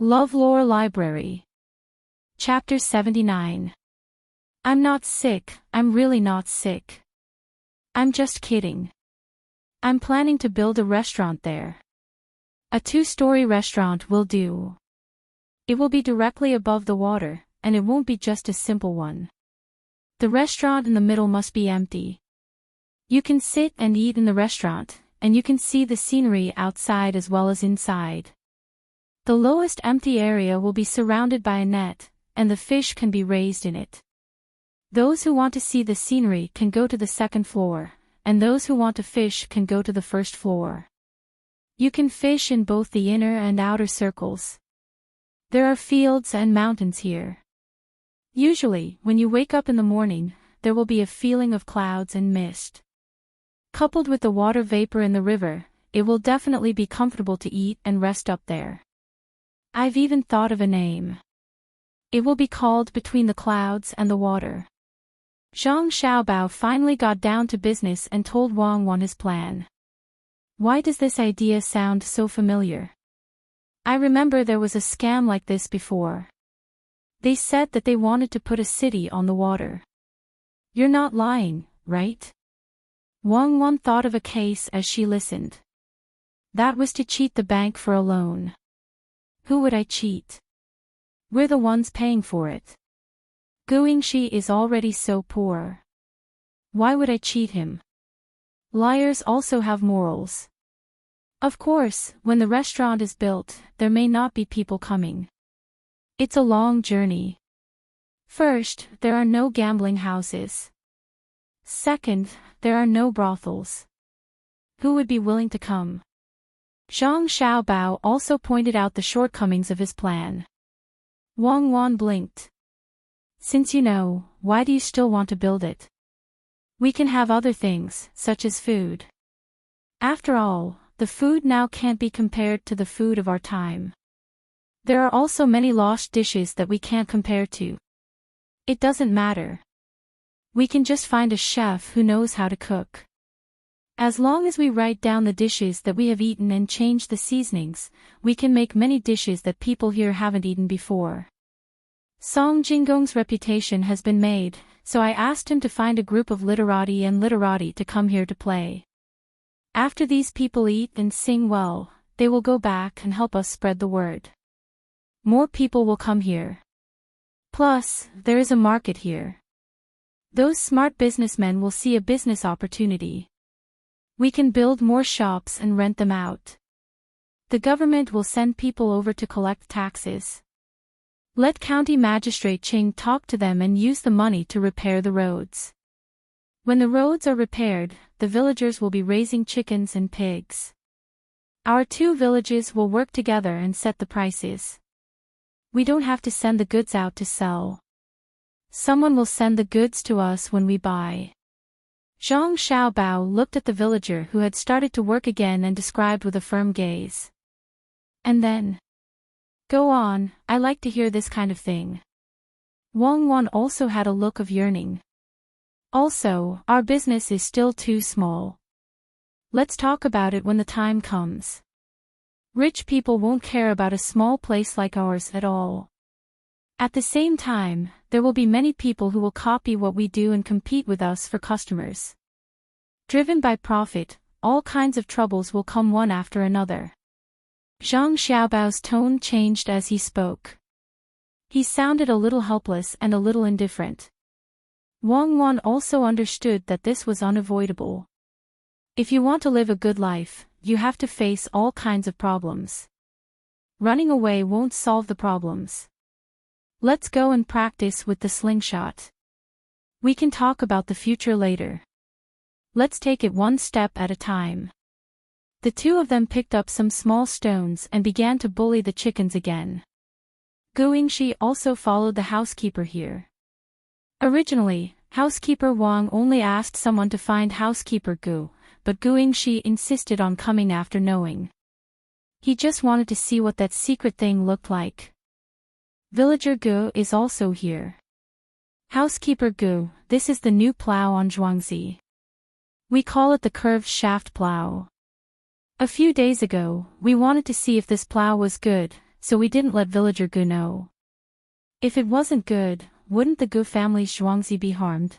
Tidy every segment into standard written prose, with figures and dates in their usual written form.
LoveLore Library. Chapter 79. I'm not sick, I'm really not sick. I'm just kidding. I'm planning to build a restaurant there. A 2-story restaurant will do. It will be directly above the water, and it won't be just a simple one. The restaurant in the middle must be empty. You can sit and eat in the restaurant, and you can see the scenery outside as well as inside. The lowest empty area will be surrounded by a net, and the fish can be raised in it. Those who want to see the scenery can go to the second floor, and those who want to fish can go to the first floor. You can fish in both the inner and outer circles. There are fields and mountains here. Usually, when you wake up in the morning, there will be a feeling of clouds and mist. Coupled with the water vapor in the river, it will definitely be comfortable to eat and rest up there. I've even thought of a name. It will be called Between the Clouds and the Water. Zhang Xiaobao finally got down to business and told Wang Wan his plan. Why does this idea sound so familiar? I remember there was a scam like this before. They said that they wanted to put a city on the water. You're not lying, right? Wang Wan thought of a case as she listened. That was to cheat the bank for a loan. Who would I cheat? We're the ones paying for it. Guingxi is already so poor. Why would I cheat him? Liars also have morals. Of course, when the restaurant is built, there may not be people coming. It's a long journey. First, there are no gambling houses. Second, there are no brothels. Who would be willing to come? Zhang Xiaobao also pointed out the shortcomings of his plan. Wang Wan blinked. Since you know, why do you still want to build it? We can have other things, such as food. After all, the food now can't be compared to the food of our time. There are also many lost dishes that we can't compare to. It doesn't matter. We can just find a chef who knows how to cook. As long as we write down the dishes that we have eaten and change the seasonings, we can make many dishes that people here haven't eaten before. Song Jinggong's reputation has been made, so I asked him to find a group of literati and literati to come here to play. After these people eat and sing well, they will go back and help us spread the word. More people will come here. Plus, there is a market here. Those smart businessmen will see a business opportunity. We can build more shops and rent them out. The government will send people over to collect taxes. Let County Magistrate Ching talk to them and use the money to repair the roads. When the roads are repaired, the villagers will be raising chickens and pigs. Our 2 villages will work together and set the prices. We don't have to send the goods out to sell. Someone will send the goods to us when we buy. Zhang Xiaobao looked at the villager who had started to work again and described with a firm gaze. And then? Go on, I like to hear this kind of thing. Wang Wan also had a look of yearning. Also, our business is still too small. Let's talk about it when the time comes. Rich people won't care about a small place like ours at all. At the same time, there will be many people who will copy what we do and compete with us for customers. Driven by profit, all kinds of troubles will come one after another. Zhang Xiaobao's tone changed as he spoke. He sounded a little helpless and a little indifferent. Wang Wan also understood that this was unavoidable. If you want to live a good life, you have to face all kinds of problems. Running away won't solve the problems. Let's go and practice with the slingshot. We can talk about the future later. Let's take it one step at a time. The 2 of them picked up some small stones and began to bully the chickens again. Guingxi also followed the housekeeper here. Originally, housekeeper Wang only asked someone to find housekeeper Gu, but Guingxi insisted on coming after knowing. He just wanted to see what that secret thing looked like. Villager Gu is also here. Housekeeper Gu, this is the new plow on Zhuangzi. We call it the curved shaft plow. A few days ago, we wanted to see if this plow was good, so we didn't let villager Gu know. If it wasn't good, wouldn't the Gu family's Zhuangzi be harmed?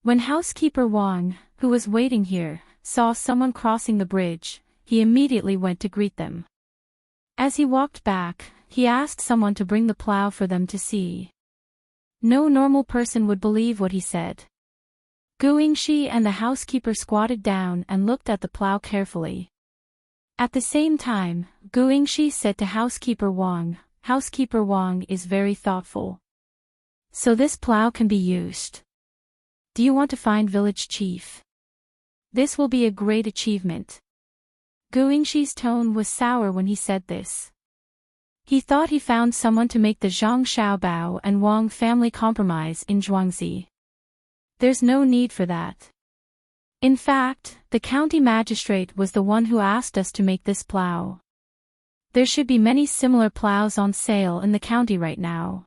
When housekeeper Wang, who was waiting here, saw someone crossing the bridge, he immediately went to greet them. As he walked back, he asked someone to bring the plow for them to see. No normal person would believe what he said. Gu Yingxi and the housekeeper squatted down and looked at the plow carefully. At the same time, Gu Yingxi said to housekeeper Wang, "Housekeeper Wang is very thoughtful. So this plow can be used. Do you want to find village chief? This will be a great achievement." Gu Yingxi's tone was sour when he said this. He thought he found someone to make the Zhang Xiaobao and Wang family compromise in Zhuangzi. There's no need for that. In fact, the county magistrate was the one who asked us to make this plow. There should be many similar plows on sale in the county right now.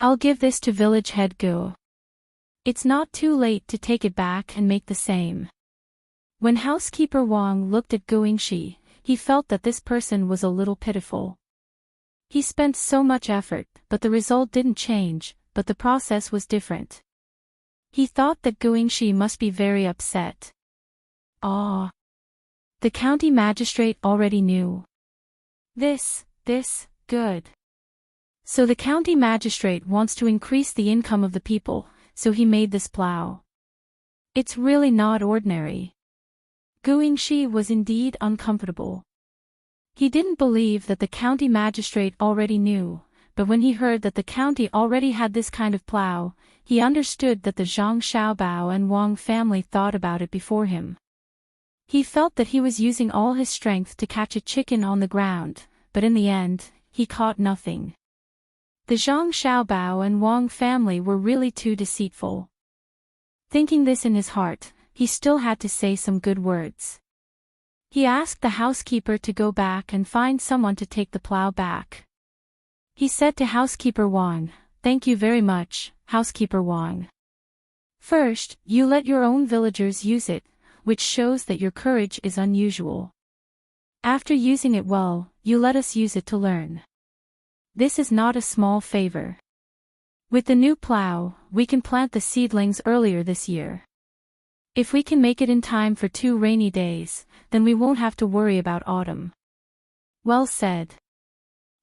I'll give this to village head Gu. It's not too late to take it back and make the same. When housekeeper Wang looked at Gu Yingxi, he felt that this person was a little pitiful. He spent so much effort, but the result didn't change, but the process was different. He thought that Gu Yingxi must be very upset. Ah! The county magistrate already knew. This, good. So the county magistrate wants to increase the income of the people, so he made this plow. It's really not ordinary. Gu Yingxi was indeed uncomfortable. He didn't believe that the county magistrate already knew, but when he heard that the county already had this kind of plow, he understood that the Zhang Xiaobao and Wang family thought about it before him. He felt that he was using all his strength to catch a chicken on the ground, but in the end, he caught nothing. The Zhang Xiaobao and Wang family were really too deceitful. Thinking this in his heart, he still had to say some good words. He asked the housekeeper to go back and find someone to take the plow back. He said to housekeeper Wang, "Thank you very much, housekeeper Wang. First, you let your own villagers use it, which shows that your courage is unusual. After using it well, you let us use it to learn. This is not a small favor. With the new plow, we can plant the seedlings earlier this year. If we can make it in time for 2 rainy days, then we won't have to worry about autumn." Well said.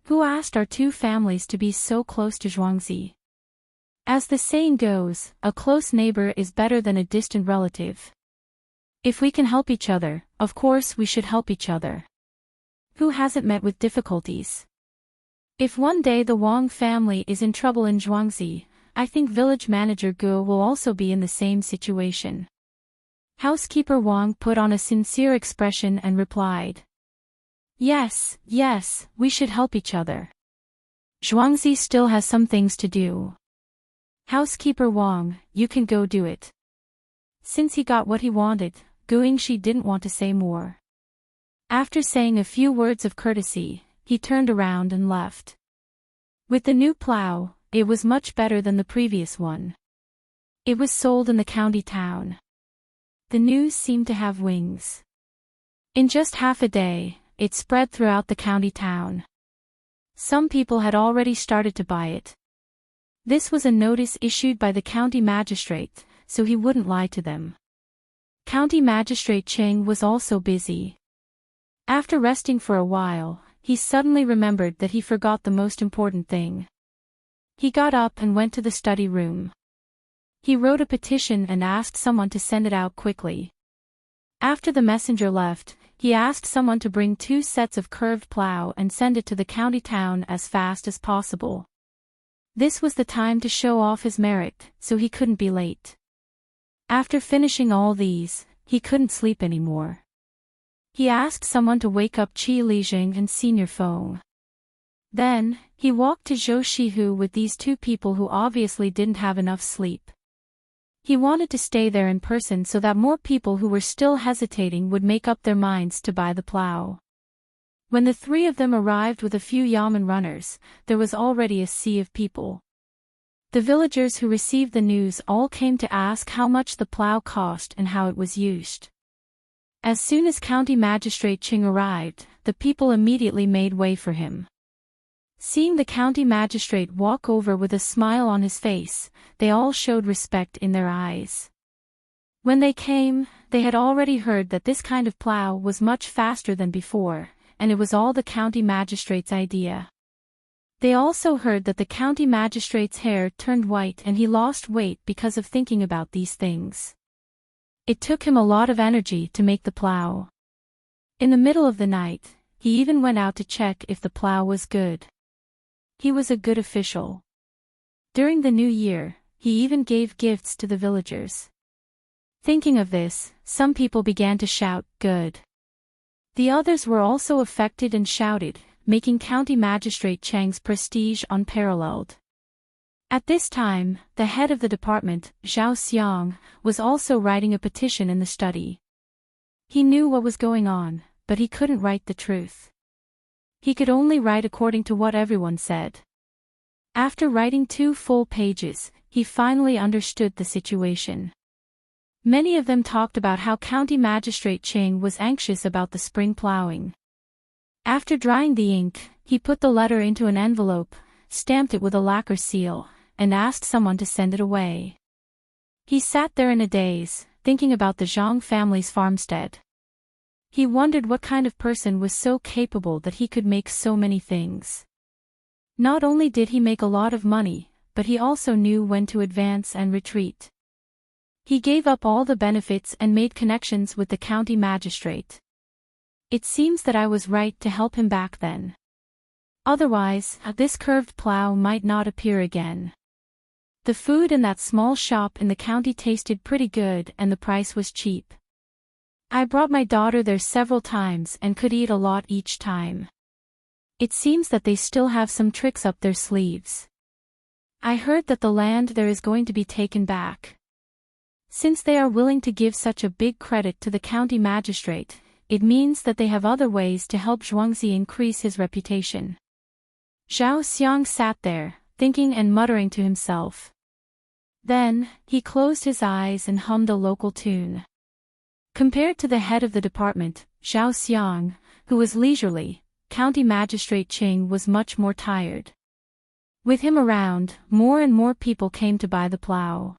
Who asked our 2 families to be so close to Zhuangzi? As the saying goes, a close neighbor is better than a distant relative. If we can help each other, of course we should help each other. Who hasn't met with difficulties? If one day the Wang family is in trouble in Zhuangzi, I think village manager Gu will also be in the same situation. Housekeeper Wang put on a sincere expression and replied, Yes, we should help each other. Zhuangzi still has some things to do. Housekeeper Wang, you can go do it." Since he got what he wanted, Gu Yingxi didn't want to say more. After saying a few words of courtesy, he turned around and left. With the new plow, it was much better than the previous one. It was sold in the county town. The news seemed to have wings. In just half a day, it spread throughout the county town. Some people had already started to buy it. This was a notice issued by the county magistrate, so he wouldn't lie to them. County Magistrate Cheng was also busy. After resting for a while, he suddenly remembered that he forgot the most important thing. He got up and went to the study room. He wrote a petition and asked someone to send it out quickly. After the messenger left, he asked someone to bring 2 sets of curved plow and send it to the county town as fast as possible. This was the time to show off his merit, so he couldn't be late. After finishing all these, he couldn't sleep anymore. He asked someone to wake up Qi Lijing and Senior Feng. Then, he walked to Zhou Shihu with these 2 people who obviously didn't have enough sleep. He wanted to stay there in person so that more people who were still hesitating would make up their minds to buy the plow. When the 3 of them arrived with a few yamen runners, there was already a sea of people. The villagers who received the news all came to ask how much the plow cost and how it was used. As soon as County Magistrate Cheng arrived, the people immediately made way for him. Seeing the county magistrate walk over with a smile on his face, they all showed respect in their eyes. When they came, they had already heard that this kind of plow was much faster than before, and it was all the county magistrate's idea. They also heard that the county magistrate's hair turned white and he lost weight because of thinking about these things. It took him a lot of energy to make the plow. In the middle of the night, he even went out to check if the plow was good. He was a good official. During the new year, he even gave gifts to the villagers. Thinking of this, some people began to shout, "Good." The others were also affected and shouted, making County Magistrate Chang's prestige unparalleled. At this time, the head of the department, Zhao Xiang, was also writing a petition in the study. He knew what was going on, but he couldn't write the truth. He could only write according to what everyone said. After writing 2 full pages, he finally understood the situation. Many of them talked about how County Magistrate Chang was anxious about the spring plowing. After drying the ink, he put the letter into an envelope, stamped it with a lacquer seal, and asked someone to send it away. He sat there in a daze, thinking about the Zhang family's farmstead. He wondered what kind of person was so capable that he could make so many things. Not only did he make a lot of money, but he also knew when to advance and retreat. He gave up all the benefits and made connections with the county magistrate. It seems that I was right to help him back then. Otherwise, this curved plow might not appear again. The food in that small shop in the county tasted pretty good and the price was cheap. I brought my daughter there several times and could eat a lot each time. It seems that they still have some tricks up their sleeves. I heard that the land there is going to be taken back. Since they are willing to give such a big credit to the county magistrate, it means that they have other ways to help Zhuangzi increase his reputation. Zhao Xiang sat there, thinking and muttering to himself. Then, he closed his eyes and hummed a local tune. Compared to the head of the department, Zhao Xiang, who was leisurely, County Magistrate Ching was much more tired. With him around, more and more people came to buy the plow.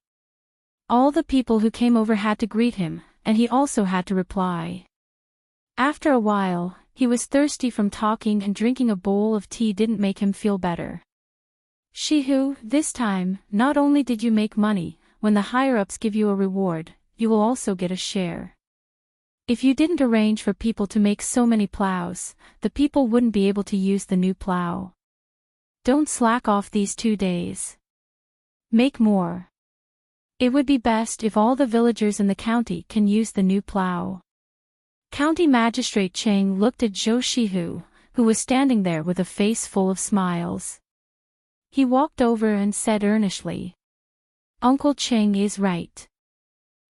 All the people who came over had to greet him, and he also had to reply. After a while, he was thirsty from talking and drinking a bowl of tea didn't make him feel better. Shihu, this time, not only did you make money, when the higher-ups give you a reward, you will also get a share. If you didn't arrange for people to make so many plows, the people wouldn't be able to use the new plow. Don't slack off these 2 days. Make more. It would be best if all the villagers in the county can use the new plow. County Magistrate Cheng looked at Zhou Shihu, who was standing there with a face full of smiles. He walked over and said earnestly, "Uncle Cheng is right.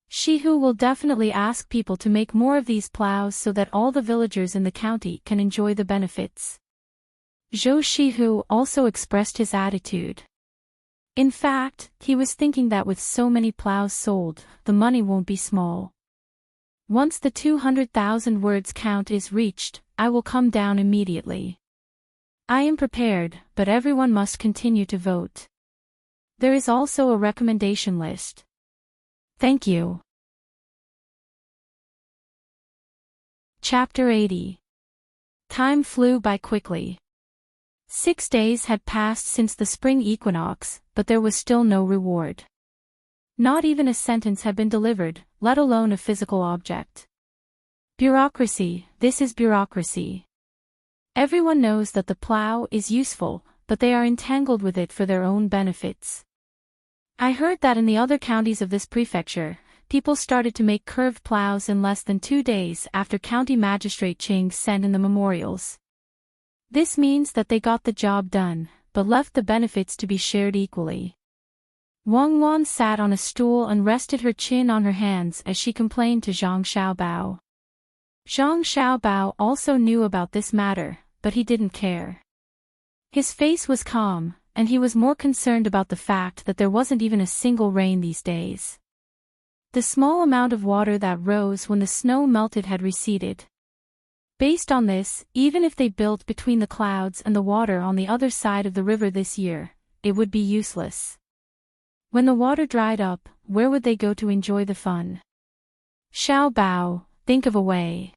Shihu will definitely ask people to make more of these plows so that all the villagers in the county can enjoy the benefits." Zhou Shihu also expressed his attitude. In fact, he was thinking that with so many plows sold, the money won't be small. Once the 200,000 words count is reached, I will come down immediately. I am prepared, but everyone must continue to vote. There is also a recommendation list. Thank you. Chapter 80. Time flew by quickly. 6 days had passed since the spring equinox, but there was still no reward. Not even a sentence had been delivered, let alone a physical object. Bureaucracy, this is bureaucracy. Everyone knows that the plow is useful, but they are entangled with it for their own benefits. I heard that in the other counties of this prefecture, people started to make curved plows in less than 2 days after County Magistrate Ching sent in the memorials. This means that they got the job done, but left the benefits to be shared equally. Wang Wan sat on a stool and rested her chin on her hands as she complained to Zhang Xiaobao. Zhang Xiaobao also knew about this matter, but he didn't care. His face was calm, and he was more concerned about the fact that there wasn't even a single rain these days. The small amount of water that rose when the snow melted had receded. Based on this, even if they built between the clouds and the water on the other side of the river this year, it would be useless. When the water dried up, where would they go to enjoy the fun? Xiao Bao, think of a way.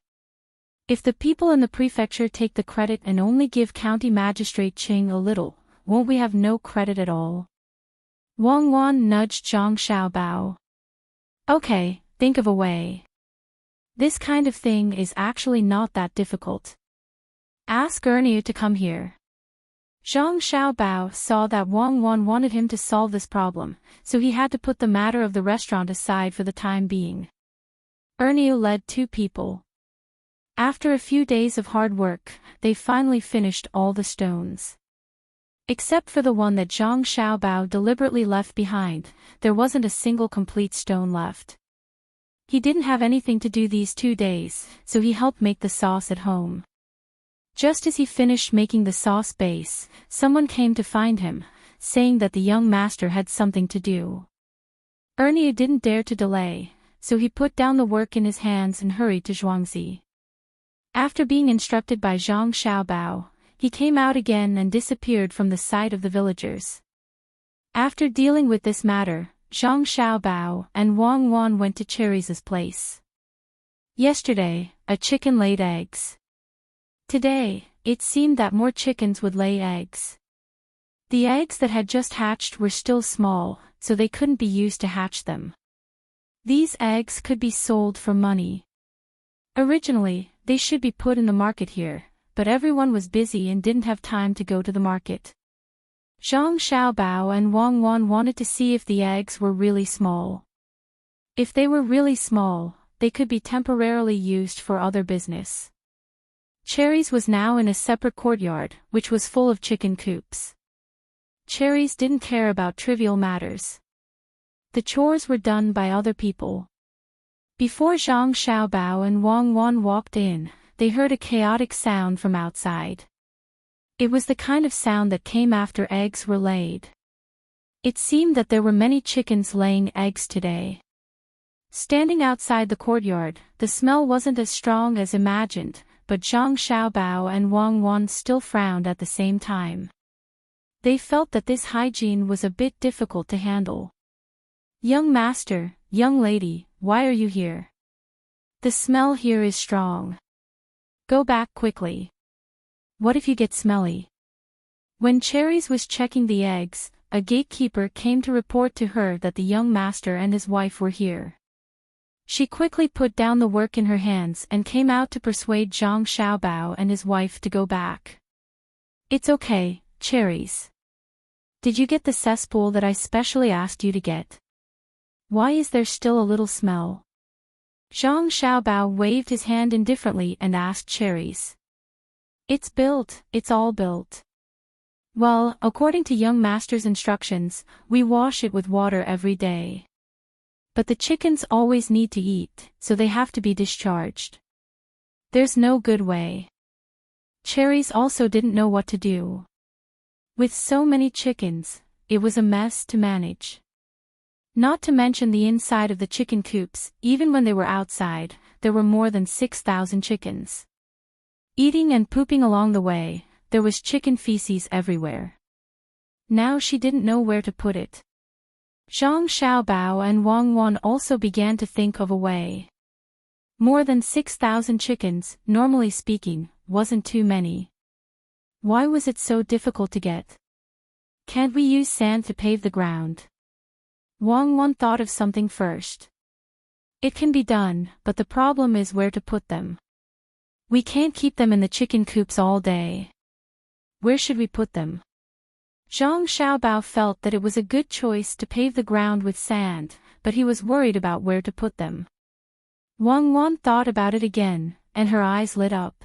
If the people in the prefecture take the credit and only give County Magistrate Qing a little, won't we have no credit at all? Wang Wan nudged Zhang Xiaobao. Okay, think of a way. This kind of thing is actually not that difficult. Ask Ernie to come here. Zhang Xiaobao saw that Wang Wan wanted him to solve this problem, so he had to put the matter of the restaurant aside for the time being. Ernie led 2 people. After a few days of hard work, they finally finished all the stones. Except for the one that Zhang Xiaobao deliberately left behind, there wasn't a single complete stone left. He didn't have anything to do these 2 days, so he helped make the sauce at home. Just as he finished making the sauce base, someone came to find him, saying that the young master had something to do. Ernie didn't dare to delay, so he put down the work in his hands and hurried to Zhuangzi. After being instructed by Zhang Xiaobao, he came out again and disappeared from the sight of the villagers. After dealing with this matter, Zhang Xiaobao and Wang Wan went to Cherry's place. Yesterday, a chicken laid eggs. Today, it seemed that more chickens would lay eggs. The eggs that had just hatched were still small, so they couldn't be used to hatch them. These eggs could be sold for money. Originally, they should be put in the market here, but everyone was busy and didn't have time to go to the market. Zhang Xiaobao and Wang Wan wanted to see if the eggs were really small. If they were really small, they could be temporarily used for other business. Cherry's was now in a separate courtyard, which was full of chicken coops. Cherry's didn't care about trivial matters. The chores were done by other people. Before Zhang Xiaobao and Wang Wan walked in, they heard a chaotic sound from outside. It was the kind of sound that came after eggs were laid. It seemed that there were many chickens laying eggs today. Standing outside the courtyard, the smell wasn't as strong as imagined, but Zhang Xiaobao and Wang Wan still frowned at the same time. They felt that this hygiene was a bit difficult to handle. Young master, young lady, why are you here? The smell here is strong. Go back quickly. What if you get smelly? When Cherry's was checking the eggs, a gatekeeper came to report to her that the young master and his wife were here. She quickly put down the work in her hands and came out to persuade Zhang Xiaobao and his wife to go back. It's okay, Cherries. Did you get the cesspool that I specially asked you to get? Why is there still a little smell? Zhang Xiaobao waved his hand indifferently and asked Cherries. It's built, it's all built. Well, according to young master's instructions, we wash it with water every day. But the chickens always need to eat, so they have to be discharged. There's no good way. Cherries also didn't know what to do. With so many chickens, it was a mess to manage. Not to mention the inside of the chicken coops, even when they were outside, there were more than 6,000 chickens. Eating and pooping along the way, there was chicken feces everywhere. Now she didn't know where to put it. Zhang Xiaobao and Wang Wan also began to think of a way. More than 6,000 chickens, normally speaking, wasn't too many. Why was it so difficult to get? Can't we use sand to pave the ground? Wang Wan thought of something first. It can be done, but the problem is where to put them. We can't keep them in the chicken coops all day. Where should we put them? Zhang Xiaobao felt that it was a good choice to pave the ground with sand, but he was worried about where to put them. Wang Wan thought about it again, and her eyes lit up.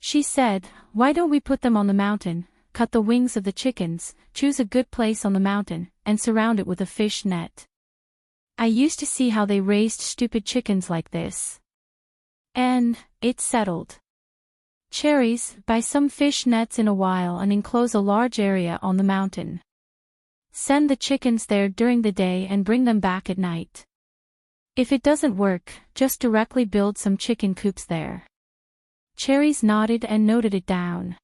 She said, why don't we put them on the mountain, cut the wings of the chickens, choose a good place on the mountain, and surround it with a fish net. I used to see how they raised stupid chickens like this. And, it's settled. Cherries, buy some fish nets in a while and enclose a large area on the mountain. Send the chickens there during the day and bring them back at night. If it doesn't work, just directly build some chicken coops there. Cherries nodded and noted it down.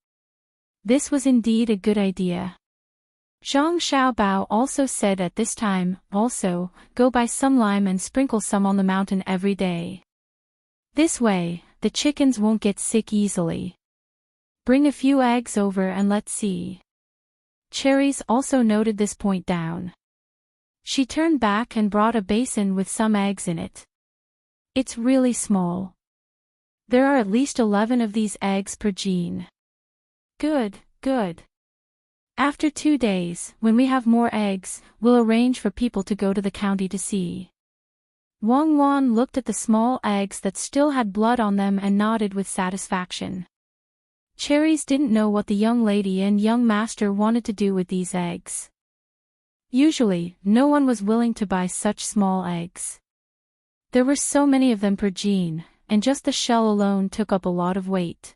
This was indeed a good idea. Zhang Xiaobao also said at this time, also, go buy some lime and sprinkle some on the mountain every day. This way, the chickens won't get sick easily. Bring a few eggs over and let's see. Cherries also noted this point down. She turned back and brought a basin with some eggs in it. It's really small. There are at least 11 of these eggs per gene. Good, good. After 2 days, when we have more eggs, we'll arrange for people to go to the county to see. Wang Wan looked at the small eggs that still had blood on them and nodded with satisfaction. Cherries didn't know what the young lady and young master wanted to do with these eggs. Usually, no one was willing to buy such small eggs. There were so many of them per gene, and just the shell alone took up a lot of weight.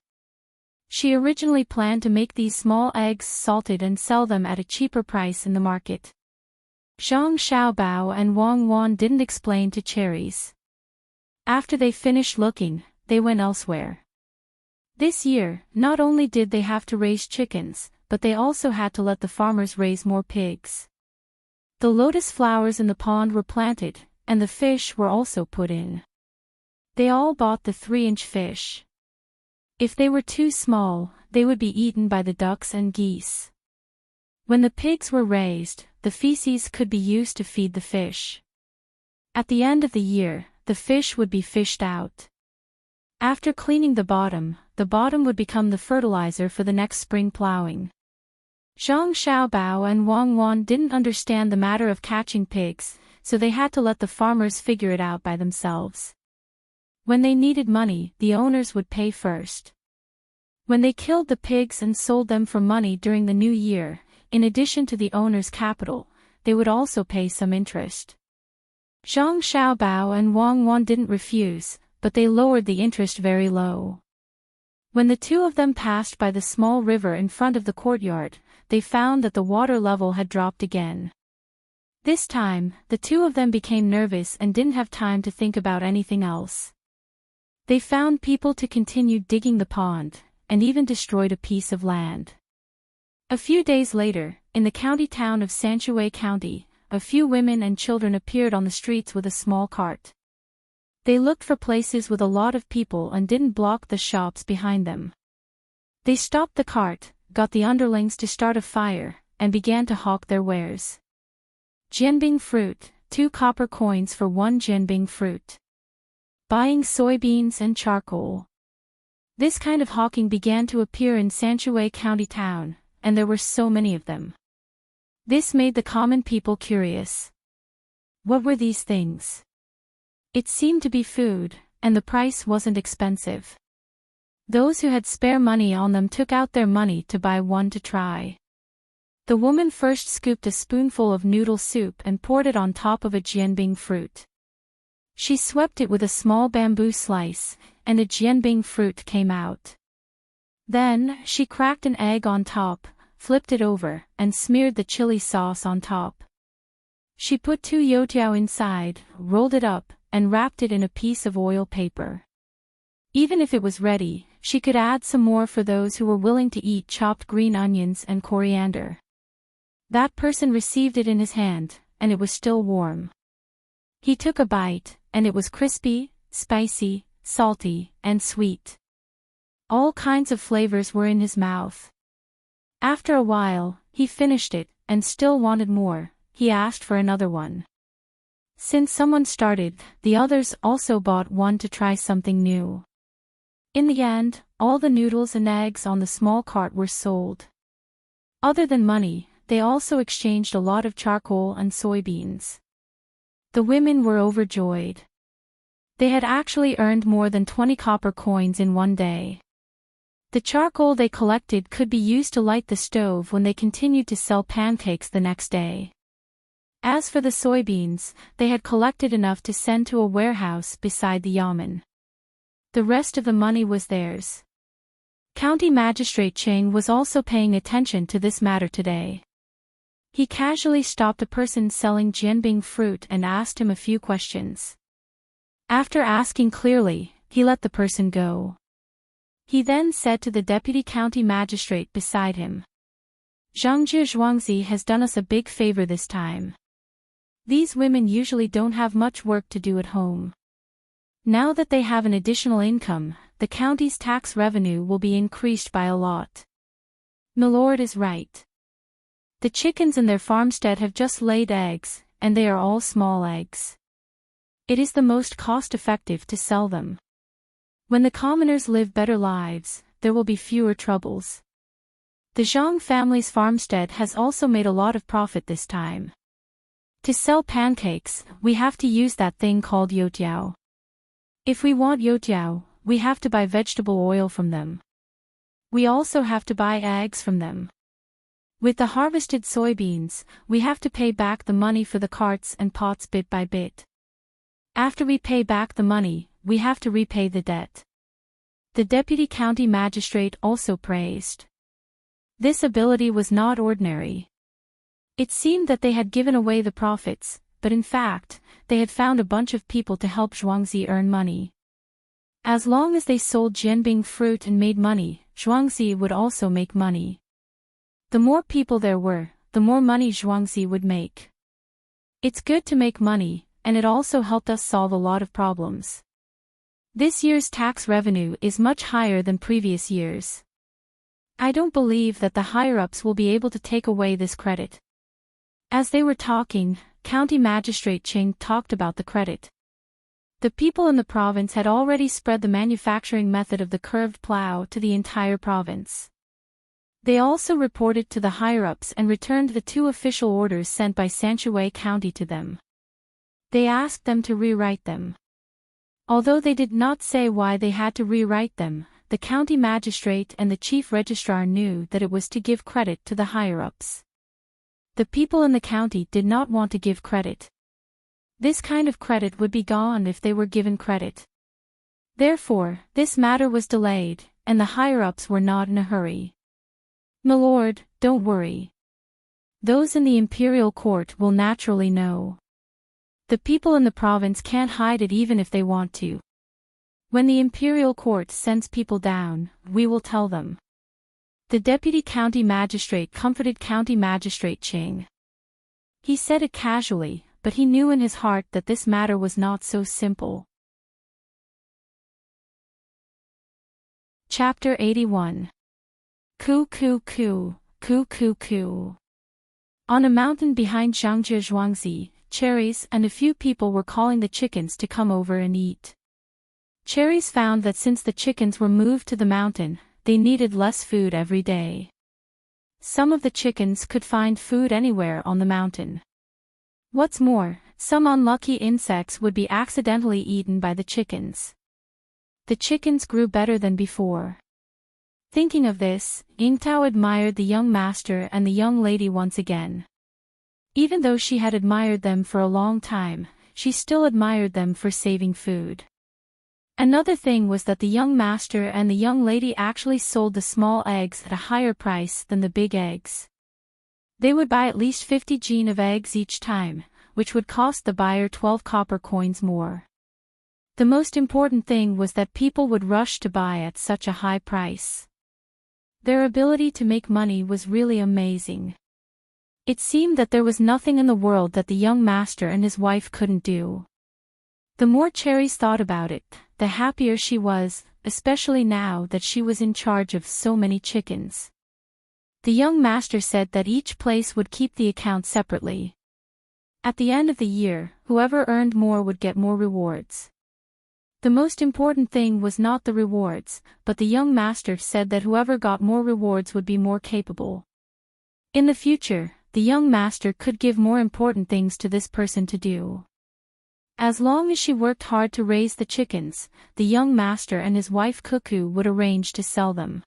She originally planned to make these small eggs salted and sell them at a cheaper price in the market. Zhang Xiaobao and Wang Wan didn't explain to Cherries. After they finished looking, they went elsewhere. This year, not only did they have to raise chickens, but they also had to let the farmers raise more pigs. The lotus flowers in the pond were planted, and the fish were also put in. They all bought the 3-inch fish. If they were too small, they would be eaten by the ducks and geese. When the pigs were raised, the feces could be used to feed the fish. At the end of the year, the fish would be fished out. After cleaning the bottom would become the fertilizer for the next spring plowing. Zhang Xiaobao and Wang Wan didn't understand the matter of catching pigs, so they had to let the farmers figure it out by themselves. When they needed money, the owners would pay first. When they killed the pigs and sold them for money during the new year, in addition to the owner's capital, they would also pay some interest. Zhang Xiaobao and Wang Wan didn't refuse, but they lowered the interest very low. When the two of them passed by the small river in front of the courtyard, they found that the water level had dropped again. This time, the two of them became nervous and didn't have time to think about anything else. They found people to continue digging the pond, and even destroyed a piece of land. A few days later, in the county town of Sanshui County, a few women and children appeared on the streets with a small cart. They looked for places with a lot of people and didn't block the shops behind them. They stopped the cart, got the underlings to start a fire, and began to hawk their wares. Jianbing fruit, 2 copper coins for 1 jianbing fruit. Buying soybeans and charcoal. This kind of hawking began to appear in Sanshui County town, and there were so many of them. This made the common people curious. What were these things? It seemed to be food, and the price wasn't expensive. Those who had spare money on them took out their money to buy one to try. The woman first scooped a spoonful of noodle soup and poured it on top of a jianbing fruit. She swept it with a small bamboo slice, and a jianbing fruit came out. Then, she cracked an egg on top, flipped it over, and smeared the chili sauce on top. She put 2 youtiao inside, rolled it up, and wrapped it in a piece of oil paper. Even if it was ready, she could add some more for those who were willing to eat chopped green onions and coriander. That person received it in his hand, and it was still warm. He took a bite, and it was crispy, spicy, salty, and sweet. All kinds of flavors were in his mouth. After a while, he finished it, and still wanted more. He asked for another one. Since someone started, the others also bought one to try something new. In the end, all the noodles and eggs on the small cart were sold. Other than money, they also exchanged a lot of charcoal and soybeans. The women were overjoyed. They had actually earned more than 20 copper coins in one day. The charcoal they collected could be used to light the stove when they continued to sell pancakes the next day. As for the soybeans, they had collected enough to send to a warehouse beside the yamen. The rest of the money was theirs. County Magistrate Cheng was also paying attention to this matter today. He casually stopped a person selling jianbing fruit and asked him a few questions. After asking clearly, he let the person go. He then said to the deputy county magistrate beside him. Zhangzhi Zhuangzi has done us a big favor this time. These women usually don't have much work to do at home. Now that they have an additional income, the county's tax revenue will be increased by a lot. Milord is right. The chickens in their farmstead have just laid eggs, and they are all small eggs. It is the most cost-effective to sell them. When the commoners live better lives, there will be fewer troubles. The Zhang family's farmstead has also made a lot of profit this time. To sell pancakes, we have to use that thing called youtiao. If we want youtiao, we have to buy vegetable oil from them. We also have to buy eggs from them. With the harvested soybeans, we have to pay back the money for the carts and pots bit by bit. After we pay back the money, we have to repay the debt. The deputy county magistrate also praised. This ability was not ordinary. It seemed that they had given away the profits, but in fact, they had found a bunch of people to help Zhuangzi earn money. As long as they sold jianbing fruit and made money, Zhuangzi would also make money. The more people there were, the more money Zhuangzi would make. It's good to make money, and it also helped us solve a lot of problems. This year's tax revenue is much higher than previous years. I don't believe that the higher-ups will be able to take away this credit. As they were talking, County Magistrate Qing talked about the credit. The people in the province had already spread the manufacturing method of the curved plow to the entire province. They also reported to the higher-ups and returned the 2 official orders sent by Sanshui County to them. They asked them to rewrite them. Although they did not say why they had to rewrite them, the county magistrate and the chief registrar knew that it was to give credit to the higher-ups. The people in the county did not want to give credit. This kind of credit would be gone if they were given credit. Therefore, this matter was delayed, and the higher-ups were not in a hurry. Milord, don't worry. Those in the imperial court will naturally know. The people in the province can't hide it even if they want to. When the imperial court sends people down, we will tell them. The deputy county magistrate comforted County Magistrate Qing. He said it casually, but he knew in his heart that this matter was not so simple. Chapter 81. Coo coo coo, coo coo coo. On a mountain behind Zhangzhi Zhuangzi, Cherries and a few people were calling the chickens to come over and eat. Cherries found that since the chickens were moved to the mountain, they needed less food every day. Some of the chickens could find food anywhere on the mountain. What's more, some unlucky insects would be accidentally eaten by the chickens. The chickens grew better than before. Thinking of this, Yingtao admired the young master and the young lady once again. Even though she had admired them for a long time, she still admired them for saving food. Another thing was that the young master and the young lady actually sold the small eggs at a higher price than the big eggs. They would buy at least 50 jin of eggs each time, which would cost the buyer 12 copper coins more. The most important thing was that people would rush to buy at such a high price. Their ability to make money was really amazing. It seemed that there was nothing in the world that the young master and his wife couldn't do. The more Cherries thought about it, the happier she was, especially now that she was in charge of so many chickens. The young master said that each place would keep the account separately. At the end of the year, whoever earned more would get more rewards. The most important thing was not the rewards, but the young master said that whoever got more rewards would be more capable. In the future, the young master could give more important things to this person to do. As long as she worked hard to raise the chickens, the young master and his wife Cuckoo would arrange to sell them.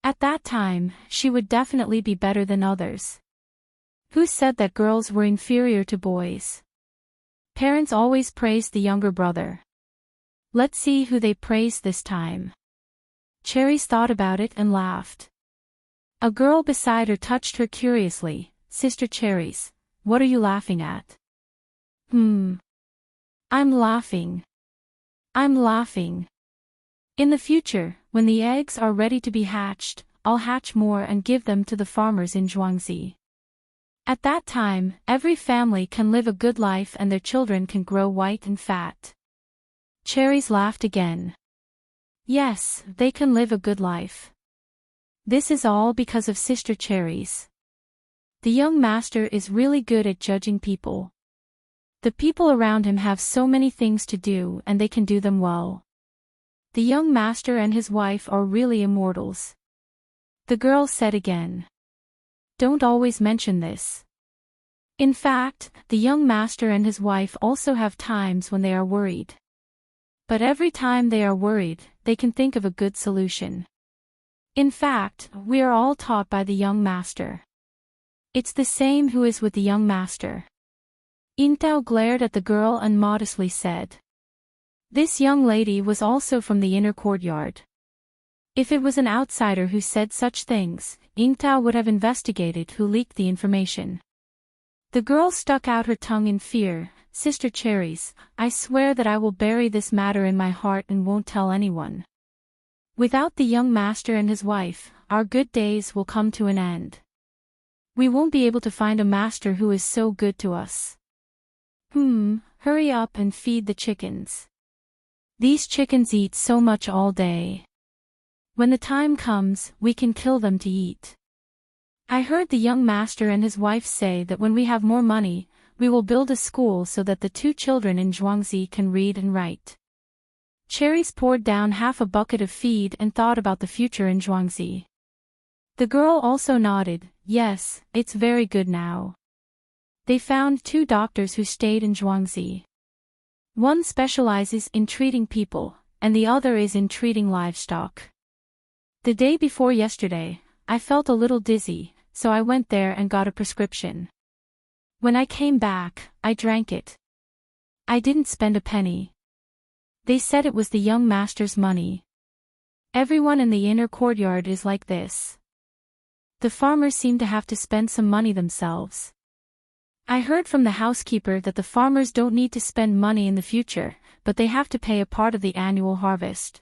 At that time, she would definitely be better than others. Who said that girls were inferior to boys? Parents always praised the younger brother. Let's see who they praised this time. Cherries thought about it and laughed. A girl beside her touched her curiously. Sister Cherries, what are you laughing at? I'm laughing. In the future, when the eggs are ready to be hatched, I'll hatch more and give them to the farmers in Zhuangzi. At that time, every family can live a good life and their children can grow white and fat. Cherries laughed again. Yes, they can live a good life. This is all because of Sister Cherries. The young master is really good at judging people. The people around him have so many things to do and they can do them well. The young master and his wife are really immortals. The girl said again. Don't always mention this. In fact, the young master and his wife also have times when they are worried. But every time they are worried, they can think of a good solution. In fact, we are all taught by the young master. It's the same who is with the young master. Yingtao glared at the girl and modestly said. This young lady was also from the inner courtyard. If it was an outsider who said such things, Yingtao would have investigated who leaked the information. The girl stuck out her tongue in fear. Sister Cherries, I swear that I will bury this matter in my heart and won't tell anyone. Without the young master and his wife, our good days will come to an end. We won't be able to find a master who is so good to us. Hurry up and feed the chickens. These chickens eat so much all day. When the time comes, we can kill them to eat. I heard the young master and his wife say that when we have more money, we will build a school so that the 2 children in Zhuangzi can read and write. Cherries poured down half a bucket of feed and thought about the future in Zhuangzi. The girl also nodded. Yes, it's very good now. They found 2 doctors who stayed in Zhuangzi. One specializes in treating people, and the other is in treating livestock. The day before yesterday, I felt a little dizzy, so I went there and got a prescription. When I came back, I drank it. I didn't spend a penny. They said it was the young master's money. Everyone in the inner courtyard is like this. The farmers seem to have to spend some money themselves. I heard from the housekeeper that the farmers don't need to spend money in the future, but they have to pay a part of the annual harvest.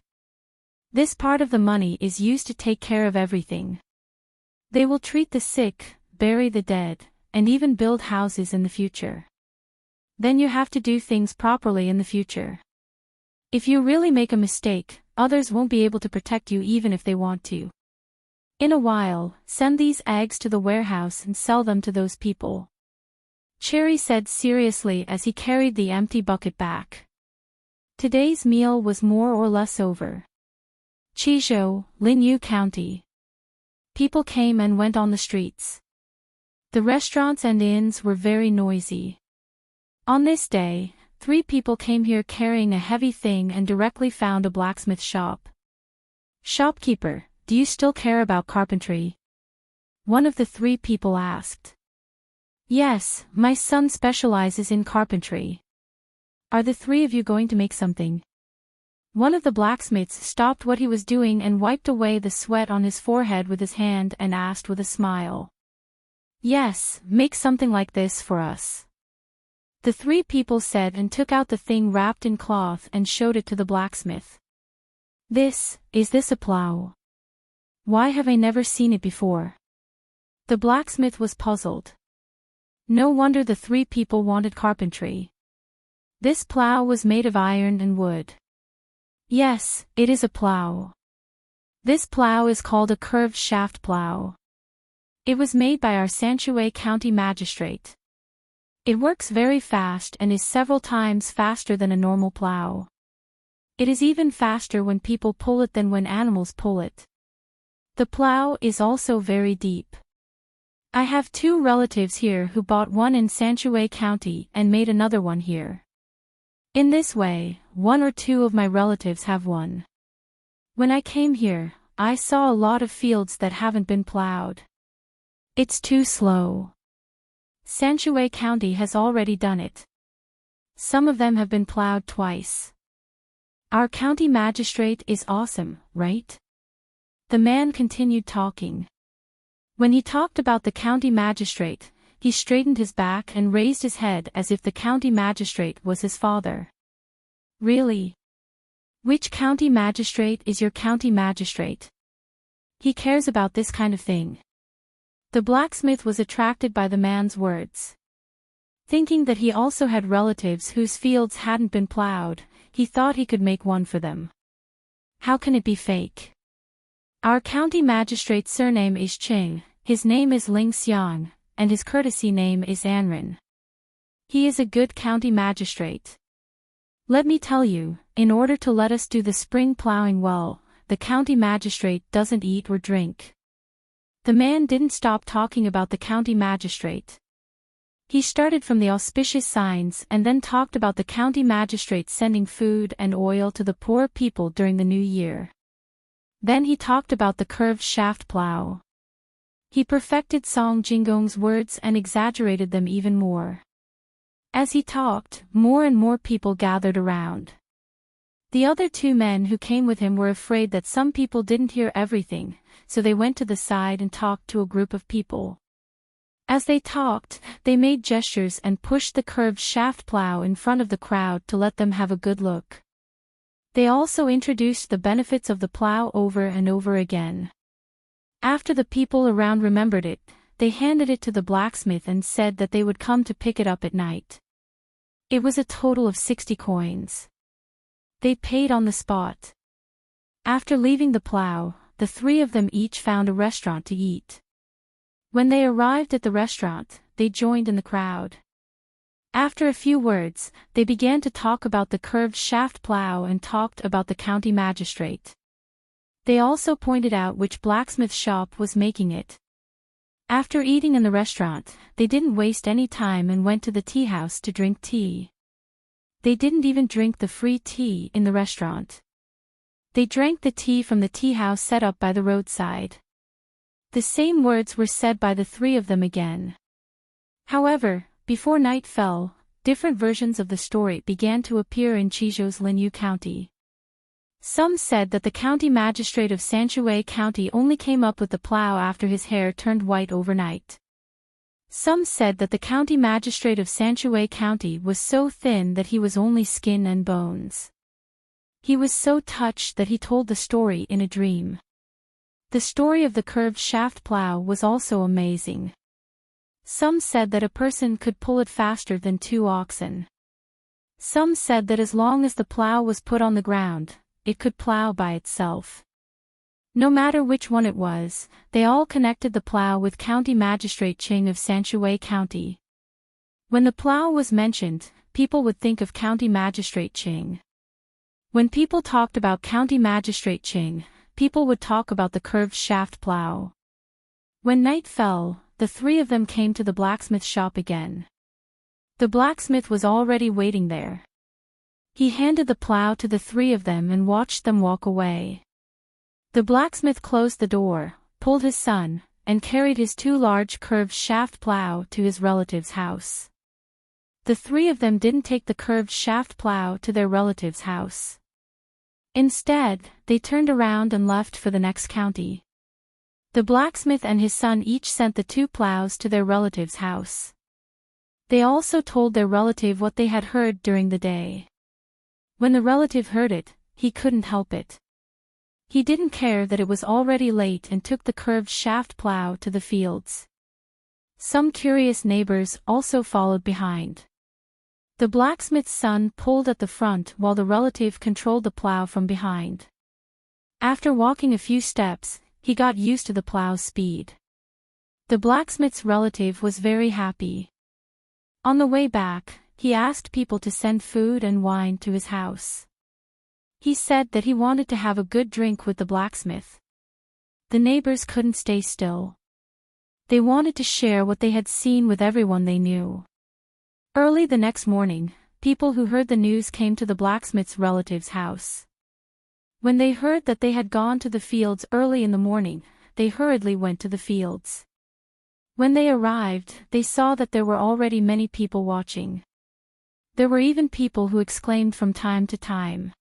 This part of the money is used to take care of everything. They will treat the sick, bury the dead, and even build houses in the future. Then you have to do things properly in the future. If you really make a mistake, others won't be able to protect you even if they want to. In a while, send these eggs to the warehouse and sell them to those people. Cherry said seriously as he carried the empty bucket back. Today's meal was more or less over. Qizhou, Linyu County. People came and went on the streets. The restaurants and inns were very noisy. On this day, 3 people came here carrying a heavy thing and directly found a blacksmith shop. Shopkeeper, do you still care about carpentry? One of the 3 people asked. Yes, my son specializes in carpentry. Are the 3 of you going to make something? One of the blacksmiths stopped what he was doing and wiped away the sweat on his forehead with his hand and asked with a smile. Yes, make something like this for us. The 3 people said and took out the thing wrapped in cloth and showed it to the blacksmith. Is this a plow? Why have I never seen it before? The blacksmith was puzzled. No wonder the 3 people wanted carpentry. This plow was made of iron and wood. Yes, it is a plow. This plow is called a curved shaft plow. It was made by our Sanshui County magistrate. It works very fast and is several times faster than a normal plow. It is even faster when people pull it than when animals pull it. The plow is also very deep. I have 2 relatives here who bought one in Sanshui County and made another one here. In this way, 1 or 2 of my relatives have one. When I came here, I saw a lot of fields that haven't been plowed. It's too slow. Sanshui County has already done it. Some of them have been plowed twice. Our county magistrate is awesome, right? The man continued talking. When he talked about the county magistrate, he straightened his back and raised his head as if the county magistrate was his father. Really? Which county magistrate is your county magistrate? He cares about this kind of thing. The blacksmith was attracted by the man's words. Thinking that he also had relatives whose fields hadn't been plowed, he thought he could make one for them. How can it be fake? Our county magistrate's surname is Ching, his name is Ling Xiang, and his courtesy name is Anren. He is a good county magistrate. Let me tell you, in order to let us do the spring plowing well, the county magistrate doesn't eat or drink. The man didn't stop talking about the county magistrate. He started from the auspicious signs and then talked about the county magistrate sending food and oil to the poor people during the new year. Then he talked about the curved shaft plow. He perfected Song Jingong's words and exaggerated them even more. As he talked, more and more people gathered around. The other two men who came with him were afraid that some people didn't hear everything, so they went to the side and talked to a group of people. As they talked, they made gestures and pushed the curved shaft plow in front of the crowd to let them have a good look. They also introduced the benefits of the plow over and over again. After the people around remembered it, they handed it to the blacksmith and said that they would come to pick it up at night. It was a total of 60 coins. They paid on the spot. After leaving the plow, the three of them each found a restaurant to eat. When they arrived at the restaurant, they joined in the crowd. After a few words, they began to talk about the curved shaft plow and talked about the county magistrate. They also pointed out which blacksmith shop was making it. After eating in the restaurant, they didn't waste any time and went to the tea house to drink tea. They didn't even drink the free tea in the restaurant. They drank the tea from the tea house set up by the roadside. The same words were said by the three of them again. However, before night fell, different versions of the story began to appear in Chizhou's Linyu County. Some said that the county magistrate of Sanshui County only came up with the plow after his hair turned white overnight. Some said that the county magistrate of Sanshui County was so thin that he was only skin and bones. He was so touched that he told the story in a dream. The story of the curved shaft plow was also amazing. Some said that a person could pull it faster than 2 oxen. Some said that as long as the plow was put on the ground, it could plow by itself. No matter which one it was, they all connected the plow with County Magistrate Ching of Sanshui County. When the plow was mentioned, people would think of County Magistrate Ching. When people talked about County Magistrate Ching, people would talk about the curved shaft plow. When night fell, the three of them came to the blacksmith shop again. The blacksmith was already waiting there. He handed the plow to the three of them and watched them walk away. The blacksmith closed the door, pulled his son, and carried his 2 large curved shaft plow to his relative's house. The three of them didn't take the curved shaft plow to their relative's house. Instead, they turned around and left for the next county. The blacksmith and his son each sent the 2 plows to their relative's house. They also told their relative what they had heard during the day. When the relative heard it, he couldn't help it. He didn't care that it was already late and took the curved shaft plow to the fields. Some curious neighbors also followed behind. The blacksmith's son pulled at the front while the relative controlled the plow from behind. After walking a few steps, he got used to the plow's speed. The blacksmith's relative was very happy. On the way back, he asked people to send food and wine to his house. He said that he wanted to have a good drink with the blacksmith. The neighbors couldn't stay still. They wanted to share what they had seen with everyone they knew. Early the next morning, people who heard the news came to the blacksmith's relative's house. When they heard that they had gone to the fields early in the morning, they hurriedly went to the fields. When they arrived, they saw that there were already many people watching. There were even people who exclaimed from time to time.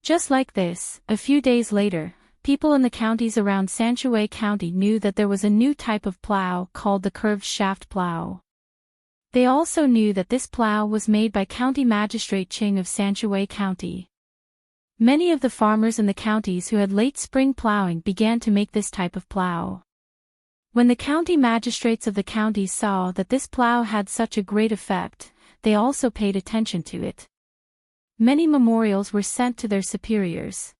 Just like this, a few days later, people in the counties around Sanshui County knew that there was a new type of plow called the curved shaft plow. They also knew that this plow was made by County Magistrate Ching of Sanshui County. Many of the farmers in the counties who had late spring plowing began to make this type of plow. When the county magistrates of the counties saw that this plow had such a great effect, they also paid attention to it. Many memorials were sent to their superiors.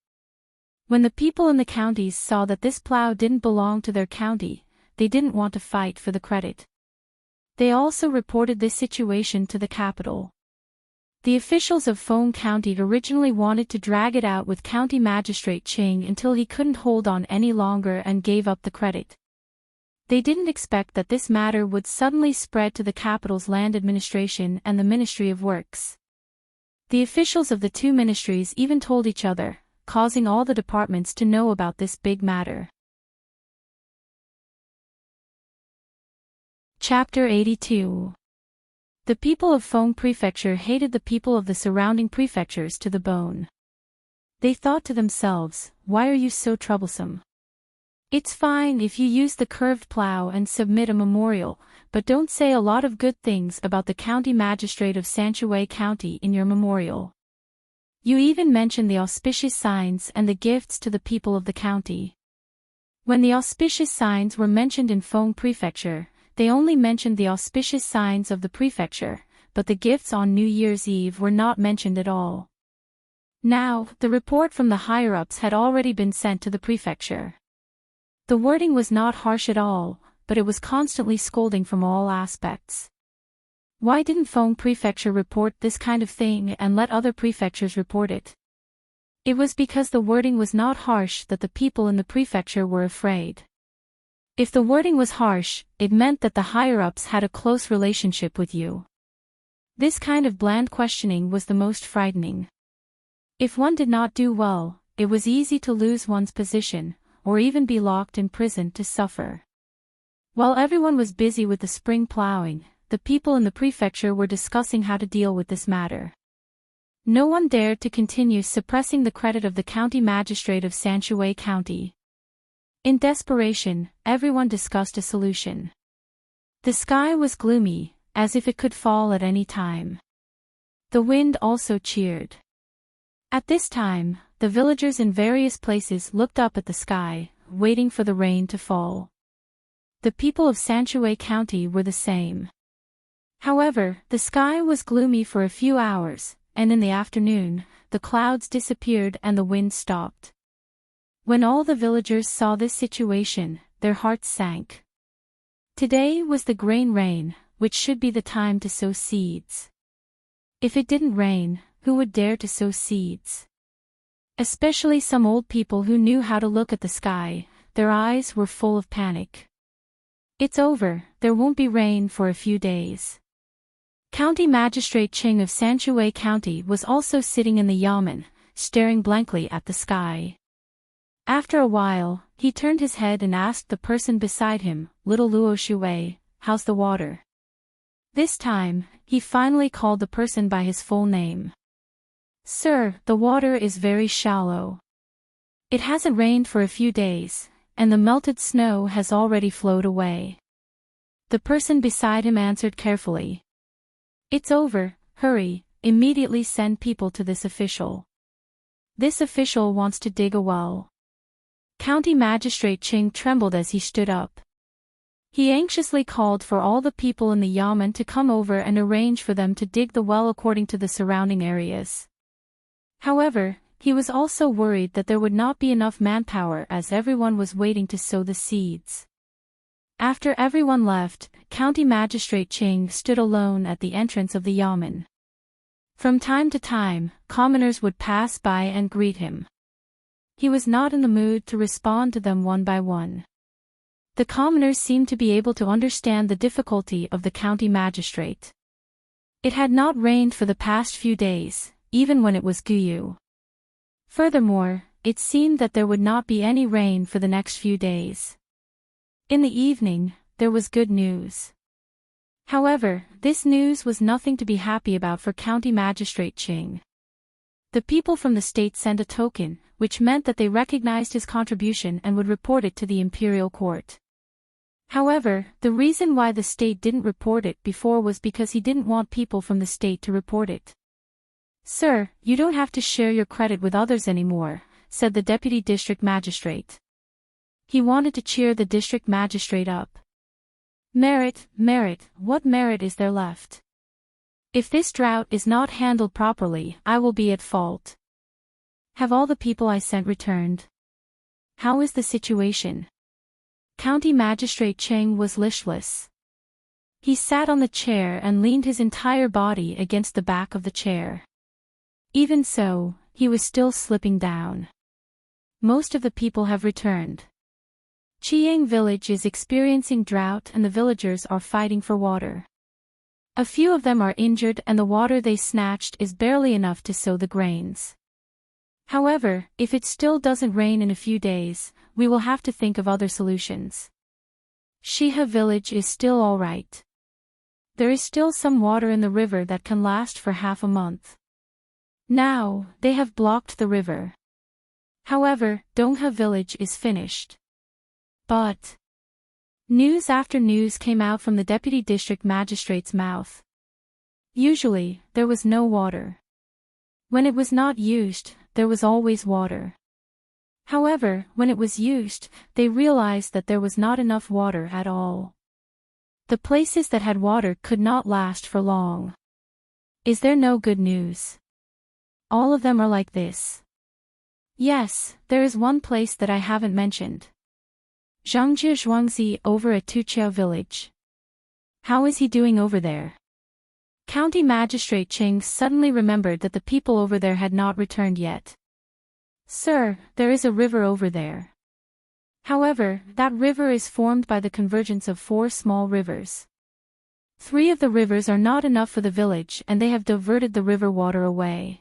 When the people in the counties saw that this plow didn't belong to their county, they didn't want to fight for the credit. They also reported this situation to the capital. The officials of Phong County originally wanted to drag it out with County Magistrate Ching until he couldn't hold on any longer and gave up the credit. They didn't expect that this matter would suddenly spread to the capital's land administration and the Ministry of Works. The officials of the two ministries even told each other, causing all the departments to know about this big matter. Chapter 82. The people of Phong Prefecture hated the people of the surrounding prefectures to the bone. They thought to themselves, "Why are you so troublesome? It's fine if you use the curved plow and submit a memorial, but don't say a lot of good things about the county magistrate of Sanshui County in your memorial. You even mention the auspicious signs and the gifts to the people of the county." When the auspicious signs were mentioned in Phong Prefecture, they only mentioned the auspicious signs of the prefecture, but the gifts on New Year's Eve were not mentioned at all. Now, the report from the higher-ups had already been sent to the prefecture. The wording was not harsh at all, but it was constantly scolding from all aspects. Why didn't Phong Prefecture report this kind of thing and let other prefectures report it? It was because the wording was not harsh that the people in the prefecture were afraid. If the wording was harsh, it meant that the higher-ups had a close relationship with you. This kind of bland questioning was the most frightening. If one did not do well, it was easy to lose one's position, or even be locked in prison to suffer. While everyone was busy with the spring plowing, the people in the prefecture were discussing how to deal with this matter. No one dared to continue suppressing the credit of the county magistrate of Sanshui County. In desperation, everyone discussed a solution. The sky was gloomy, as if it could fall at any time. The wind also cheered. At this time, the villagers in various places looked up at the sky, waiting for the rain to fall. The people of Sanshui County were the same. However, the sky was gloomy for a few hours, and in the afternoon, the clouds disappeared and the wind stopped. When all the villagers saw this situation, their hearts sank. Today was the grain rain, which should be the time to sow seeds. If it didn't rain, who would dare to sow seeds? Especially some old people who knew how to look at the sky, their eyes were full of panic. It's over, there won't be rain for a few days. County Magistrate Ching of Sanshui County was also sitting in the yamen, staring blankly at the sky. After a while, he turned his head and asked the person beside him, "Little Luo Shui, how's the water?" This time, he finally called the person by his full name. "Sir, the water is very shallow. It hasn't rained for a few days, and the melted snow has already flowed away." The person beside him answered carefully. "It's over, hurry, immediately send people to this official. This official wants to dig a well." County Magistrate Ching trembled as he stood up. He anxiously called for all the people in the yamen to come over and arrange for them to dig the well according to the surrounding areas. However, he was also worried that there would not be enough manpower as everyone was waiting to sow the seeds. After everyone left, County Magistrate Ching stood alone at the entrance of the yamen. From time to time, commoners would pass by and greet him. He was not in the mood to respond to them one by one. The commoners seemed to be able to understand the difficulty of the county magistrate. It had not rained for the past few days, even when it was Guyu. Furthermore, it seemed that there would not be any rain for the next few days. In the evening, there was good news. However, this news was nothing to be happy about for County Magistrate Ching. The people from the state sent a token, which meant that they recognized his contribution and would report it to the imperial court. However, the reason why the state didn't report it before was because he didn't want people from the state to report it. Sir, you don't have to share your credit with others anymore, said the deputy district magistrate. He wanted to cheer the district magistrate up. Merit, what merit is there left? If this drought is not handled properly, I will be at fault. Have all the people I sent returned? How is the situation? County Magistrate Cheng was listless. He sat on the chair and leaned his entire body against the back of the chair. Even so, he was still slipping down. Most of the people have returned. Chiang village is experiencing drought and the villagers are fighting for water. A few of them are injured and the water they snatched is barely enough to sow the grains. However, if it still doesn't rain in a few days, we will have to think of other solutions. Shiha village is still all right. There is still some water in the river that can last for half a month. Now, they have blocked the river. However, Dongha village is finished. But news after news came out from the deputy district magistrate's mouth. Usually, there was no water. When it was not used, there was always water. However, when it was used, they realized that there was not enough water at all. The places that had water could not last for long. Is there no good news? All of them are like this. Yes, there is one place that I haven't mentioned. Zhangjie Zhuangzi over at Tuqiao village. How is he doing over there? County Magistrate Cheng suddenly remembered that the people over there had not returned yet. Sir, there is a river over there. However, that river is formed by the convergence of 4 small rivers. 3 of the rivers are not enough for the village and they have diverted the river water away.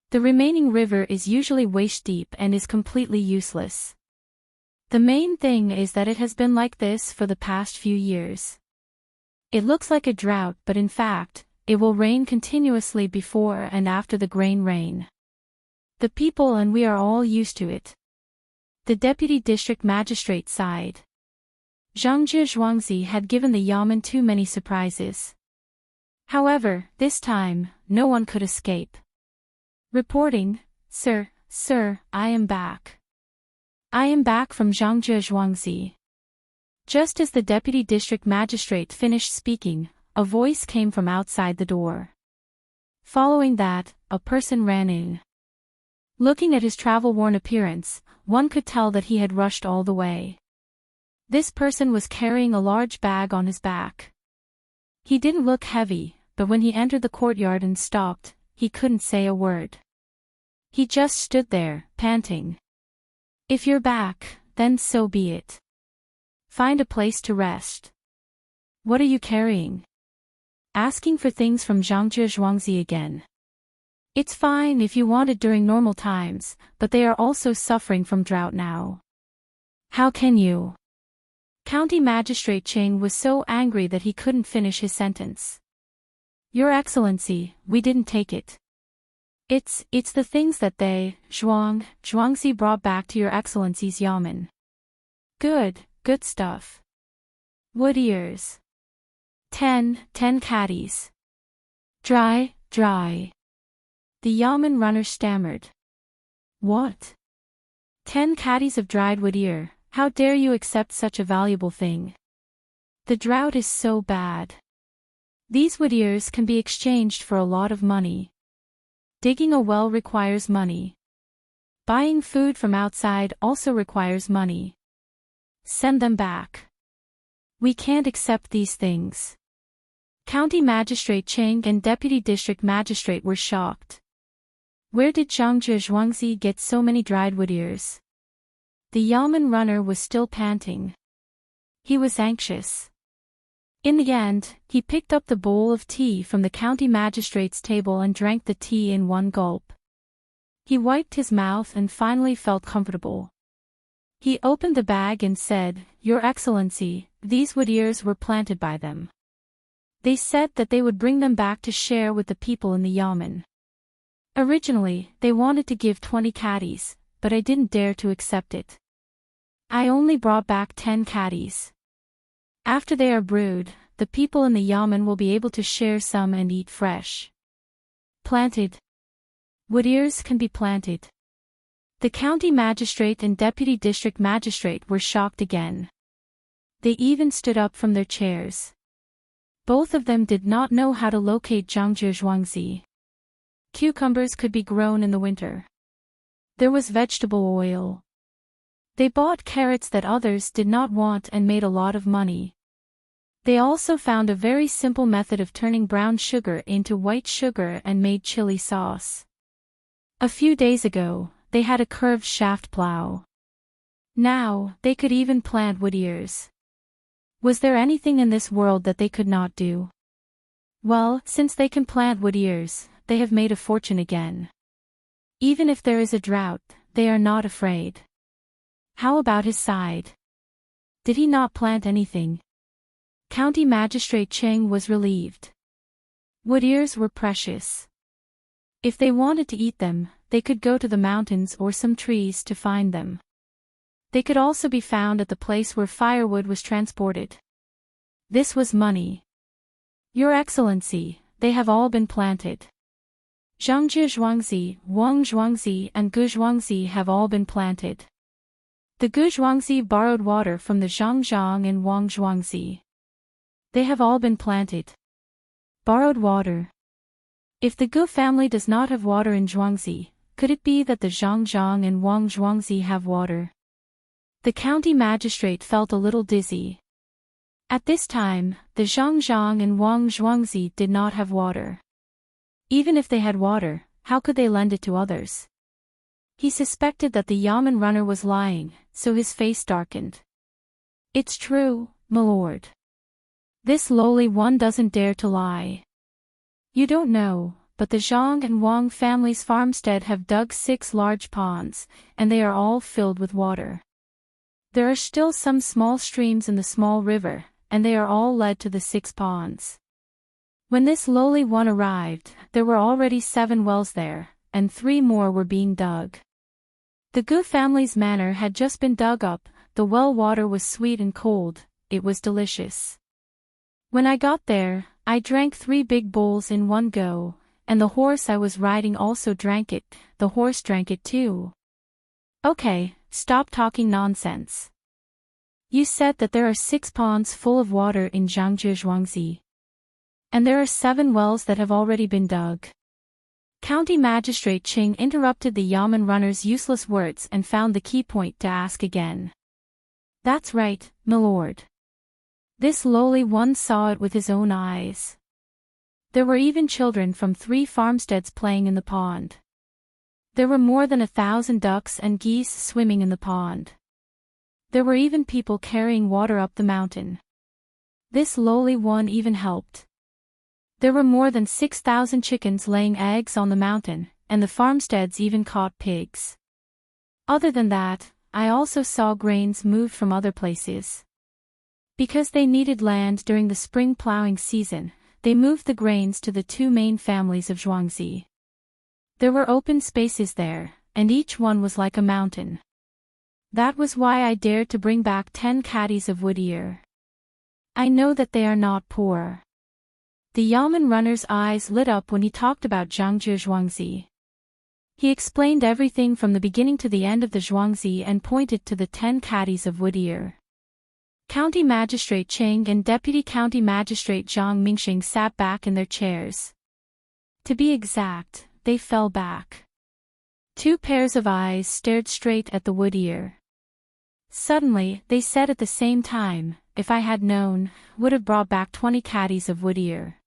The remaining river is usually waist-deep and is completely useless. The main thing is that it has been like this for the past few years. It looks like a drought, but in fact, it will rain continuously before and after the grain rain. The people and we are all used to it. The deputy district magistrate sighed. Zhangjie Zhuangzi had given the yamen too many surprises. However, this time, no one could escape. Reporting, Sir, I am back. I am back from Zhangjie Zhuangzi. Just as the deputy district magistrate finished speaking, a voice came from outside the door. Following that, a person ran in. Looking at his travel-worn appearance, one could tell that he had rushed all the way. This person was carrying a large bag on his back. He didn't look heavy, but when he entered the courtyard and stopped, he couldn't say a word. He just stood there, panting. If you're back, then so be it. Find a place to rest. What are you carrying? Asking for things from Zhangjie Zhuangzi again. It's fine if you want it during normal times, but they are also suffering from drought now. How can you? County Magistrate Cheng was so angry that he couldn't finish his sentence. Your Excellency, we didn't take it. It's the things that they, Zhuangzi brought back to Your Excellency's yamen. Good stuff. Wood ears. 10 caddies. Dry. The yamen runner stammered. What? 10 caddies of dried wood ear, how dare you accept such a valuable thing? The drought is so bad. These wood ears can be exchanged for a lot of money. Digging a well requires money. Buying food from outside also requires money. Send them back. We can't accept these things. County Magistrate Cheng and Deputy District Magistrate were shocked. Where did Zhangjie Zhuangzi get so many dried wood ears? The yamen runner was still panting. He was anxious. In the end, he picked up the bowl of tea from the county magistrate's table and drank the tea in one gulp. He wiped his mouth and finally felt comfortable. He opened the bag and said, Your Excellency, these wood ears were planted by them. They said that they would bring them back to share with the people in the yamen. Originally, they wanted to give 20 caddies, but I didn't dare to accept it. I only brought back 10 caddies. After they are brewed, the people in the yamen will be able to share some and eat fresh. Planted, Wood ears can be planted. The county magistrate and deputy district magistrate were shocked again. They even stood up from their chairs. Both of them did not know how to locate Zhangzhe Zhuangzi. Cucumbers could be grown in the winter. There was vegetable oil. They bought carrots that others did not want and made a lot of money. They also found a very simple method of turning brown sugar into white sugar and made chili sauce. A few days ago, they had a curved shaft plow. Now, they could even plant wood ears. Was there anything in this world that they could not do? Well, since they can plant wood ears, they have made a fortune again. Even if there is a drought, they are not afraid. How about his side? Did he not plant anything? County Magistrate Cheng was relieved. Wood ears were precious. If they wanted to eat them, they could go to the mountains or some trees to find them. They could also be found at the place where firewood was transported. This was money. Your Excellency, they have all been planted. Zhangzhe Zhuangzi, Wang Zhuangzi and Gu Zhuangzi have all been planted. The Gu Zhuangzi borrowed water from the Zhangzhang and Wang Zhuangzi. They have all been planted. Borrowed water. If the Gu family does not have water in Zhuangzi, could it be that the Zhangzhang and Wang Zhuangzi have water? The county magistrate felt a little dizzy. At this time, the Zhangzhang and Wang Zhuangzi did not have water. Even if they had water, how could they lend it to others? He suspected that the Yamen runner was lying, so his face darkened. It's true, my lord. This lowly one doesn't dare to lie. You don't know, but the Zhang and Wang family's farmstead have dug 6 large ponds, and they are all filled with water. There are still some small streams in the small river, and they are all led to the 6 ponds. When this lowly one arrived, there were already 7 wells there, and 3 more were being dug. The Gu family's manor had just been dug up, the well water was sweet and cold, it was delicious. When I got there, I drank 3 big bowls in one go, and the horse I was riding also drank it, the horse drank it too. Okay, stop talking nonsense. You said that there are 6 ponds full of water in Zhangzhe Zhuangzi. And there are 7 wells that have already been dug. County Magistrate Ching interrupted the Yamen runner's useless words and found the key point to ask again. That's right, my lord. This lowly one saw it with his own eyes. There were even children from 3 farmsteads playing in the pond. There were more than 1,000 ducks and geese swimming in the pond. There were even people carrying water up the mountain. This lowly one even helped. There were more than 6,000 chickens laying eggs on the mountain, and the farmsteads even caught pigs. Other than that, I also saw grains moved from other places. Because they needed land during the spring plowing season, they moved the grains to the 2 main families of Zhuangzi. There were open spaces there, and each one was like a mountain. That was why I dared to bring back 10 caddies of wood ear. I know that they are not poor. The Yamen runner's eyes lit up when he talked about Zhangzhe Zhuangzi. He explained everything from the beginning to the end of the Zhuangzi and pointed to the 10 caddies of wood ear. County Magistrate Cheng and Deputy County Magistrate Zhang Mingxing sat back in their chairs. To be exact, they fell back. 2 pairs of eyes stared straight at the wood ear. Suddenly, they said at the same time, if I had known, would have brought back 20 caddies of wood ear.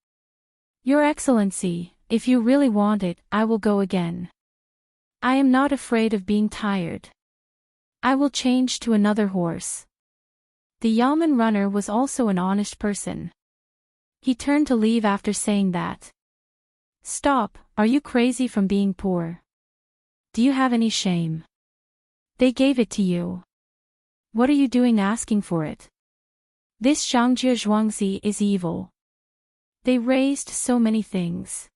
Your Excellency, if you really want it, I will go again. I am not afraid of being tired. I will change to another horse. The Yamen runner was also an honest person. He turned to leave after saying that. Stop, are you crazy from being poor? Do you have any shame? They gave it to you. What are you doing asking for it? This Zhangzhe Zhuangzi is evil. They raised so many things.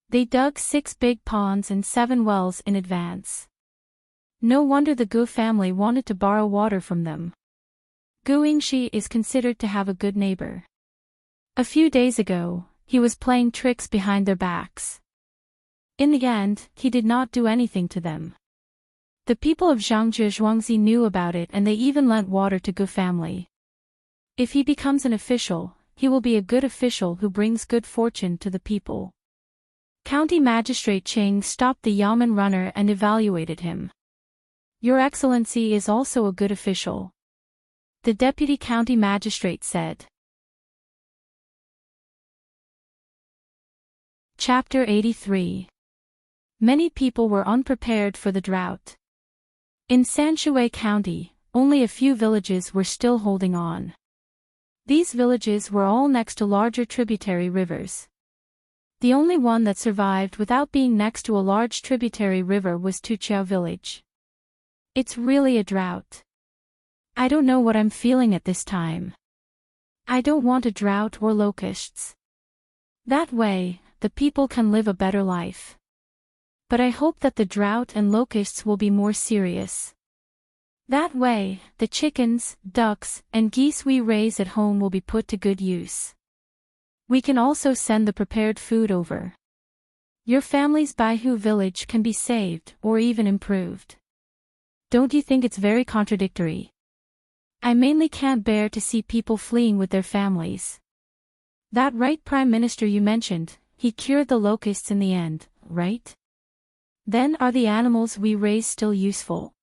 They dug 6 big ponds and 7 wells in advance. No wonder the Gu family wanted to borrow water from them. Gu Yingxi is considered to have a good neighbor. A few days ago, he was playing tricks behind their backs. In the end, he did not do anything to them. The people of Zhuangzi knew about it and they even lent water to Gu family. If he becomes an official, he will be a good official who brings good fortune to the people. County Magistrate Ching stopped the Yamen runner and evaluated him. Your Excellency is also a good official. The Deputy County Magistrate said. Chapter 83. Many people were unprepared for the drought. In Sanshui County, only a few villages were still holding on. These villages were all next to larger tributary rivers. The only one that survived without being next to a large tributary river was Tuqiao village. It's really a drought. I don't know what I'm feeling at this time. I don't want a drought or locusts. That way, the people can live a better life. But I hope that the drought and locusts will be more serious. That way, the chickens, ducks, and geese we raise at home will be put to good use. We can also send the prepared food over. Your family's Baihu village can be saved or even improved. Don't you think it's very contradictory? I mainly can't bear to see people fleeing with their families. That right, Prime Minister, you mentioned, he cured the locusts in the end, right? Then are the animals we raise still useful?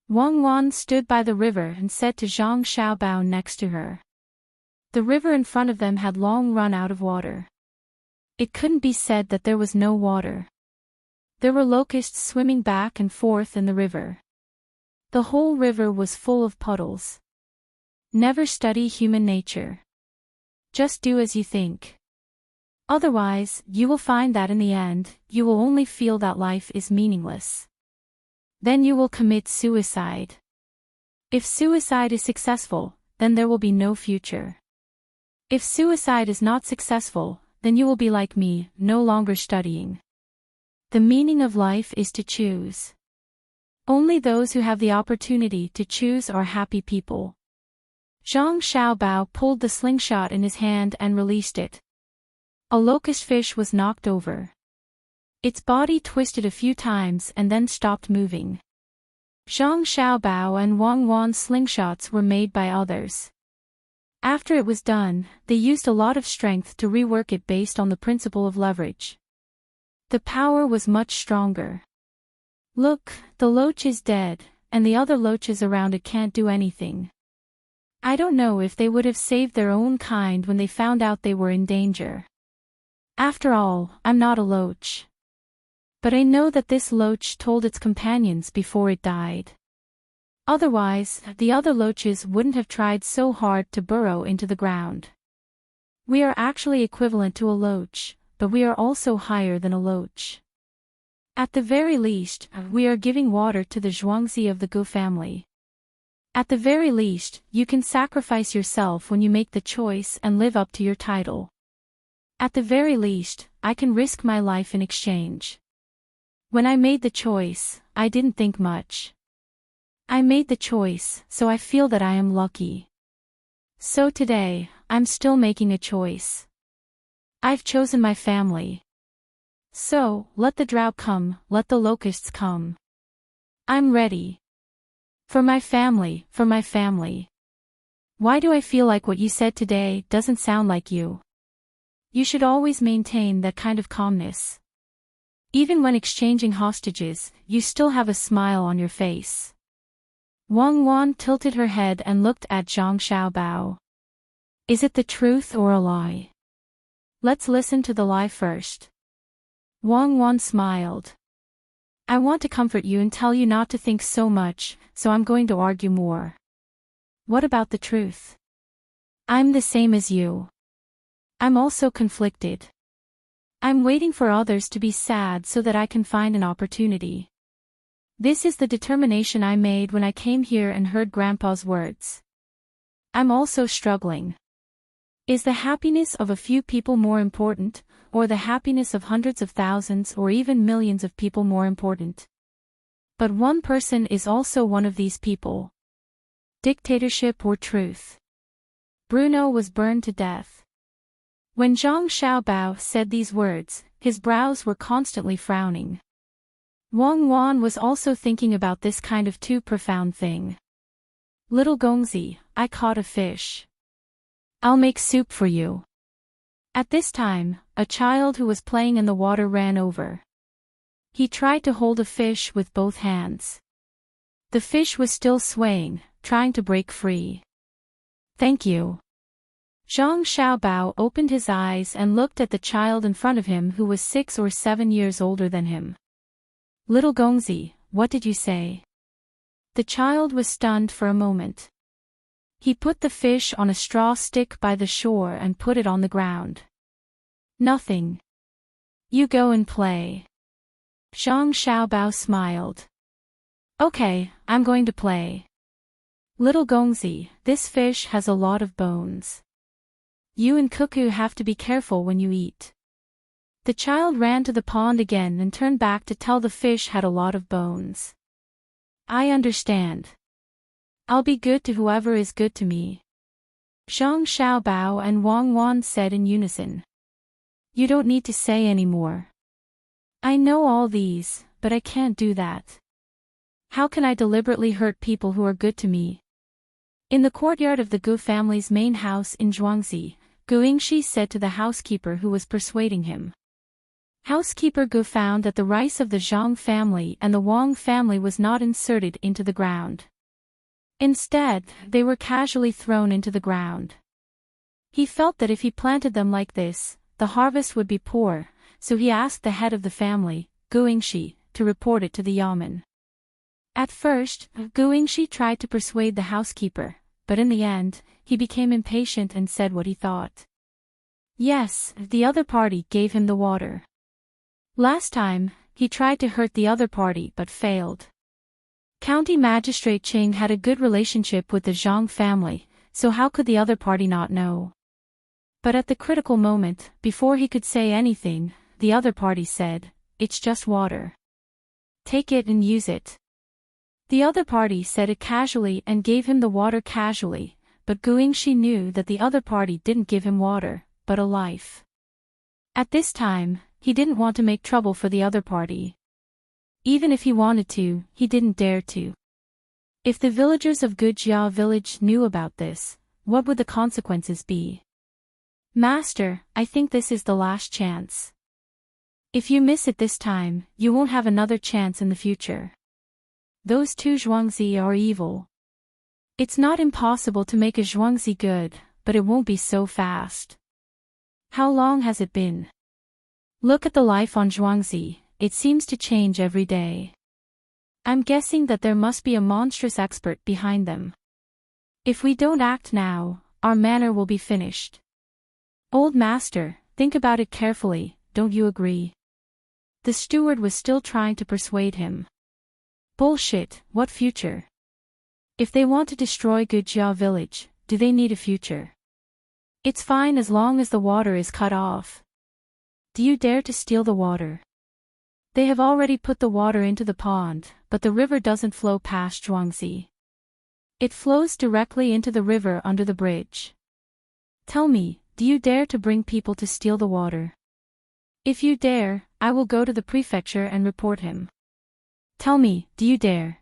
Wang Wan stood by the river and said to Zhang Xiaobao next to her. The river in front of them had long run out of water. It couldn't be said that there was no water. There were locusts swimming back and forth in the river. The whole river was full of puddles. Never study human nature. Just do as you think. Otherwise, you will find that in the end, you will only feel that life is meaningless. Then you will commit suicide. If suicide is successful, then there will be no future. If suicide is not successful, then you will be like me, no longer studying. The meaning of life is to choose. Only those who have the opportunity to choose are happy people. Zhang Xiaobao pulled the slingshot in his hand and released it. A locust fish was knocked over. Its body twisted a few times and then stopped moving. Zhang Xiaobao and Wang Wan's slingshots were made by others. After it was done, they used a lot of strength to rework it based on the principle of leverage. The power was much stronger. Look, the loach is dead, and the other loaches around it can't do anything. I don't know if they would have saved their own kind when they found out they were in danger. After all, I'm not a loach. But I know that this loach told its companions before it died. Otherwise, the other loaches wouldn't have tried so hard to burrow into the ground. We are actually equivalent to a loach, but we are also higher than a loach. At the very least, we are giving water to the Zhuangzi of the Gu family. At the very least, you can sacrifice yourself when you make the choice and live up to your title. At the very least, I can risk my life in exchange. When I made the choice, I didn't think much. I made the choice, so I feel that I am lucky. So today, I'm still making a choice. I've chosen my family. So, let the drought come, let the locusts come. I'm ready. For my family, for my family. Why do I feel like what you said today doesn't sound like you? You should always maintain that kind of calmness. Even when exchanging hostages, you still have a smile on your face. Wang Wan tilted her head and looked at Zhang Xiaobao. Is it the truth or a lie? Let's listen to the lie first. Wang Wan smiled. I want to comfort you and tell you not to think so much, so I'm going to argue more. What about the truth? I'm the same as you. I'm also conflicted. I'm waiting for others to be sad so that I can find an opportunity. This is the determination I made when I came here and heard Grandpa's words. I'm also struggling. Is the happiness of a few people more important, or the happiness of hundreds of thousands or even millions of people more important? But one person is also one of these people. Dictatorship or truth? Bruno was burned to death. When Zhang Xiaobao said these words, his brows were constantly frowning. Wang Wan was also thinking about this kind of too profound thing. Little Gongzi, I caught a fish. I'll make soup for you. At this time, a child who was playing in the water ran over. He tried to hold a fish with both hands. The fish was still swaying, trying to break free. Thank you. Zhang Xiaobao opened his eyes and looked at the child in front of him who was 6 or 7 years older than him. Little Gongzi, what did you say? The child was stunned for a moment. He put the fish on a straw stick by the shore and put it on the ground. Nothing. You go and play. Zhang Xiaobao smiled. Okay, I'm going to play. Little Gongzi, this fish has a lot of bones. You and Cuckoo have to be careful when you eat. The child ran to the pond again and turned back to tell the fish had a lot of bones. I understand. I'll be good to whoever is good to me. Zhang Xiaobao and Wang Wan said in unison. You don't need to say any more. I know all these, but I can't do that. How can I deliberately hurt people who are good to me? In the courtyard of the Gu family's main house in Zhuangzi, Gu Yingxi said to the housekeeper who was persuading him. Housekeeper Gu found that the rice of the Zhang family and the Wang family was not inserted into the ground. Instead, they were casually thrown into the ground. He felt that if he planted them like this, the harvest would be poor, so he asked the head of the family, Gu Yingxi, to report it to the yamen. At first, Gu Yingxi tried to persuade the housekeeper, but in the end, he became impatient and said what he thought. Yes, the other party gave him the water. Last time, he tried to hurt the other party but failed. County Magistrate Qing had a good relationship with the Zhang family, so how could the other party not know? But at the critical moment, before he could say anything, the other party said, "It's just water. Take it and use it." The other party said it casually and gave him the water casually, but Gu Yingxi knew that the other party didn't give him water, but a life. At this time, he didn't want to make trouble for the other party. Even if he wanted to, he didn't dare to. If the villagers of Gujia village knew about this, what would the consequences be? Master, I think this is the last chance. If you miss it this time, you won't have another chance in the future. Those two Zhuangzi are evil. It's not impossible to make a Zhuangzi good, but it won't be so fast. How long has it been? Look at the life on Zhuangzi, it seems to change every day. I'm guessing that there must be a monstrous expert behind them. If we don't act now, our manor will be finished. Old master, think about it carefully, don't you agree? The steward was still trying to persuade him. Bullshit, what future? If they want to destroy Gujia village, do they need a future? It's fine as long as the water is cut off. Do you dare to steal the water? They have already put the water into the pond, but the river doesn't flow past Zhuangzi. It flows directly into the river under the bridge. Tell me, do you dare to bring people to steal the water? If you dare, I will go to the prefecture and report him. Tell me, do you dare?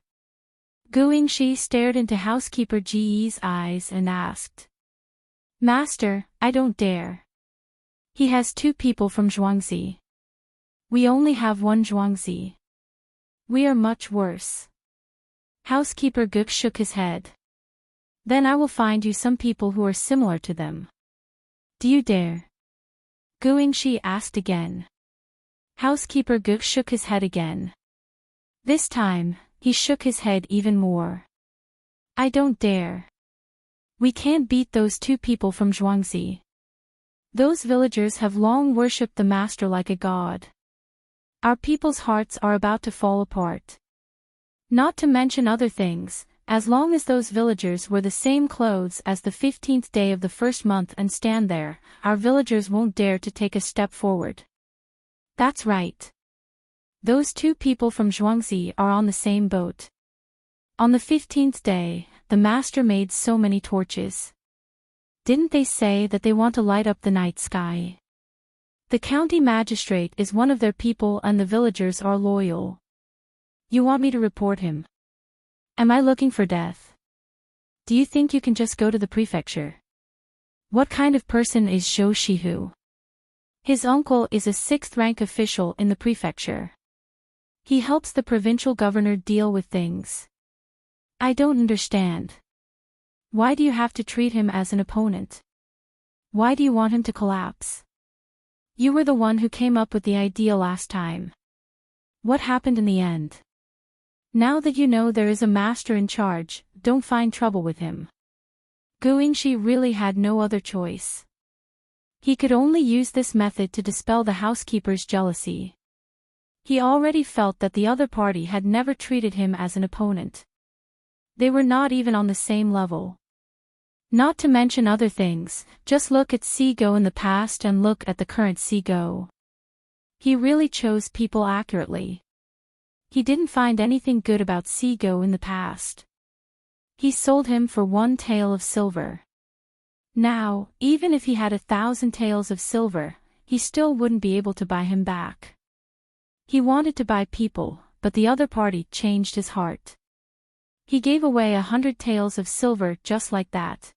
Gu Yingxi stared into housekeeper Ji Yi's eyes and asked. Master, I don't dare. He has 2 people from Zhuangzi. We only have 1 Zhuangzi. We are much worse. Housekeeper Guk shook his head. Then I will find you some people who are similar to them. Do you dare? Gu Yingxi asked again. Housekeeper Guk shook his head again. This time, he shook his head even more. I don't dare. We can't beat those 2 people from Zhuangzi. Those villagers have long worshipped the master like a god. Our people's hearts are about to fall apart. Not to mention other things, as long as those villagers wear the same clothes as the 15th day of the first month and stand there, our villagers won't dare to take a step forward. That's right. Those 2 people from Zhuangzi are on the same boat. On the 15th day, the master made so many torches. Didn't they say that they want to light up the night sky? The county magistrate is one of their people and the villagers are loyal. You want me to report him? Am I looking for death? Do you think you can just go to the prefecture? What kind of person is Zhou Shihu? His uncle is a 6th-rank official in the prefecture. He helps the provincial governor deal with things. I don't understand. Why do you have to treat him as an opponent? Why do you want him to collapse? You were the one who came up with the idea last time. What happened in the end? Now that you know there is a master in charge, don't find trouble with him. Guingxi really had no other choice. He could only use this method to dispel the housekeeper's jealousy. He already felt that the other party had never treated him as an opponent. They were not even on the same level. Not to mention other things, just look at Sigo in the past and look at the current Sigo. He really chose people accurately. He didn't find anything good about Sigo in the past. He sold him for 1 tael of silver. Now, even if he had 1,000 taels of silver, he still wouldn't be able to buy him back. He wanted to buy people, but the other party changed his heart. He gave away 100 taels of silver just like that.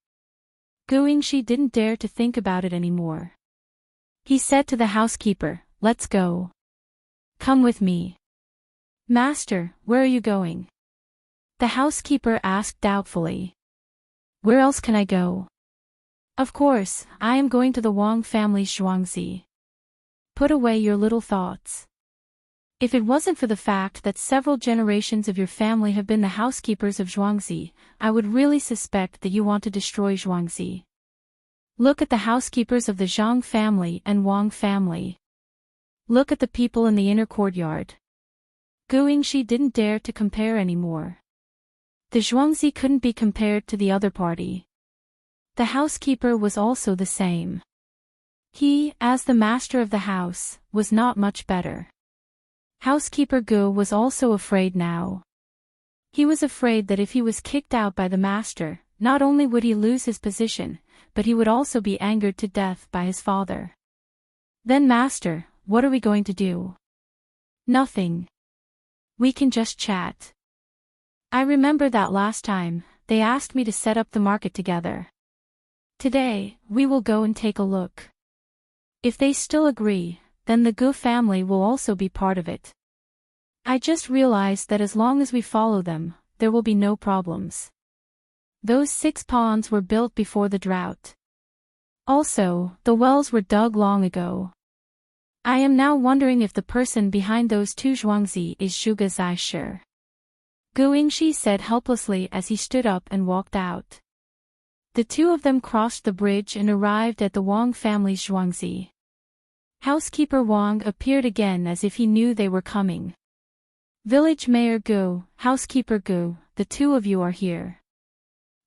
Guingxi didn't dare to think about it anymore. He said to the housekeeper, "Let's go. Come with me." "Master, where are you going?" The housekeeper asked doubtfully. "Where else can I go?" "Of course, I am going to the Wang family's Zhuangzi." "Put away your little thoughts. If it wasn't for the fact that several generations of your family have been the housekeepers of Zhuangzi, I would really suspect that you want to destroy Zhuangzi. Look at the housekeepers of the Zhang family and Wang family. Look at the people in the inner courtyard." Guingxi didn't dare to compare anymore. The Zhuangzi couldn't be compared to the other party. The housekeeper was also the same. He, as the master of the house, was not much better. Housekeeper Gu was also afraid now. He was afraid that if he was kicked out by the master, not only would he lose his position, but he would also be angered to death by his father. "Then master, what are we going to do?" "Nothing. We can just chat. I remember that last time, they asked me to set up the market together. Today, we will go and take a look. If they still agree, then the Gu family will also be part of it. I just realized that as long as we follow them, there will be no problems. Those 6 ponds were built before the drought. Also, the wells were dug long ago. I am now wondering if the person behind those 2 Zhuangzi is Zhuge Zai. Guingxi said helplessly as he stood up and walked out. The 2 of them crossed the bridge and arrived at the Wang family's Zhuangzi. Housekeeper Wang appeared again as if he knew they were coming. "Village Mayor Gu, Housekeeper Gu, the 2 of you are here.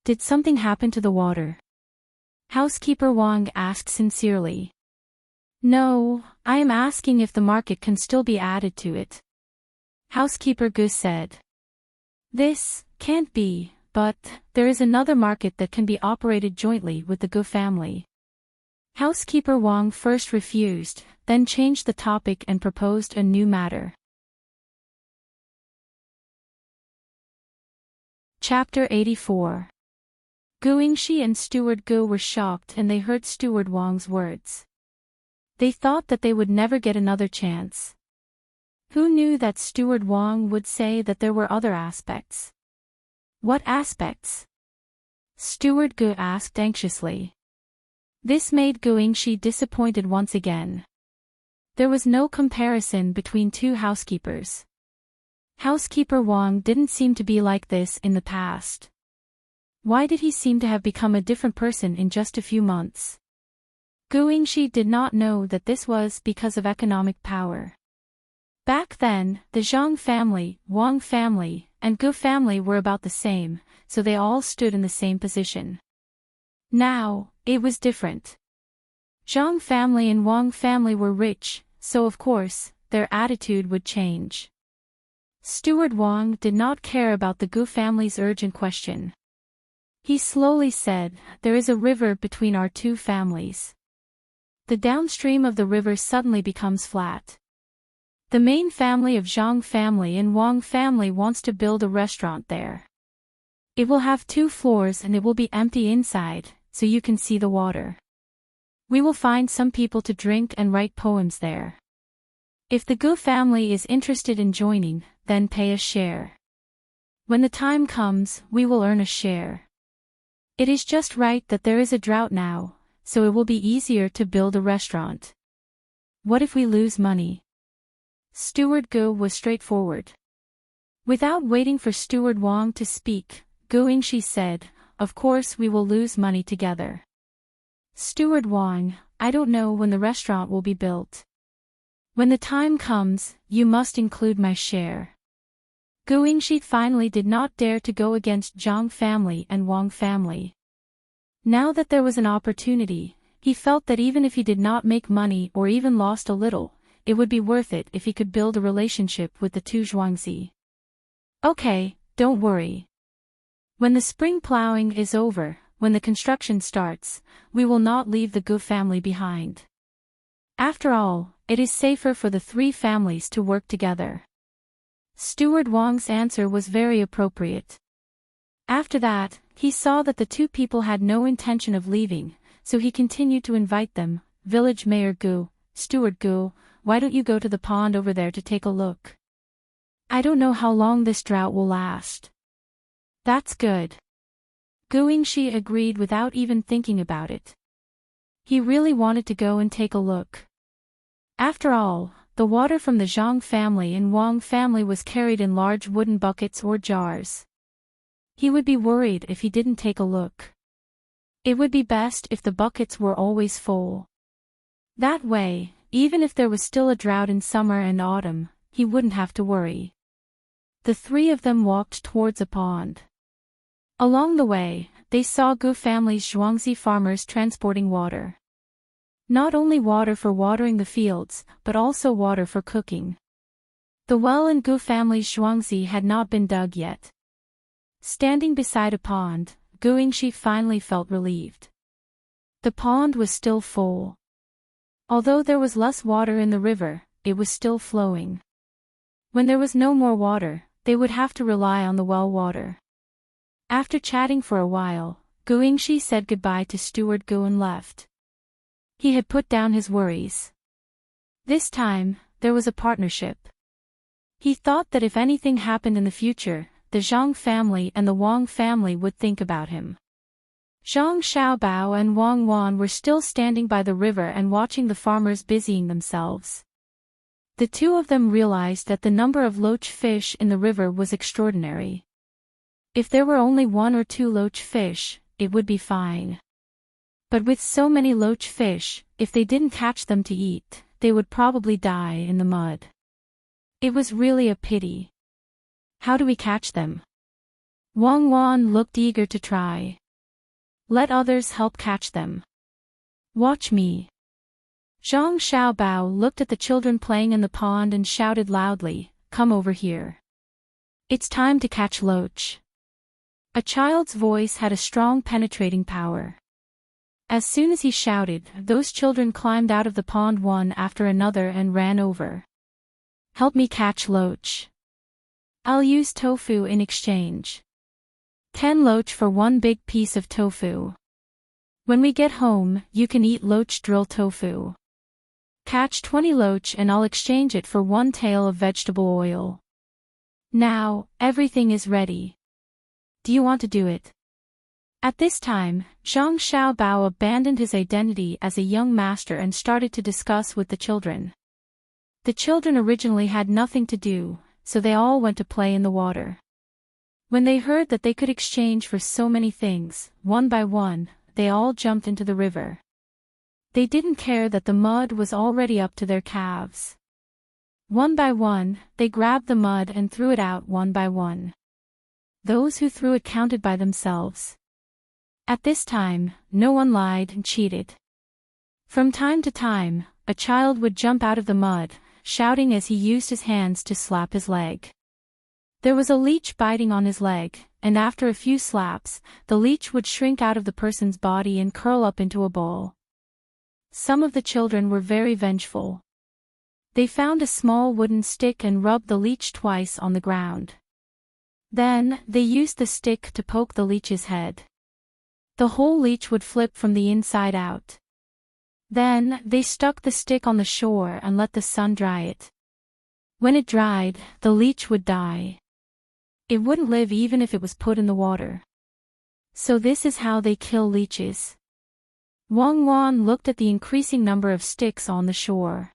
Did something happen to the water?" Housekeeper Wang asked sincerely. "No, I am asking if the market can still be added to it." Housekeeper Gu said. "This can't be, but there is another market that can be operated jointly with the Gu family." Housekeeper Wang first refused, then changed the topic and proposed a new matter. Chapter 84. Guingxi and Steward Gu were shocked and they heard Steward Wang's words. They thought that they would never get another chance. Who knew that Steward Wang would say that there were other aspects? What aspects? Steward Gu asked anxiously. This made Guingxi disappointed once again. There was no comparison between 2 housekeepers. Housekeeper Wang didn't seem to be like this in the past. Why did he seem to have become a different person in just a few months? Guingxi did not know that this was because of economic power. Back then, the Zhang family, Wang family, and Gu family were about the same, so they all stood in the same position. Now, it was different. Zhang family and Wang family were rich, so of course, their attitude would change. Steward Wang did not care about the Gu family's urgent question. He slowly said, "There is a river between our two families." The downstream of the river suddenly becomes flat. The main family of Zhang family and Wang family wants to build a restaurant there. It will have 2 floors and it will be empty inside, so you can see the water. We will find some people to drink and write poems there. If the Gu family is interested in joining, then pay a share. When the time comes, we will earn a share. It is just right that there is a drought now, so it will be easier to build a restaurant. What if we lose money? Steward Gu was straightforward. Without waiting for Steward Wang to speak, Gu Yingxi said, "Of course we will lose money together." Steward Wang, "I don't know when the restaurant will be built. When the time comes, you must include my share." Gu Yingxi finally did not dare to go against Zhang family and Wang family. Now that there was an opportunity, he felt that even if he did not make money or even lost a little, it would be worth it if he could build a relationship with the two Zhuangzi. "Okay, don't worry. When the spring plowing is over, when the construction starts, we will not leave the Gu family behind. After all, it is safer for the 3 families to work together." Steward Wang's answer was very appropriate. After that, he saw that the 2 people had no intention of leaving, so he continued to invite them. "Village Mayor Gu, Steward Gu, why don't you go to the pond over there to take a look? I don't know how long this drought will last." "That's good." Gu Yingxi agreed without even thinking about it. He really wanted to go and take a look. After all, the water from the Zhang family and Wang family was carried in large wooden buckets or jars. He would be worried if he didn't take a look. It would be best if the buckets were always full. That way, even if there was still a drought in summer and autumn, he wouldn't have to worry. The 3 of them walked towards a pond. Along the way, they saw Gu family's Zhuangzi farmers transporting water. Not only water for watering the fields, but also water for cooking. The well in Gu family's Zhuangzi had not been dug yet. Standing beside a pond, Gu Yingxi finally felt relieved. The pond was still full. Although there was less water in the river, it was still flowing. When there was no more water, they would have to rely on the well water. After chatting for a while, Gu Yingxi said goodbye to Steward Gu and left. He had put down his worries. This time, there was a partnership. He thought that if anything happened in the future, the Zhang family and the Wang family would think about him. Zhang Xiaobao and Wang Wan were still standing by the river and watching the farmers busying themselves. The 2 of them realized that the number of loach fish in the river was extraordinary. If there were only 1 or 2 loach fish, it would be fine. But with so many loach fish, if they didn't catch them to eat, they would probably die in the mud. It was really a pity. How do we catch them? Wang Wan looked eager to try. Let others help catch them. Watch me. Zhang Xiaobao looked at the children playing in the pond and shouted loudly, "Come over here. It's time to catch loach." A child's voice had a strong penetrating power. As soon as he shouted, those children climbed out of the pond one after another and ran over. "Help me catch loach. I'll use tofu in exchange. 10 loach for 1 big piece of tofu. When we get home, you can eat loach drill tofu. Catch 20 loach and I'll exchange it for 1 tael of vegetable oil. Now, everything is ready. Do you want to do it?" At this time, Zhang Xiaobao abandoned his identity as a young master and started to discuss with the children. The children originally had nothing to do, so they all went to play in the water. When they heard that they could exchange for so many things, one by one, they all jumped into the river. They didn't care that the mud was already up to their calves. One by one, they grabbed the mud and threw it out one by one. Those who threw it counted by themselves. At this time, no one lied and cheated. From time to time, a child would jump out of the mud, shouting as he used his hands to slap his leg. There was a leech biting on his leg, and after a few slaps, the leech would shrink out of the person's body and curl up into a ball. Some of the children were very vengeful. They found a small wooden stick and rubbed the leech twice on the ground. Then, they used the stick to poke the leech's head. The whole leech would flip from the inside out. Then, they stuck the stick on the shore and let the sun dry it. When it dried, the leech would die. It wouldn't live even if it was put in the water. So this is how they kill leeches. Wang Wan looked at the increasing number of sticks on the shore.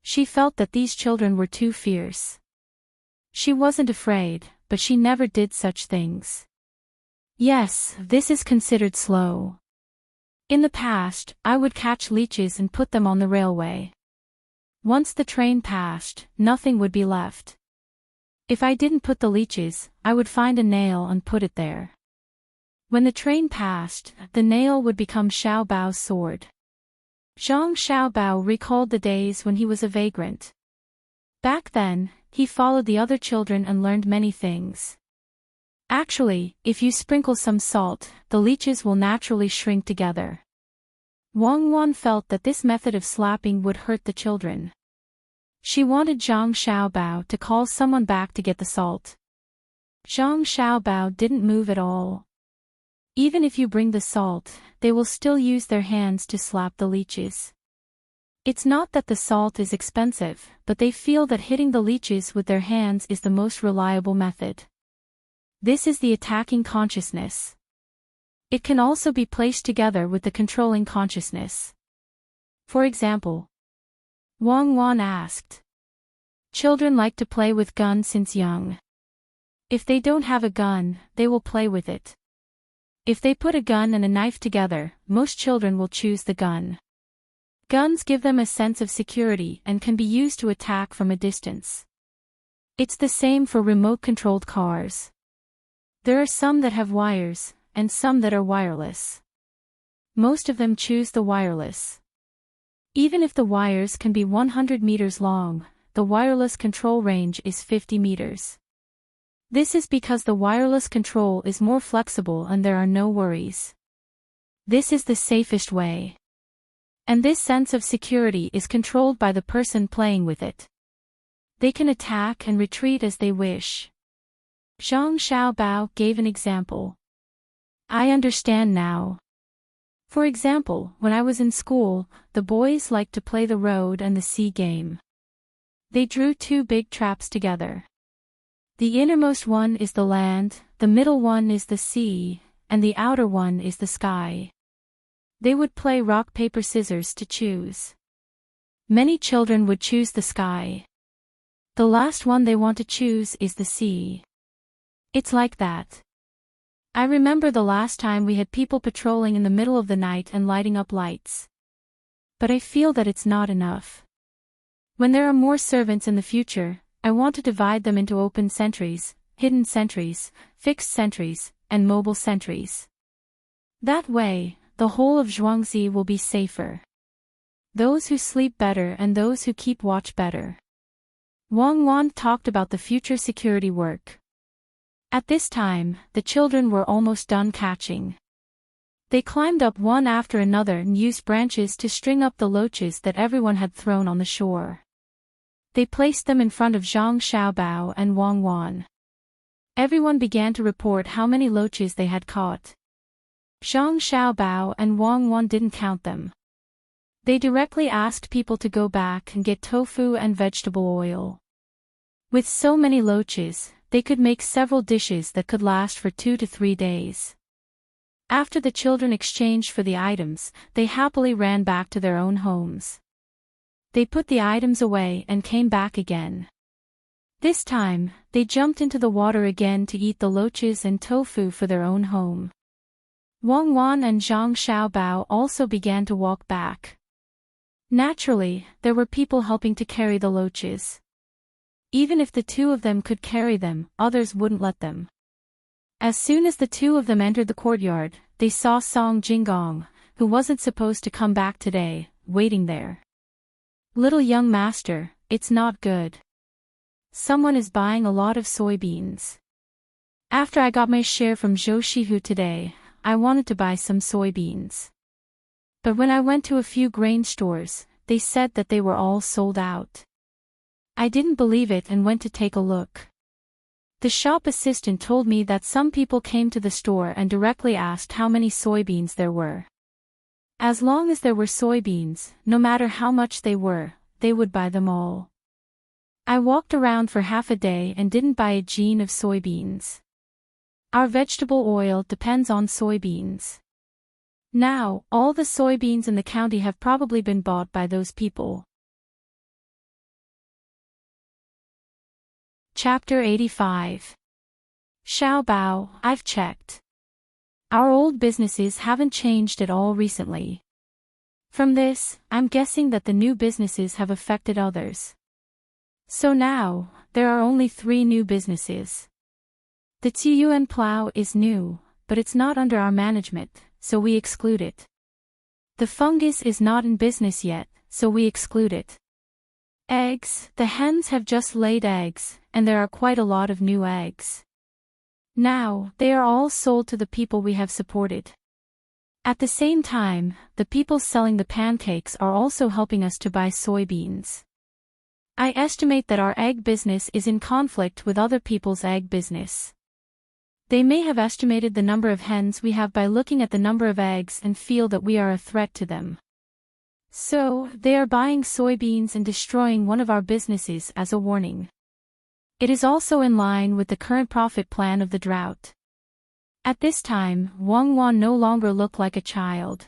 She felt that these children were too fierce. She wasn't afraid, but she never did such things. Yes, this is considered slow. In the past, I would catch leeches and put them on the railway. Once the train passed, nothing would be left. If I didn't put the leeches, I would find a nail and put it there. When the train passed, the nail would become Xiao Bao's sword. Zhang Xiaobao recalled the days when he was a vagrant. Back then, he followed the other children and learned many things. Actually, if you sprinkle some salt, the leeches will naturally shrink together. Wang Wan felt that this method of slapping would hurt the children. She wanted Zhang Xiaobao to call someone back to get the salt. Zhang Xiaobao didn't move at all. Even if you bring the salt, they will still use their hands to slap the leeches. It's not that the salt is expensive, but they feel that hitting the leeches with their hands is the most reliable method. This is the attacking consciousness. It can also be placed together with the controlling consciousness. For example, Wang Wan asked. Children like to play with guns since young. If they don't have a gun, they will play with it. If they put a gun and a knife together, most children will choose the gun. Guns give them a sense of security and can be used to attack from a distance. It's the same for remote-controlled cars. There are some that have wires, and some that are wireless. Most of them choose the wireless. Even if the wires can be 100 meters long, the wireless control range is 50 meters. This is because the wireless control is more flexible and there are no worries. This is the safest way. And this sense of security is controlled by the person playing with it. They can attack and retreat as they wish. Zhang Xiaobao gave an example. I understand now. For example, when I was in school, the boys liked to play the road and the sea game. They drew two big traps together. The innermost one is the land, the middle one is the sea, and the outer one is the sky. They would play rock paper scissors to choose. Many children would choose the sky. The last one they want to choose is the sea. It's like that. I remember the last time we had people patrolling in the middle of the night and lighting up lights. But I feel that it's not enough. When there are more servants in the future, I want to divide them into open sentries, hidden sentries, fixed sentries, and mobile sentries. That way, the whole of Zhuangzi will be safer. Those who sleep better and those who keep watch better. Wang Wan talked about the future security work. At this time, the children were almost done catching. They climbed up one after another and used branches to string up the loaches that everyone had thrown on the shore. They placed them in front of Zhang Xiaobao and Wang Wan. Everyone began to report how many loaches they had caught. Zhang Xiaobao and Wang Wan didn't count them. They directly asked people to go back and get tofu and vegetable oil. With so many loaches, they could make several dishes that could last for 2 to 3 days. After the children exchanged for the items, they happily ran back to their own homes. They put the items away and came back again. This time, they jumped into the water again to eat the loaches and tofu for their own home. Wang Wan and Zhang Xiaobao also began to walk back. Naturally, there were people helping to carry the loaches. Even if the two of them could carry them, others wouldn't let them. As soon as the two of them entered the courtyard, they saw Song Jinggong, who wasn't supposed to come back today, waiting there. Little young master, it's not good. Someone is buying a lot of soybeans. After I got my share from Joshihu today, I wanted to buy some soybeans. But when I went to a few grain stores, they said that they were all sold out. I didn't believe it and went to take a look. The shop assistant told me that some people came to the store and directly asked how many soybeans there were. As long as there were soybeans, no matter how much they were, they would buy them all. I walked around for half a day and didn't buy a jean of soybeans. Our vegetable oil depends on soybeans. Now, all the soybeans in the county have probably been bought by those people. Chapter 85. Xiaobao, I've checked. Our old businesses haven't changed at all recently. From this, I'm guessing that the new businesses have affected others. So now, there are only 3 new businesses. The Tiyuan plow is new, but it's not under our management, so we exclude it. The fungus is not in business yet, so we exclude it. Eggs, the hens have just laid eggs, and there are quite a lot of new eggs. Now, they are all sold to the people we have supported. At the same time, the people selling the pancakes are also helping us to buy soybeans. I estimate that our egg business is in conflict with other people's egg business. They may have estimated the number of hens we have by looking at the number of eggs and feel that we are a threat to them. So, they are buying soybeans and destroying one of our businesses as a warning. It is also in line with the current profit plan of the drought. At this time, Wang Wan no longer looked like a child.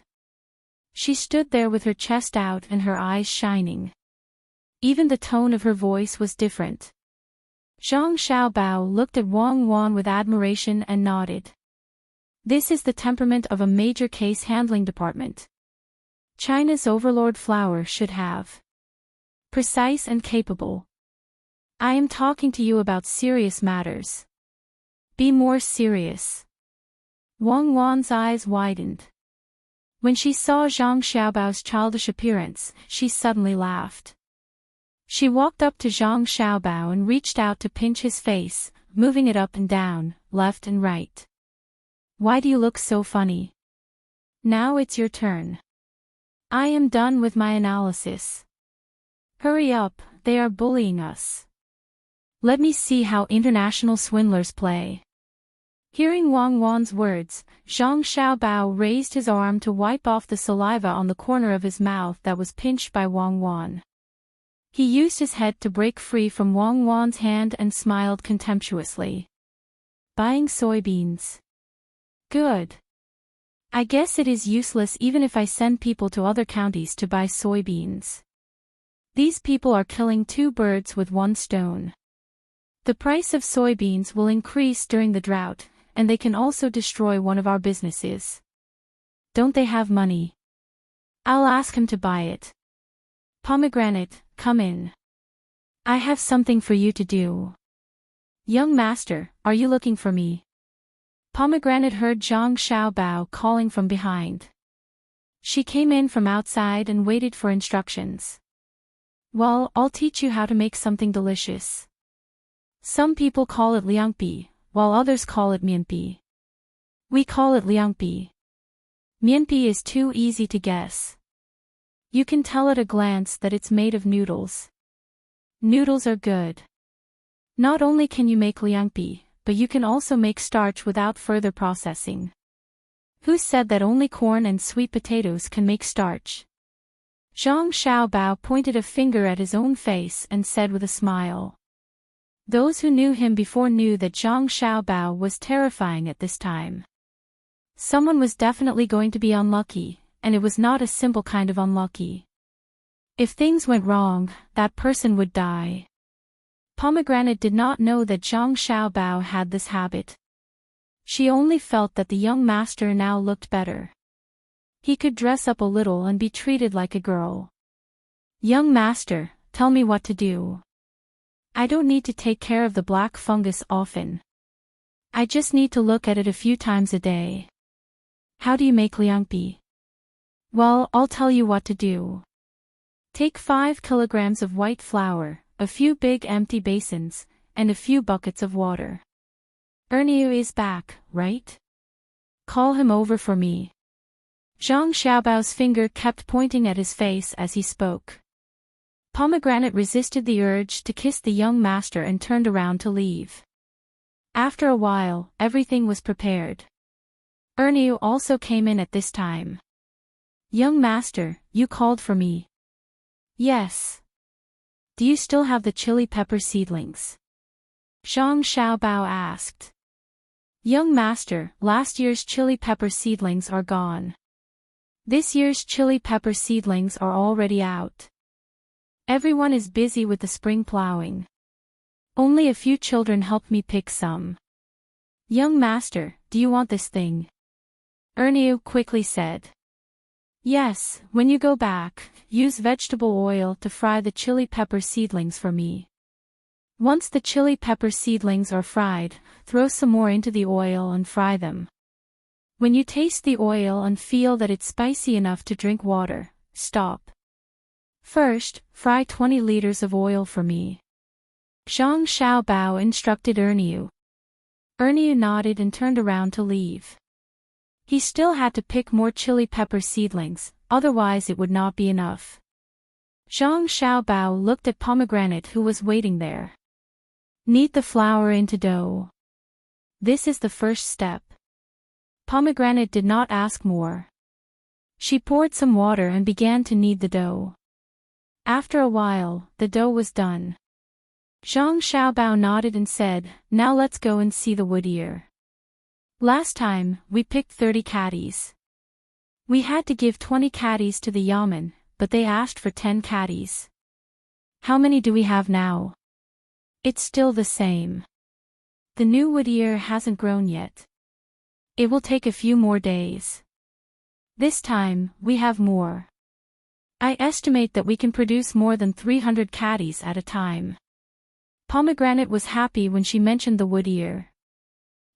She stood there with her chest out and her eyes shining. Even the tone of her voice was different. Zhang Xiaobao looked at Wang Wan with admiration and nodded. This is the temperament of a major case handling department. China's overlord flower should have. Precise and capable. I am talking to you about serious matters. Be more serious. Wang Wan's eyes widened. When she saw Zhang Xiaobao's childish appearance, she suddenly laughed. She walked up to Zhang Xiaobao and reached out to pinch his face, moving it up and down, left and right. Why do you look so funny? Now it's your turn. I am done with my analysis. Hurry up, they are bullying us. Let me see how international swindlers play. Hearing Wang Wan's words, Zhang Xiaobao raised his arm to wipe off the saliva on the corner of his mouth that was pinched by Wang Wan. He used his head to break free from Wang Wan's hand and smiled contemptuously. Buying soybeans. Good. I guess it is useless even if I send people to other counties to buy soybeans. These people are killing 2 birds with 1 stone. The price of soybeans will increase during the drought, and they can also destroy one of our businesses. Don't they have money? I'll ask him to buy it. Pomegranate, come in. I have something for you to do. Young master, are you looking for me? Pomegranate heard Zhang Xiaobao calling from behind. She came in from outside and waited for instructions. Well, I'll teach you how to make something delicious. Some people call it liangbi, while others call it mianbi. We call it liangbi. Mianbi is too easy to guess. You can tell at a glance that it's made of noodles. Noodles are good. Not only can you make liangbi, but you can also make starch without further processing. Who said that only corn and sweet potatoes can make starch? Zhang Xiaobao pointed a finger at his own face and said with a smile. Those who knew him before knew that Zhang Xiaobao was terrifying at this time. Someone was definitely going to be unlucky, and it was not a simple kind of unlucky. If things went wrong, that person would die. Pomegranate did not know that Zhang Xiaobao had this habit. She only felt that the young master now looked better. He could dress up a little and be treated like a girl. Young master, tell me what to do. I don't need to take care of the black fungus often. I just need to look at it a few times a day. How do you make liangbi? Well, I'll tell you what to do. Take 5 kilograms of white flour, a few big empty basins, and a few buckets of water. Erniu is back, right? Call him over for me. Zhang Xiaobao's finger kept pointing at his face as he spoke. Pomegranate resisted the urge to kiss the young master and turned around to leave. After a while, everything was prepared. Erniu also came in at this time. Young master, you called for me. Yes. Do you still have the chili pepper seedlings? Zhang Xiaobao asked. Young master, last year's chili pepper seedlings are gone. This year's chili pepper seedlings are already out. Everyone is busy with the spring plowing. Only a few children helped me pick some. Young master, do you want this thing? Erniu quickly said. Yes, when you go back, use vegetable oil to fry the chili pepper seedlings for me. Once the chili pepper seedlings are fried, throw some more into the oil and fry them. When you taste the oil and feel that it's spicy enough to drink water, stop. First, fry 20 liters of oil for me. Zhang Xiaobao instructed Erniu. Erniu nodded and turned around to leave. He still had to pick more chili pepper seedlings, otherwise it would not be enough. Zhang Xiaobao looked at Pomegranate who was waiting there. Knead the flour into dough. This is the first step. Pomegranate did not ask more. She poured some water and began to knead the dough. After a while, the dough was done. Zhang Xiaobao nodded and said, now let's go and see the wood ear. Last time, we picked 30 caddies. We had to give 20 caddies to the yamen, but they asked for 10 caddies. How many do we have now? It's still the same. The new wood ear hasn't grown yet. It will take a few more days. This time, we have more. I estimate that we can produce more than 300 caddies at a time. Pomegranate was happy when she mentioned the wood ear.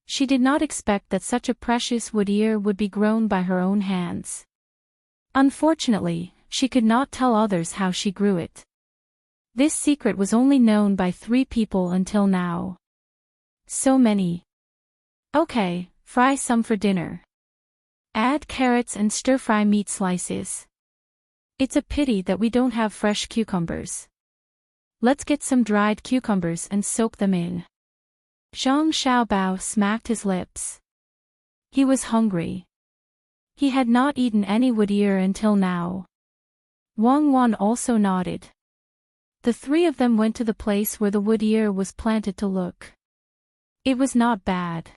She did not expect that such a precious wood ear would be grown by her own hands. Unfortunately, she could not tell others how she grew it. This secret was only known by 3 people until now. So many. Okay, fry some for dinner. Add carrots and stir-fry meat slices. It's a pity that we don't have fresh cucumbers. Let's get some dried cucumbers and soak them in. Zhang Xiaobao smacked his lips. He was hungry. He had not eaten any wood ear until now. Wang Wan also nodded. The 3 of them went to the place where the wood ear was planted to look. It was not bad.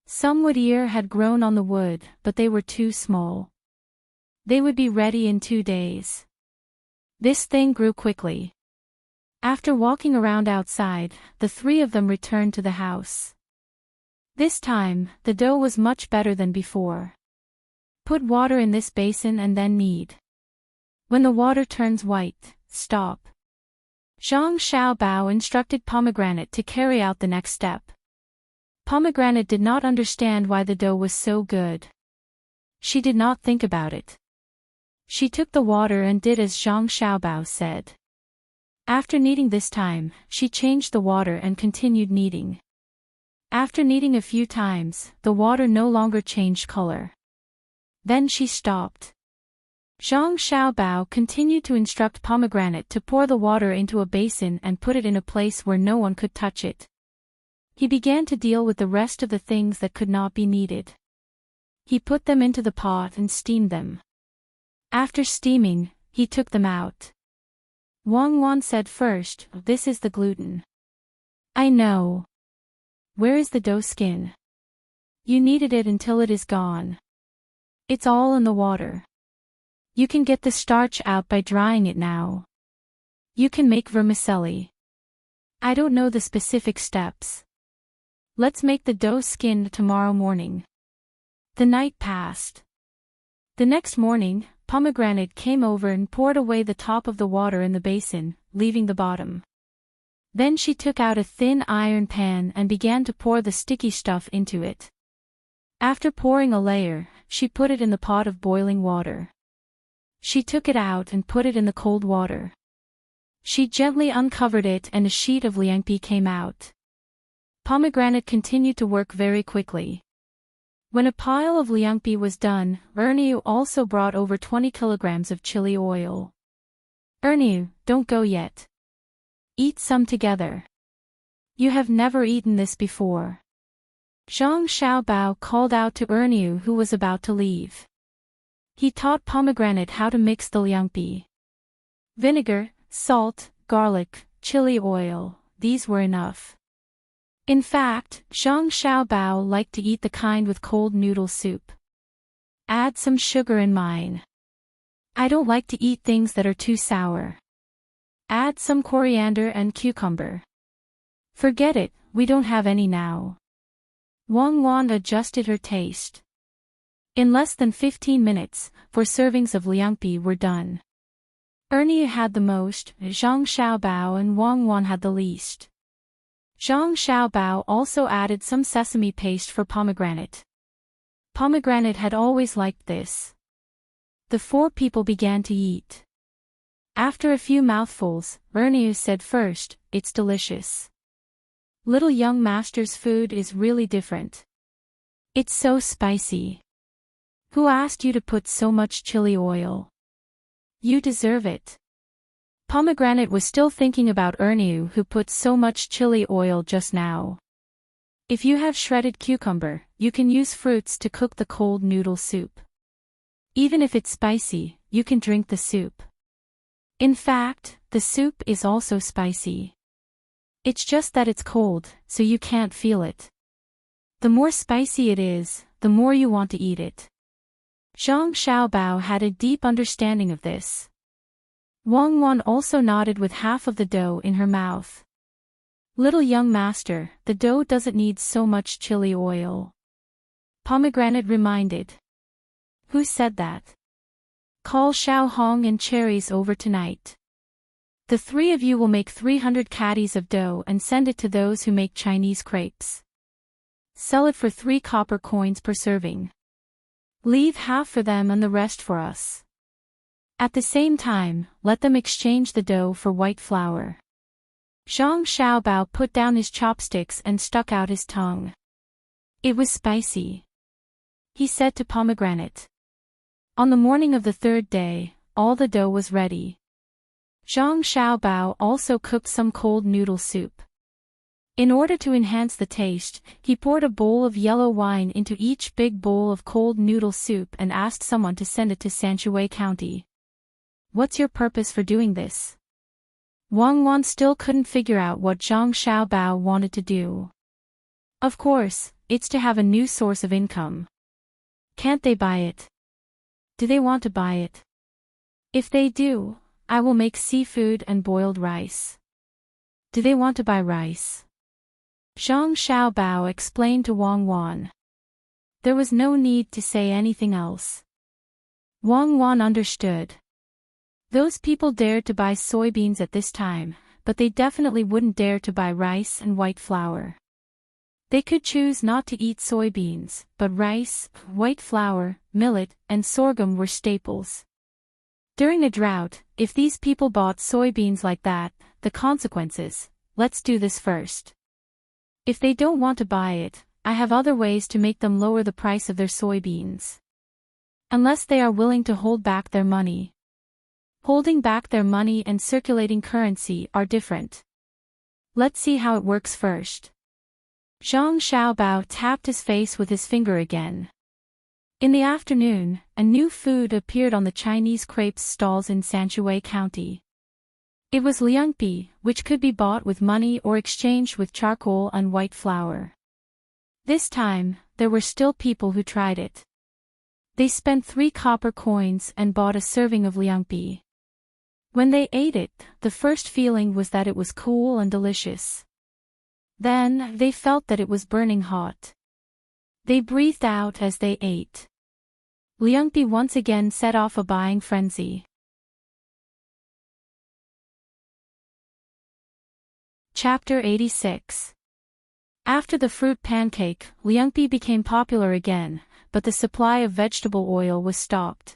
Some wood ear had grown on the wood, but they were too small. They would be ready in 2 days. This thing grew quickly. After walking around outside, the 3 of them returned to the house. This time, the dough was much better than before. Put water in this basin and then knead. When the water turns white, stop. Zhang Xiaobao instructed Pomegranate to carry out the next step. Pomegranate did not understand why the dough was so good. She did not think about it. She took the water and did as Zhang Xiaobao said. After kneading this time, she changed the water and continued kneading. After kneading a few times, the water no longer changed color. Then she stopped. Zhang Xiaobao continued to instruct Pomegranate to pour the water into a basin and put it in a place where no one could touch it. He began to deal with the rest of the things that could not be kneaded. He put them into the pot and steamed them. After steaming, he took them out. Wang Wan said first, "This is the gluten." "I know. Where is the dough skin?" "You kneaded it until it is gone. It's all in the water. You can get the starch out by drying it now. You can make vermicelli. I don't know the specific steps. Let's make the dough skin tomorrow morning." The night passed. The next morning, Pomegranate came over and poured away the top of the water in the basin, leaving the bottom. Then she took out a thin iron pan and began to pour the sticky stuff into it. After pouring a layer, she put it in the pot of boiling water. She took it out and put it in the cold water. She gently uncovered it and a sheet of liangpi came out. Pomegranate continued to work very quickly. When a pile of liangpi was done, Erniu also brought over 20 kilograms of chili oil. Erniu, don't go yet. Eat some together. You have never eaten this before. Zhang Xiaobao called out to Erniu, who was about to leave. He taught Pomegranate how to mix the liangpi. Vinegar, salt, garlic, chili oil, these were enough. In fact, Zhang Xiaobao liked to eat the kind with cold noodle soup. Add some sugar in mine. I don't like to eat things that are too sour. Add some coriander and cucumber. Forget it, we don't have any now. Wang Wan adjusted her taste. In less than 15 minutes, 4 servings of liangpi were done. Ernie had the most, Zhang Xiaobao and Wang Wan had the least. Zhang Xiaobao also added some sesame paste for Pomegranate. Pomegranate had always liked this. The 4 people began to eat. After a few mouthfuls, Ernie said first, "It's delicious. Little young master's food is really different. It's so spicy. Who asked you to put so much chili oil? You deserve it." Pomegranate was still thinking about Ernie, who put so much chili oil just now. If you have shredded cucumber, you can use fruits to cook the cold noodle soup. Even if it's spicy, you can drink the soup. In fact, the soup is also spicy. It's just that it's cold, so you can't feel it. The more spicy it is, the more you want to eat it. Zhang Xiaobao had a deep understanding of this. Wang Wan also nodded with half of the dough in her mouth. "Little young master, the dough doesn't need so much chili oil." Pomegranate reminded. "Who said that? Call Xiao Hong and cherries over tonight. The 3 of you will make 300 caddies of dough and send it to those who make Chinese crepes. Sell it for 3 copper coins per serving. Leave half for them and the rest for us. At the same time, let them exchange the dough for white flour." Zhang Xiaobao put down his chopsticks and stuck out his tongue. It was spicy. He said to Pomegranate. On the morning of the 3rd day, all the dough was ready. Zhang Xiaobao also cooked some cold noodle soup. In order to enhance the taste, he poured a bowl of yellow wine into each big bowl of cold noodle soup and asked someone to send it to Sanshui County. "What's your purpose for doing this?" Wang Wan still couldn't figure out what Zhang Xiaobao wanted to do. Of course, it's to have a new source of income. Can't they buy it? Do they want to buy it? If they do, I will make seafood and boiled rice. Do they want to buy rice? Zhang Xiaobao explained to Wang Wan. There was no need to say anything else. Wang Wan understood. Those people dared to buy soybeans at this time, but they definitely wouldn't dare to buy rice and white flour. They could choose not to eat soybeans, but rice, white flour, millet, and sorghum were staples. During a drought, if these people bought soybeans like that, the consequences, let's do this first. If they don't want to buy it, I have other ways to make them lower the price of their soybeans. Unless they are willing to hold back their money. Holding back their money and circulating currency are different. Let's see how it works first. Zhang Xiaobao tapped his face with his finger again. In the afternoon, a new food appeared on the Chinese crepes stalls in Sanshui County. It was liangpi, which could be bought with money or exchanged with charcoal and white flour. This time, there were still people who tried it. They spent 3 copper coins and bought a serving of liangpi. When they ate it, the first feeling was that it was cool and delicious. Then, they felt that it was burning hot. They breathed out as they ate. Liangpi once again set off a buying frenzy. Chapter 86. After the fruit pancake, liangpi became popular again, but the supply of vegetable oil was stopped.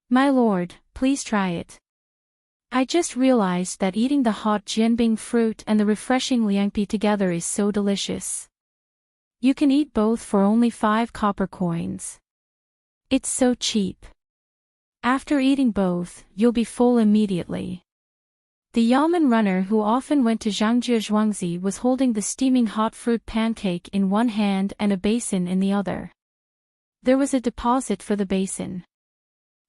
"My lord, please try it. I just realized that eating the hot jianbing fruit and the refreshing liangpi together is so delicious. You can eat both for only 5 copper coins. It's so cheap. After eating both, you'll be full immediately. The Yamen runner who often went to Zhangjie Zhuangzi was holding the steaming hot fruit pancake in one hand and a basin in the other. There was a deposit for the basin.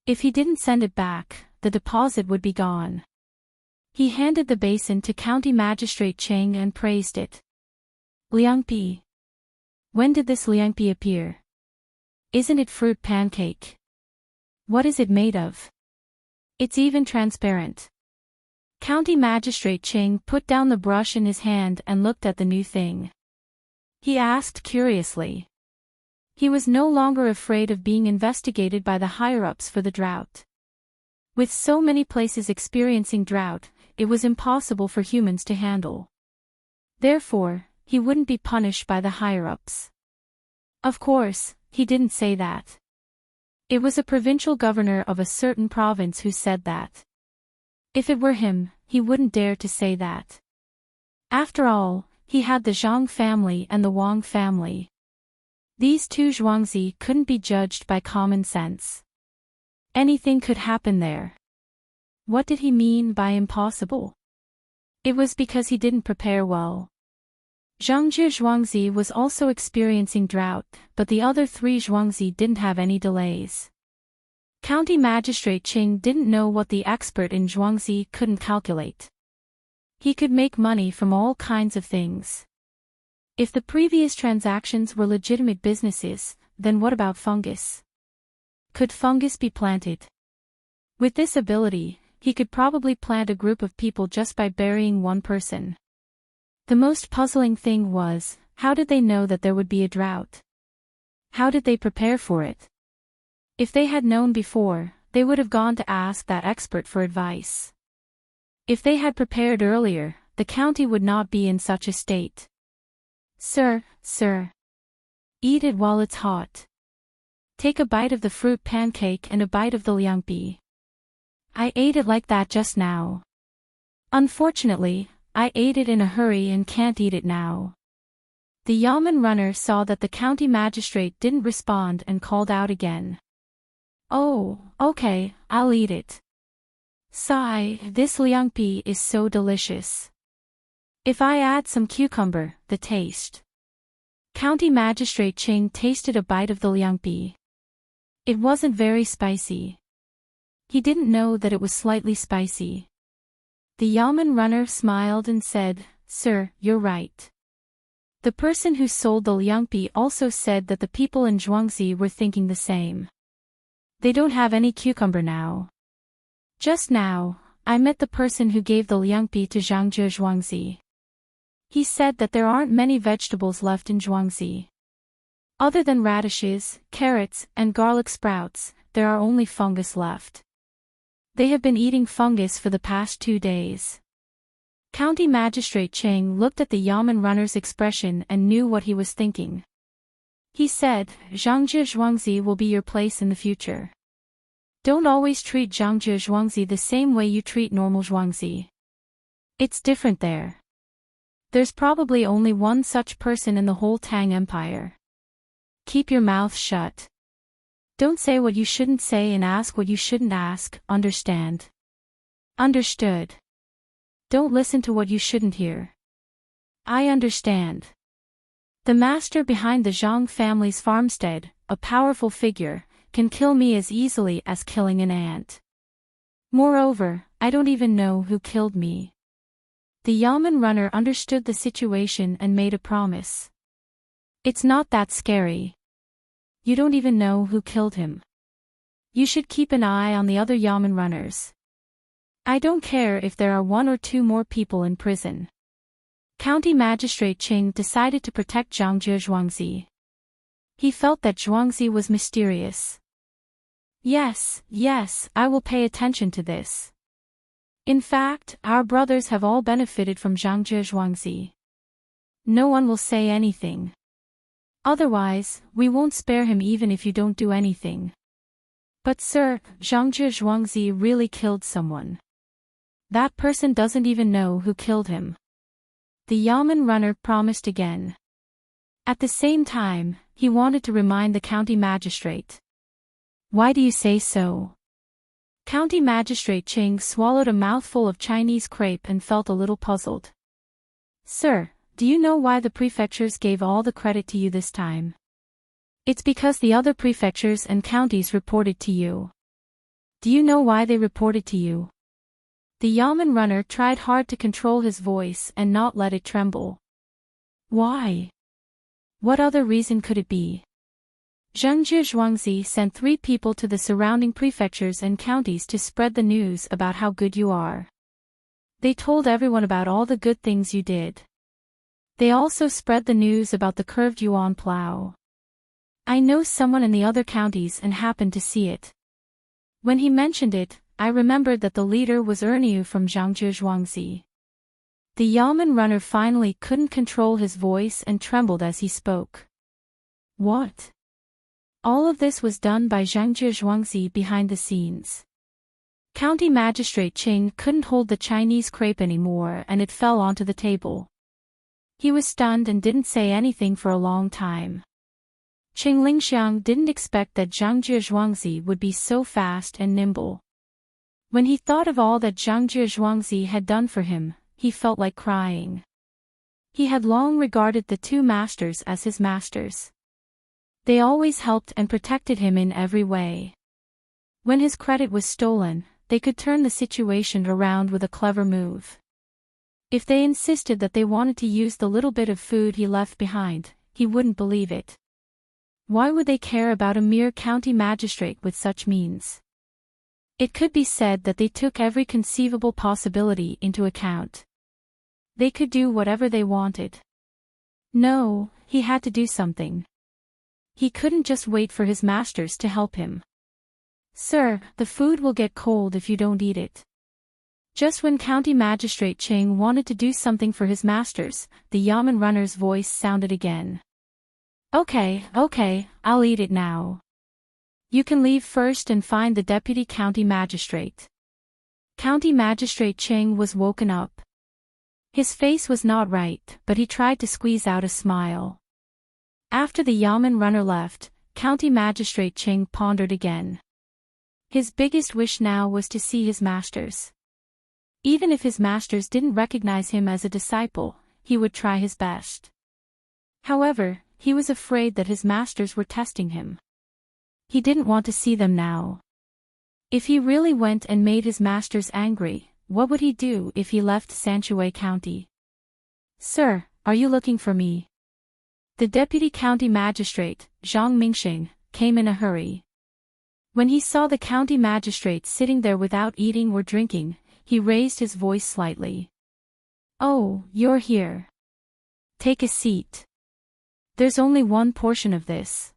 If he didn't send it back, the deposit would be gone. He handed the basin to County Magistrate Cheng and praised it. Liangpi. When did this liangpi appear? Isn't it fruit pancake? What is it made of? It's even transparent. County Magistrate Cheng put down the brush in his hand and looked at the new thing. He asked curiously. He was no longer afraid of being investigated by the higher-ups for the drought. With so many places experiencing drought, it was impossible for humans to handle. Therefore, he wouldn't be punished by the higher-ups. Of course, he didn't say that. It was a provincial governor of a certain province who said that. If it were him, he wouldn't dare to say that. After all, he had the Zhang family and the Wang family. These two Zhuangzi couldn't be judged by common sense. Anything could happen there. What did he mean by impossible? It was because he didn't prepare well. Zhangjie Zhuangzi was also experiencing drought, but the other 3 Zhuangzi didn't have any delays. County Magistrate Cheng didn't know what the expert in Zhuangzi couldn't calculate. He could make money from all kinds of things. If the previous transactions were legitimate businesses, then what about fungus? Could fungus be planted? With this ability, he could probably plant a group of people just by burying one person. The most puzzling thing was, how did they know that there would be a drought? How did they prepare for it? If they had known before, they would have gone to ask that expert for advice. If they had prepared earlier, the county would not be in such a state. Sir, eat it while it's hot. Take a bite of the fruit pancake and a bite of the liangpi. I ate it like that just now. Unfortunately, I ate it in a hurry and can't eat it now. The Yamen runner saw that the county magistrate didn't respond and called out again. Oh, okay, I'll eat it. Sigh, this liangpi is so delicious. If I add some cucumber, the taste. County Magistrate Cheng tasted a bite of the liangpi. It wasn't very spicy. He didn't know that it was slightly spicy. The Yamen runner smiled and said, Sir, you're right. The person who sold the liangpi also said that the people in Zhuangzi were thinking the same. They don't have any cucumber now. Just now, I met the person who gave the liangpi to Zhangjie Zhuangzi. He said that there aren't many vegetables left in Zhuangzi. Other than radishes, carrots, and garlic sprouts, there are only fungus left. They have been eating fungus for the past 2 days. County Magistrate Cheng looked at the Yamen runner's expression and knew what he was thinking. He said, Zhangjie Zhuangzi will be your place in the future. Don't always treat Zhangjie Zhuangzi the same way you treat normal Zhuangzi. It's different there. There's probably only one such person in the whole Tang Empire. Keep your mouth shut. Don't say what you shouldn't say and ask what you shouldn't ask, understand? Understood. Don't listen to what you shouldn't hear. I understand. The master behind the Zhang family's farmstead, a powerful figure, can kill me as easily as killing an ant. Moreover, I don't even know who killed me. The Yamen runner understood the situation and made a promise. It's not that scary. You don't even know who killed him. You should keep an eye on the other Yamen runners. I don't care if there are 1 or 2 more people in prison. County Magistrate Cheng decided to protect Zhangjie Zhuangzi. He felt that Zhuangzi was mysterious. Yes, I will pay attention to this. In fact, our brothers have all benefited from Zhangjie Zhuangzi. No one will say anything. Otherwise, we won't spare him even if you don't do anything. But sir, Zhangjie Zhuangzi really killed someone. That person doesn't even know who killed him. The Yamen runner promised again. At the same time, he wanted to remind the county magistrate. Why do you say so? County Magistrate Ching swallowed a mouthful of Chinese crepe and felt a little puzzled. Sir, do you know why the prefectures gave all the credit to you this time? It's because the other prefectures and counties reported to you. Do you know why they reported to you? The Yamen runner tried hard to control his voice and not let it tremble. Why? What other reason could it be? Zhengzhi Zhuangzi sent 3 people to the surrounding prefectures and counties to spread the news about how good you are. They told everyone about all the good things you did. They also spread the news about the curved yuan plow. I know someone in the other counties and happened to see it. When he mentioned it, I remembered that the leader was Erniu from Zhangzhi Zhuangzi. The Yamen runner finally couldn't control his voice and trembled as he spoke. What? All of this was done by Zhangzhi Zhuangzi behind the scenes. County Magistrate Ching couldn't hold the Chinese crepe anymore and it fell onto the table. He was stunned and didn't say anything for a long time. Qing Lingxiang didn't expect that Zhangzhi Zhuangzi would be so fast and nimble. When he thought of all that Zhangzhi Zhuangzi had done for him, he felt like crying. He had long regarded the 2 masters as his masters. They always helped and protected him in every way. When his credit was stolen, they could turn the situation around with a clever move. If they insisted that they wanted to use the little bit of food he left behind, he wouldn't believe it. Why would they care about a mere county magistrate with such means? It could be said that they took every conceivable possibility into account. They could do whatever they wanted. No, he had to do something. He couldn't just wait for his masters to help him. Sir, the food will get cold if you don't eat it. Just when County Magistrate Ching wanted to do something for his masters, the Yamen runner's voice sounded again. Okay, I'll eat it now. You can leave first and find the deputy county magistrate. County Magistrate Ching was woken up. His face was not right, but he tried to squeeze out a smile. After the Yamen runner left, County Magistrate Ching pondered again. His biggest wish now was to see his masters. Even if his masters didn't recognize him as a disciple, he would try his best. However, he was afraid that his masters were testing him. He didn't want to see them now. If he really went and made his masters angry, what would he do if he left Sanshui County? Sir, are you looking for me? The deputy county magistrate, Zhang Mingxing, came in a hurry. When he saw the county magistrate sitting there without eating or drinking, he raised his voice slightly. Oh, you're here. Take a seat. There's only one portion of this.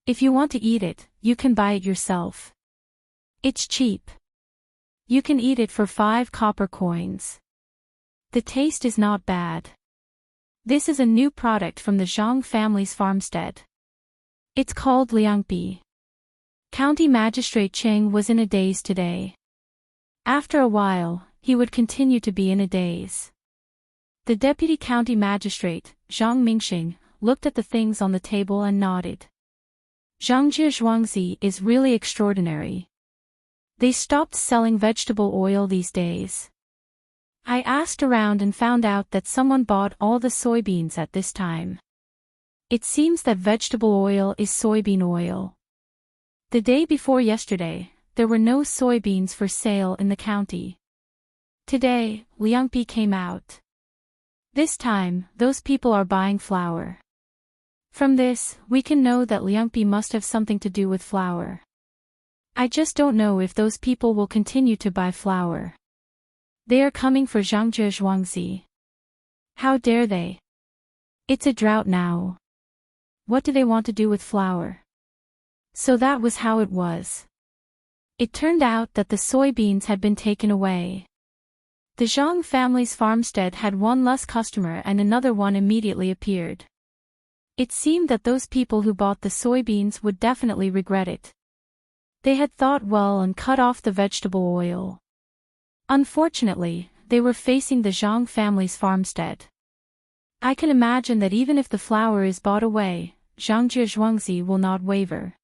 If you want to eat it, you can buy it yourself. It's cheap. You can eat it for 5 copper coins. The taste is not bad. This is a new product from the Zhang family's farmstead. It's called liangbi. County Magistrate Cheng was in a daze today. After a while, he would continue to be in a daze. The deputy county magistrate, Zhang Mingxing, looked at the things on the table and nodded. Zhangzhi Zhuangzi is really extraordinary. They stopped selling vegetable oil these days. I asked around and found out that someone bought all the soybeans at this time. It seems that vegetable oil is soybean oil. The day before yesterday, there were no soybeans for sale in the county. Today, liangbi came out. This time, those people are buying flour. From this, we can know that liangbi must have something to do with flour. I just don't know if those people will continue to buy flour. They are coming for Zhangzhi Zhuangzi. How dare they? It's a drought now. What do they want to do with flour? So that was how it was. It turned out that the soybeans had been taken away. The Zhang family's farmstead had one less customer and another one immediately appeared. It seemed that those people who bought the soybeans would definitely regret it. They had thought well and cut off the vegetable oil. Unfortunately, they were facing the Zhang family's farmstead. I can imagine that even if the flour is bought away, Zhangjie Zhuangzi will not waver.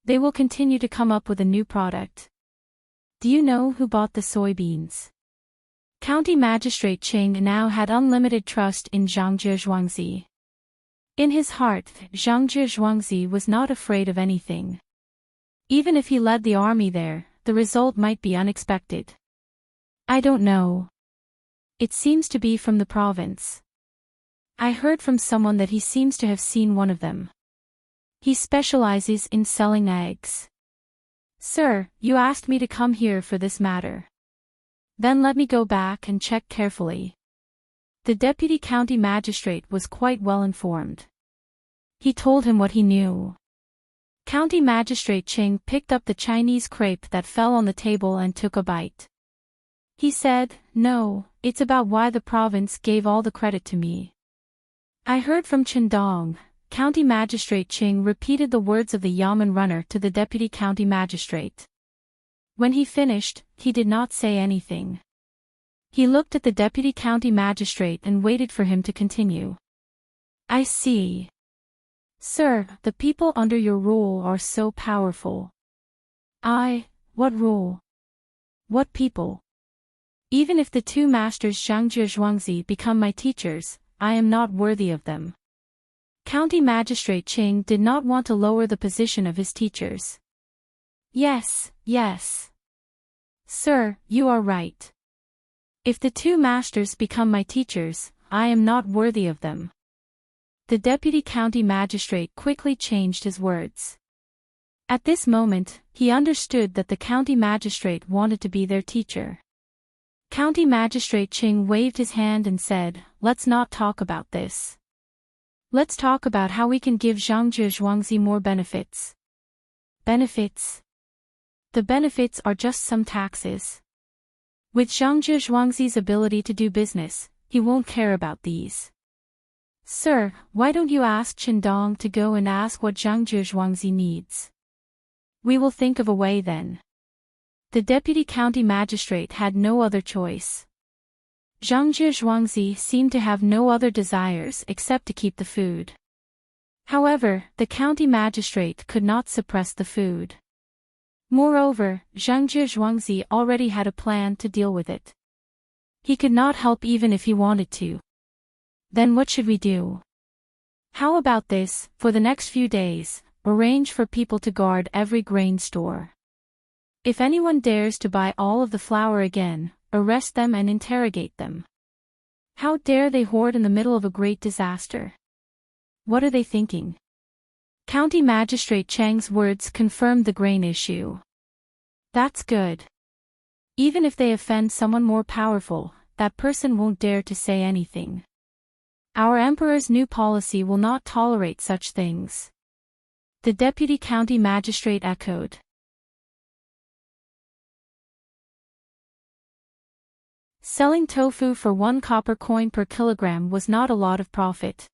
They will continue to come up with a new product. Do you know who bought the soybeans? County Magistrate Qing now had unlimited trust in Zhangjie Zhuangzi. In his heart, Zhangjie Zhuangzi was not afraid of anything. Even if he led the army there, the result might be unexpected. I don't know. It seems to be from the province. I heard from someone that he seems to have seen one of them. He specializes in selling eggs. Sir, you asked me to come here for this matter. Then let me go back and check carefully. The deputy county magistrate was quite well informed. He told him what he knew. County Magistrate Qing picked up the Chinese crepe that fell on the table and took a bite. He said, "No, it's about why the province gave all the credit to me." I heard from Chendong. County Magistrate Qing repeated the words of the Yamen runner to the deputy county magistrate. When he finished, he did not say anything. He looked at the deputy county magistrate and waited for him to continue. I see. Sir, the people under your rule are so powerful. What rule? What people? Even if the two masters Zhangjie Zhuangzi become my teachers, I am not worthy of them. County Magistrate Qing did not want to lower the position of his teachers. Yes. Sir, you are right. If the two masters become my teachers, I am not worthy of them. The deputy county magistrate quickly changed his words. At this moment, he understood that the county magistrate wanted to be their teacher. County Magistrate Qing waved his hand and said, "Let's not talk about this. Let's talk about how we can give Zhangjie Zhuangzi more benefits." Benefits? The benefits are just some taxes. With Zhangjie Zhuangzi's ability to do business, he won't care about these. Sir, why don't you ask Chendong to go and ask what Zhangjie Zhuangzi needs? We will think of a way then. The deputy county magistrate had no other choice. Zhangjie Zhuangzi seemed to have no other desires except to keep the food. However, the county magistrate could not suppress the food. Moreover, Zhangjie Zhuangzi already had a plan to deal with it. He could not help even if he wanted to. Then what should we do? How about this, for the next few days, arrange for people to guard every grain store. If anyone dares to buy all of the flour again, arrest them and interrogate them. How dare they hoard in the middle of a great disaster? What are they thinking? County Magistrate Chang's words confirmed the grain issue. That's good. Even if they offend someone more powerful, that person won't dare to say anything. Our emperor's new policy will not tolerate such things. The deputy county magistrate echoed. Selling tofu for 1 copper coin per kilogram was not a lot of profit.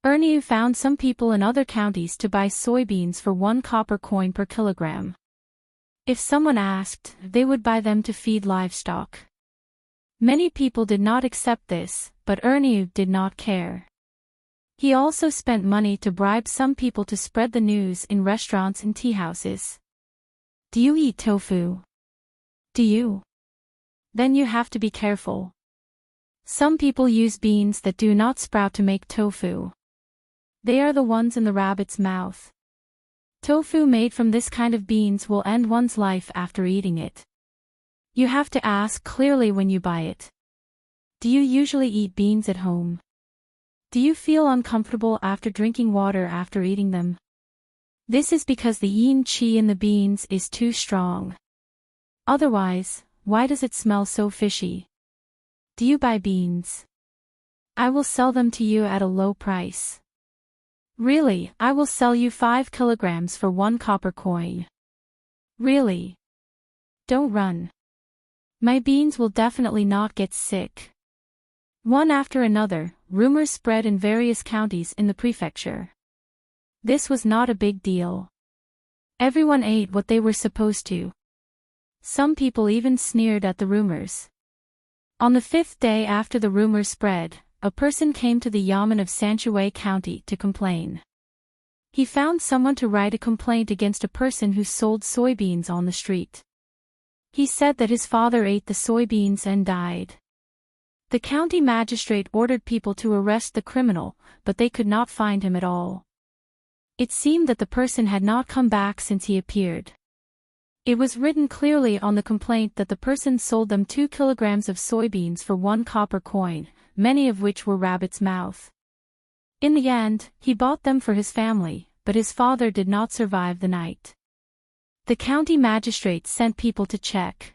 Erniu found some people in other counties to buy soybeans for 1 copper coin per kilogram. If someone asked, they would buy them to feed livestock. Many people did not accept this, but Erniu did not care. He also spent money to bribe some people to spread the news in restaurants and teahouses. Do you eat tofu? Do you? Then you have to be careful. Some people use beans that do not sprout to make tofu. They are the ones in the rabbit's mouth. Tofu made from this kind of beans will end one's life after eating it. You have to ask clearly when you buy it. Do you usually eat beans at home? Do you feel uncomfortable after drinking water after eating them? This is because the yin qi in the beans is too strong. Otherwise, why does it smell so fishy? Do you buy beans? I will sell them to you at a low price. Really, I will sell you 5 kilograms for 1 copper coin. Really? Don't run. My beans will definitely not get sick. One after another, rumors spread in various counties in the prefecture. This was not a big deal. Everyone ate what they were supposed to. Some people even sneered at the rumors. On the 5th day after the rumors spread, a person came to the yamen of Sanshui County to complain. He found someone to write a complaint against a person who sold soybeans on the street. He said that his father ate the soybeans and died. The county magistrate ordered people to arrest the criminal, but they could not find him at all. It seemed that the person had not come back since he appeared. It was written clearly on the complaint that the person sold them 2 kilograms of soybeans for 1 copper coin, many of which were rabbit's mouth. In the end, he bought them for his family, but his father did not survive the night. The county magistrate sent people to check.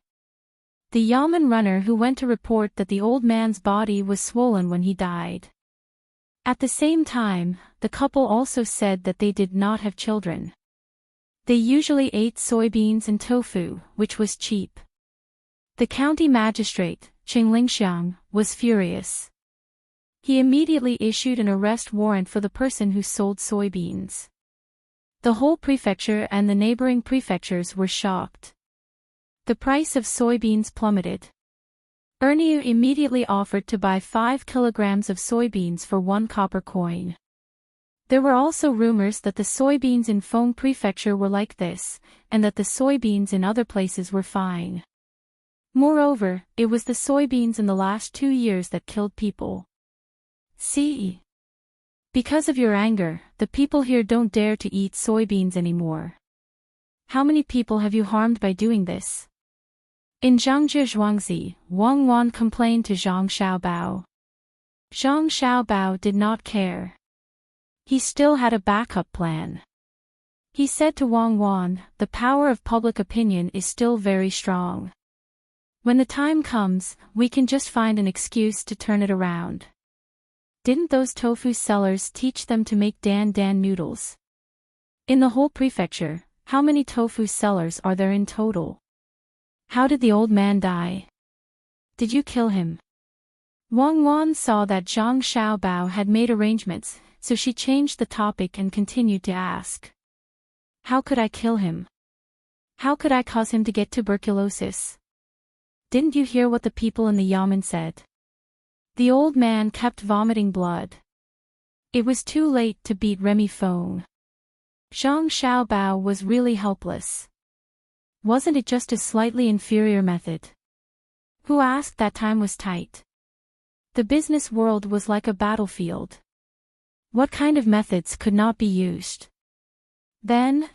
The yamen runner who went to report that the old man's body was swollen when he died. At the same time, the couple also said that they did not have children. They usually ate soybeans and tofu, which was cheap. The county magistrate, Qinglingxiang, was furious. He immediately issued an arrest warrant for the person who sold soybeans. The whole prefecture and the neighboring prefectures were shocked. The price of soybeans plummeted. Erniu immediately offered to buy 5 kilograms of soybeans for 1 copper coin. There were also rumors that the soybeans in Feng Prefecture were like this, and that the soybeans in other places were fine. Moreover, it was the soybeans in the last 2 years that killed people. See? Because of your anger, the people here don't dare to eat soybeans anymore. How many people have you harmed by doing this? In Zhangzhi Zhuangzi, Wang Wan complained to Zhang Xiaobao. Zhang Xiaobao did not care. He still had a backup plan. He said to Wang Wan, the power of public opinion is still very strong. When the time comes, we can just find an excuse to turn it around. Didn't those tofu sellers teach them to make dan dan noodles? In the whole prefecture, how many tofu sellers are there in total? How did the old man die? Did you kill him? Wang Wan saw that Zhang Xiaobao had made arrangements, so she changed the topic and continued to ask. How could I kill him? How could I cause him to get tuberculosis? Didn't you hear what the people in the yamen said? The old man kept vomiting blood. It was too late to beat Remy Feng. Zhang Xiaobao was really helpless. Wasn't it just a slightly inferior method? Who asked that time was tight? The business world was like a battlefield. What kind of methods could not be used? Then,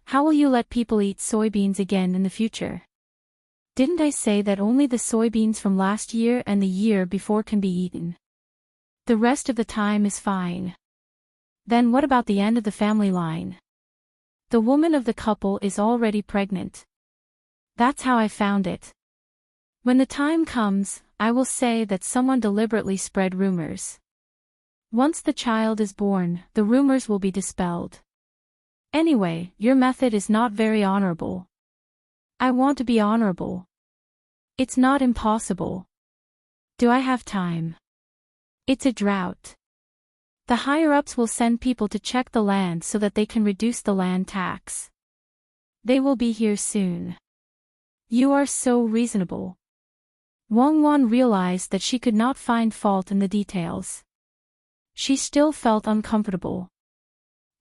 how will you let people eat soybeans again in the future? Didn't I say that only the soybeans from last year and the year before can be eaten? The rest of the time is fine. Then what about the end of the family line? The woman of the couple is already pregnant. That's how I found it. When the time comes, I will say that someone deliberately spread rumors. Once the child is born, the rumors will be dispelled. Anyway, your method is not very honorable. I want to be honorable. It's not impossible. Do I have time? It's a drought. The higher-ups will send people to check the land so that they can reduce the land tax. They will be here soon. You are so reasonable. Wang Wan realized that she could not find fault in the details. She still felt uncomfortable.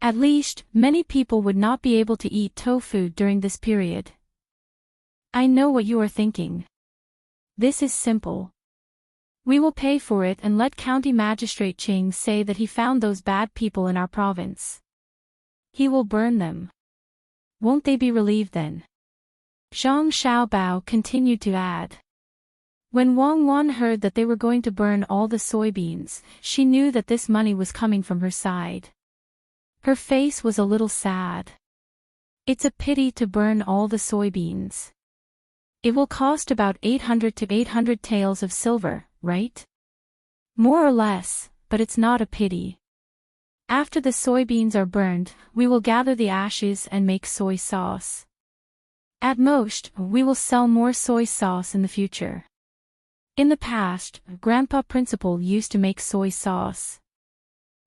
At least, many people would not be able to eat tofu during this period. I know what you are thinking. This is simple. We will pay for it and let County Magistrate Qing say that he found those bad people in our province. He will burn them. Won't they be relieved then? Zhang Xiaobao continued to add. When Wang Wan heard that they were going to burn all the soybeans, she knew that this money was coming from her side. Her face was a little sad. It's a pity to burn all the soybeans. It will cost about 800 to 800 taels of silver, right? More or less, but it's not a pity. After the soybeans are burned, we will gather the ashes and make soy sauce. At most, we will sell more soy sauce in the future. In the past, Grandpa Principal used to make soy sauce.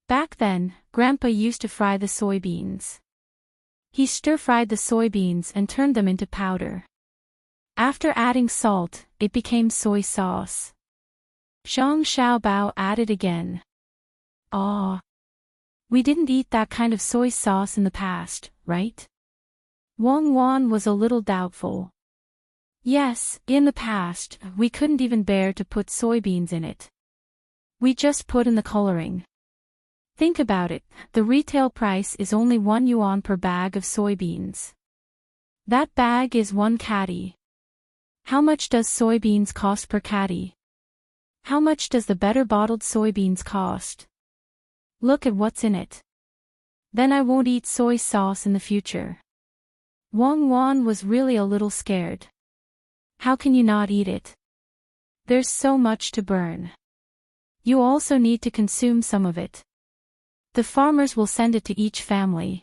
Back then, Grandpa used to fry the soybeans. He stir-fried the soybeans and turned them into powder. After adding salt, it became soy sauce. Zhang Xiaobao added again. Ah. We didn't eat that kind of soy sauce in the past, right? Wang Wan was a little doubtful. Yes, in the past, we couldn't even bear to put soybeans in it. We just put in the coloring. Think about it, the retail price is only 1 yuan per bag of soybeans. That bag is 1 caddy. How much does soybeans cost per caddy? How much does the better bottled soybeans cost? Look at what's in it. Then I won't eat soy sauce in the future. Wang Wan was really a little scared. How can you not eat it? There's so much to burn. You also need to consume some of it. The farmers will send it to each family.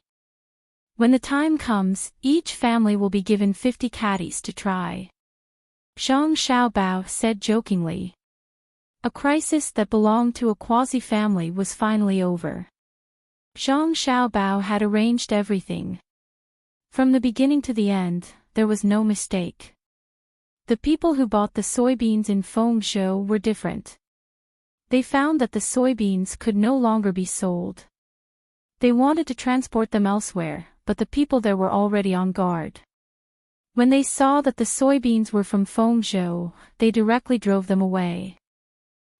When the time comes, each family will be given 50 caddies to try. Zhang Xiaobao said jokingly. A crisis that belonged to a quasi-family was finally over. Zhang Xiaobao had arranged everything. From the beginning to the end, there was no mistake. The people who bought the soybeans in Fengzhou were different. They found that the soybeans could no longer be sold. They wanted to transport them elsewhere, but the people there were already on guard. When they saw that the soybeans were from Fengzhou, they directly drove them away.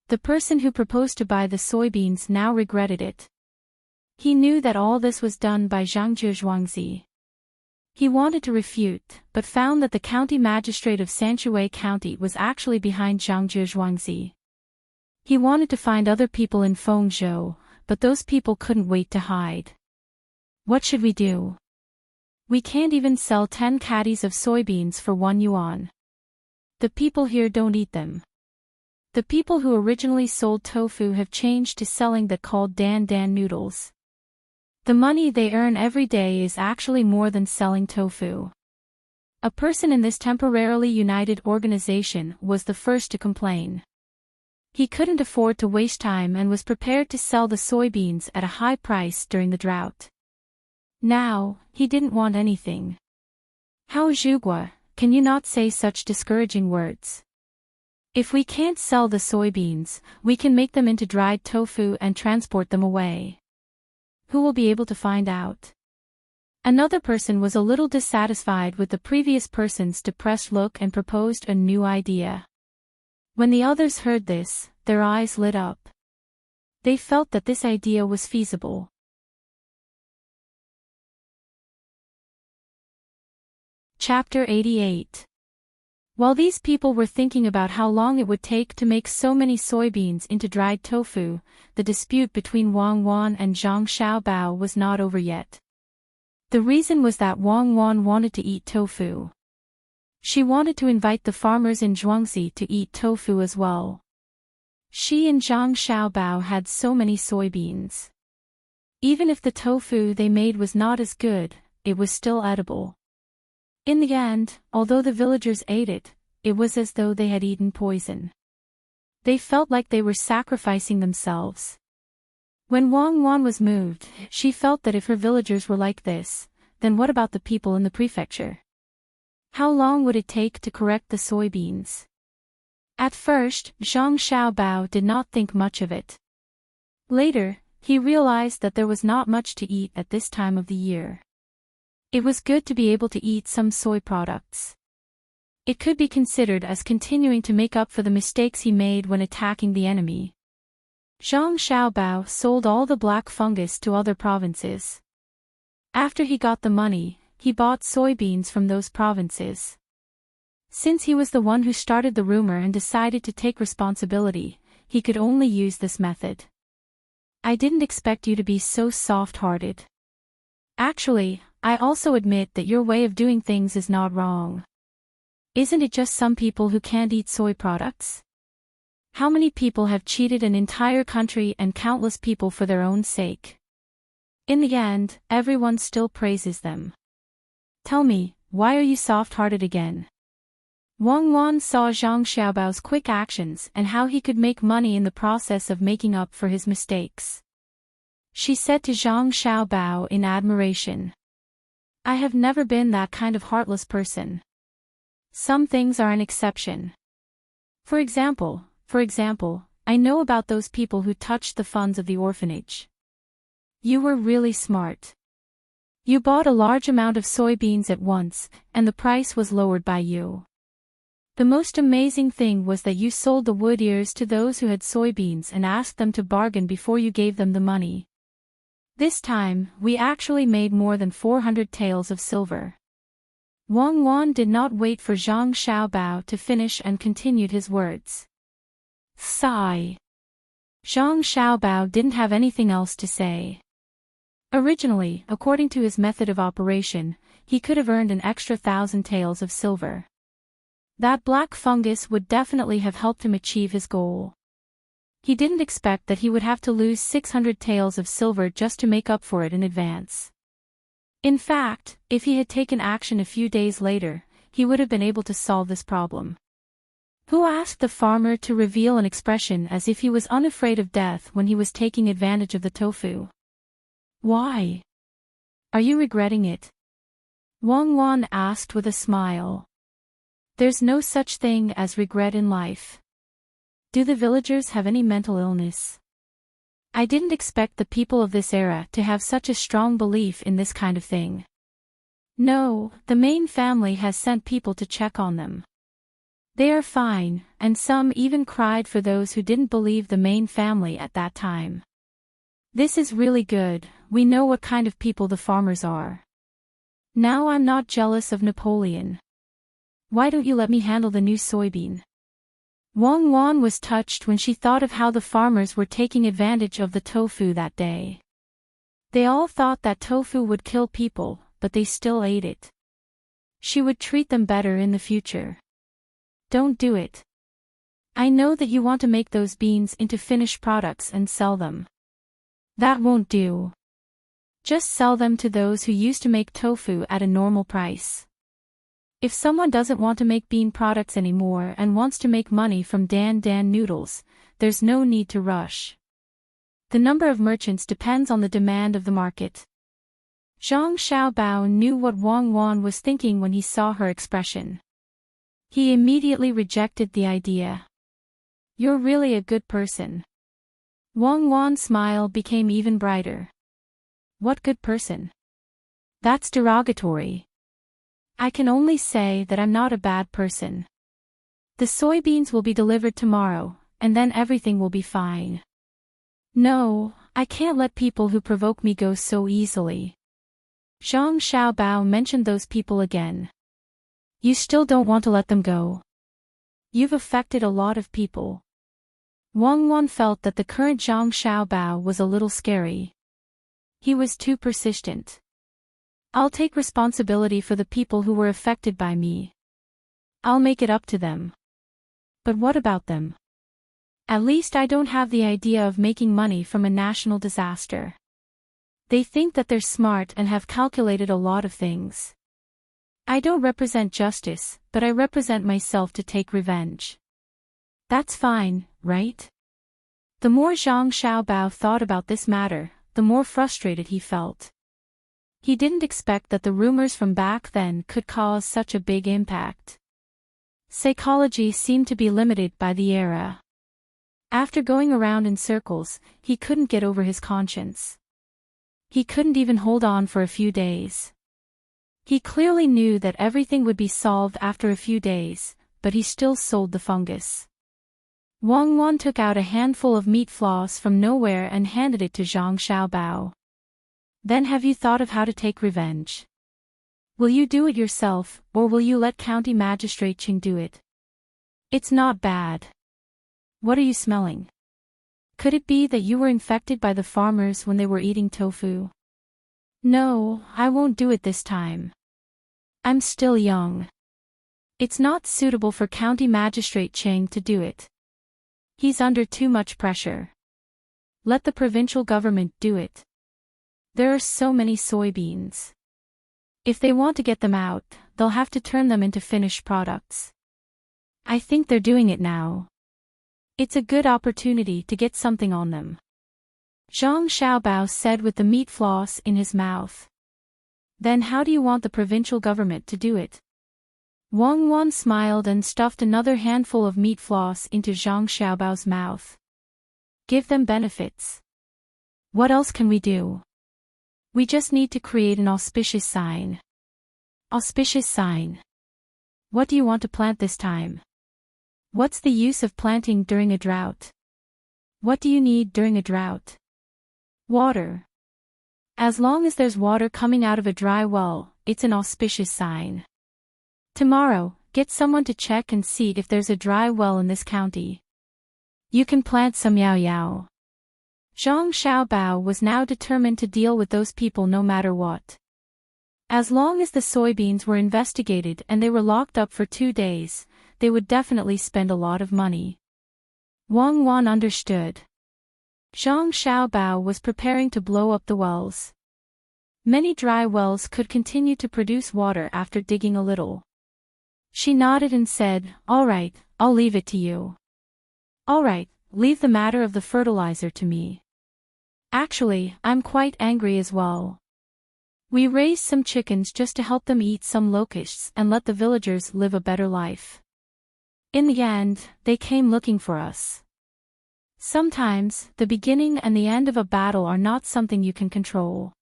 The person who proposed to buy the soybeans now regretted it. He knew that all this was done by Zhangzhe Zhuangzi. He wanted to refute, but found that the county magistrate of Sanshui County was actually behind Zhangzhe Zhuangzi. He wanted to find other people in Fengzhou, but those people couldn't wait to hide. What should we do? We can't even sell 10 caddies of soybeans for 1 yuan. The people here don't eat them. The people who originally sold tofu have changed to selling that called dan dan noodles. The money they earn every day is actually more than selling tofu. A person in this temporarily united organization was the first to complain. He couldn't afford to waste time and was prepared to sell the soybeans at a high price during the drought. Now, he didn't want anything. How Zhugua, can you not say such discouraging words? If we can't sell the soybeans, we can make them into dried tofu and transport them away. Who will be able to find out? Another person was a little dissatisfied with the previous person's depressed look and proposed a new idea. When the others heard this, their eyes lit up. They felt that this idea was feasible. Chapter 88. While these people were thinking about how long it would take to make so many soybeans into dried tofu, the dispute between Wang Wan and Zhang Xiaobao was not over yet. The reason was that Wang Wan wanted to eat tofu. She wanted to invite the farmers in Zhuangzi to eat tofu as well. She and Zhang Xiaobao had so many soybeans. Even if the tofu they made was not as good, it was still edible. In the end, although the villagers ate it, it was as though they had eaten poison. They felt like they were sacrificing themselves. When Wang Wan was moved, she felt that if her villagers were like this, then what about the people in the prefecture? How long would it take to correct the soybeans? At first, Zhang Xiaobao did not think much of it. Later, he realized that there was not much to eat at this time of the year. It was good to be able to eat some soy products. It could be considered as continuing to make up for the mistakes he made when attacking the enemy. Zhang Xiaobao sold all the black fungus to other provinces. After he got the money, he bought soybeans from those provinces. Since he was the one who started the rumor and decided to take responsibility, he could only use this method. I didn't expect you to be so soft-hearted. Actually, I also admit that your way of doing things is not wrong. Isn't it just some people who can't eat soy products? How many people have cheated an entire country and countless people for their own sake? In the end, everyone still praises them. Tell me, why are you soft-hearted again? Wang Wan saw Zhang Xiaobao's quick actions and how he could make money in the process of making up for his mistakes. She said to Zhang Xiaobao in admiration. I have never been that kind of heartless person. Some things are an exception. For example, I know about those people who touched the funds of the orphanage. You were really smart. You bought a large amount of soybeans at once, and the price was lowered by you. The most amazing thing was that you sold the wood ears to those who had soybeans and asked them to bargain before you gave them the money. This time, we actually made more than 400 taels of silver. Wang Wan did not wait for Zhang Xiaobao to finish and continued his words. Sigh. Zhang Xiaobao didn't have anything else to say. Originally, according to his method of operation, he could have earned an extra 1,000 taels of silver. That black fungus would definitely have helped him achieve his goal. He didn't expect that he would have to lose 600 taels of silver just to make up for it in advance. In fact, if he had taken action a few days later, he would have been able to solve this problem. Who asked the farmer to reveal an expression as if he was unafraid of death when he was taking advantage of the tofu? Why? Are you regretting it? Wang Wan asked with a smile. There's no such thing as regret in life. Do the villagers have any mental illness? I didn't expect the people of this era to have such a strong belief in this kind of thing. No, the main family has sent people to check on them. They are fine, and some even cried for those who didn't believe the main family at that time. This is really good, we know what kind of people the farmers are. Now I'm not jealous of Napoleon. Why don't you let me handle the new soybean? Wang Wan was touched when she thought of how the farmers were taking advantage of the tofu that day. They all thought that tofu would kill people, but they still ate it. She would treat them better in the future. Don't do it. I know that you want to make those beans into finished products and sell them. That won't do. Just sell them to those who used to make tofu at a normal price. If someone doesn't want to make bean products anymore and wants to make money from Dan Dan noodles, there's no need to rush. The number of merchants depends on the demand of the market. Zhang Xiaobao knew what Wang Wan was thinking when he saw her expression. He immediately rejected the idea. You're really a good person. Wang Wan's smile became even brighter. What good person? That's derogatory. I can only say that I'm not a bad person. The soybeans will be delivered tomorrow, and then everything will be fine. No, I can't let people who provoke me go so easily. Zhang Xiaobao mentioned those people again. You still don't want to let them go? You've affected a lot of people. Wang Wan felt that the current Zhang Xiaobao was a little scary. He was too persistent. I'll take responsibility for the people who were affected by me. I'll make it up to them. But what about them? At least I don't have the idea of making money from a national disaster. They think that they're smart and have calculated a lot of things. I don't represent justice, but I represent myself to take revenge. That's fine, right? The more Zhang Xiaobao thought about this matter, the more frustrated he felt. He didn't expect that the rumors from back then could cause such a big impact. Psychology seemed to be limited by the era. After going around in circles, he couldn't get over his conscience. He couldn't even hold on for a few days. He clearly knew that everything would be solved after a few days, but he still sold the fungus. Wang Wan took out a handful of meat floss from nowhere and handed it to Zhang Xiaobao. Then have you thought of how to take revenge? Will you do it yourself, or will you let County Magistrate Qing do it? It's not bad. What are you smelling? Could it be that you were infected by the farmers when they were eating tofu? No, I won't do it this time. I'm still young. It's not suitable for County Magistrate Qing to do it. He's under too much pressure. Let the provincial government do it. There are so many soybeans. If they want to get them out, they'll have to turn them into finished products. I think they're doing it now. It's a good opportunity to get something on them. Zhang Xiaobao said with the meat floss in his mouth. Then how do you want the provincial government to do it? Wang Wan smiled and stuffed another handful of meat floss into Zhang Xiaobao's mouth. Give them benefits. What else can we do? We just need to create an auspicious sign. Auspicious sign. What do you want to plant this time? What's the use of planting during a drought? What do you need during a drought? Water. As long as there's water coming out of a dry well, it's an auspicious sign. Tomorrow, get someone to check and see if there's a dry well in this county. You can plant some yao yao. Zhang Xiaobao was now determined to deal with those people no matter what. As long as the soybeans were investigated and they were locked up for 2 days, they would definitely spend a lot of money. Wang Wan understood. Zhang Xiaobao was preparing to blow up the wells. Many dry wells could continue to produce water after digging a little. She nodded and said, "All right, I'll leave it to you." "All right, leave the matter of the fertilizer to me. Actually, I'm quite angry as well. We raised some chickens just to help them eat some locusts and let the villagers live a better life. In the end, they came looking for us. Sometimes, the beginning and the end of a battle are not something you can control.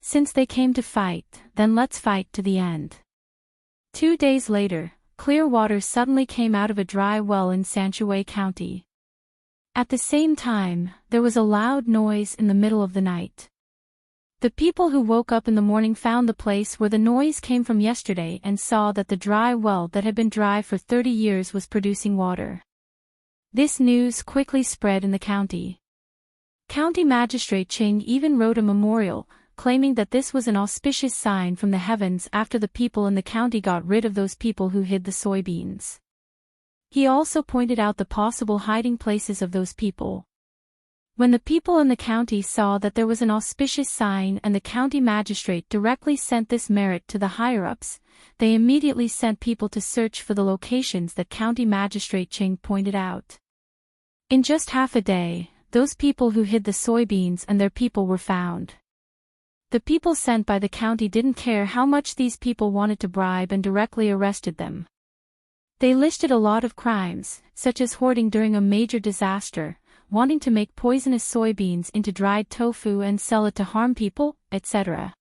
Since they came to fight, then let's fight to the end." 2 days later, clear water suddenly came out of a dry well in Sanshui County. At the same time, there was a loud noise in the middle of the night. The people who woke up in the morning found the place where the noise came from yesterday and saw that the dry well that had been dry for 30 years was producing water. This news quickly spread in the county. County Magistrate Ching even wrote a memorial, claiming that this was an auspicious sign from the heavens after the people in the county got rid of those people who hid the soybeans. He also pointed out the possible hiding places of those people. When the people in the county saw that there was an auspicious sign and the county magistrate directly sent this merit to the higher-ups, they immediately sent people to search for the locations that County Magistrate Ching pointed out. In just half a day, those people who hid the soybeans and their people were found. The people sent by the county didn't care how much these people wanted to bribe and directly arrested them. They listed a lot of crimes, such as hoarding during a major disaster, wanting to make poisonous soybeans into dried tofu and sell it to harm people, etc.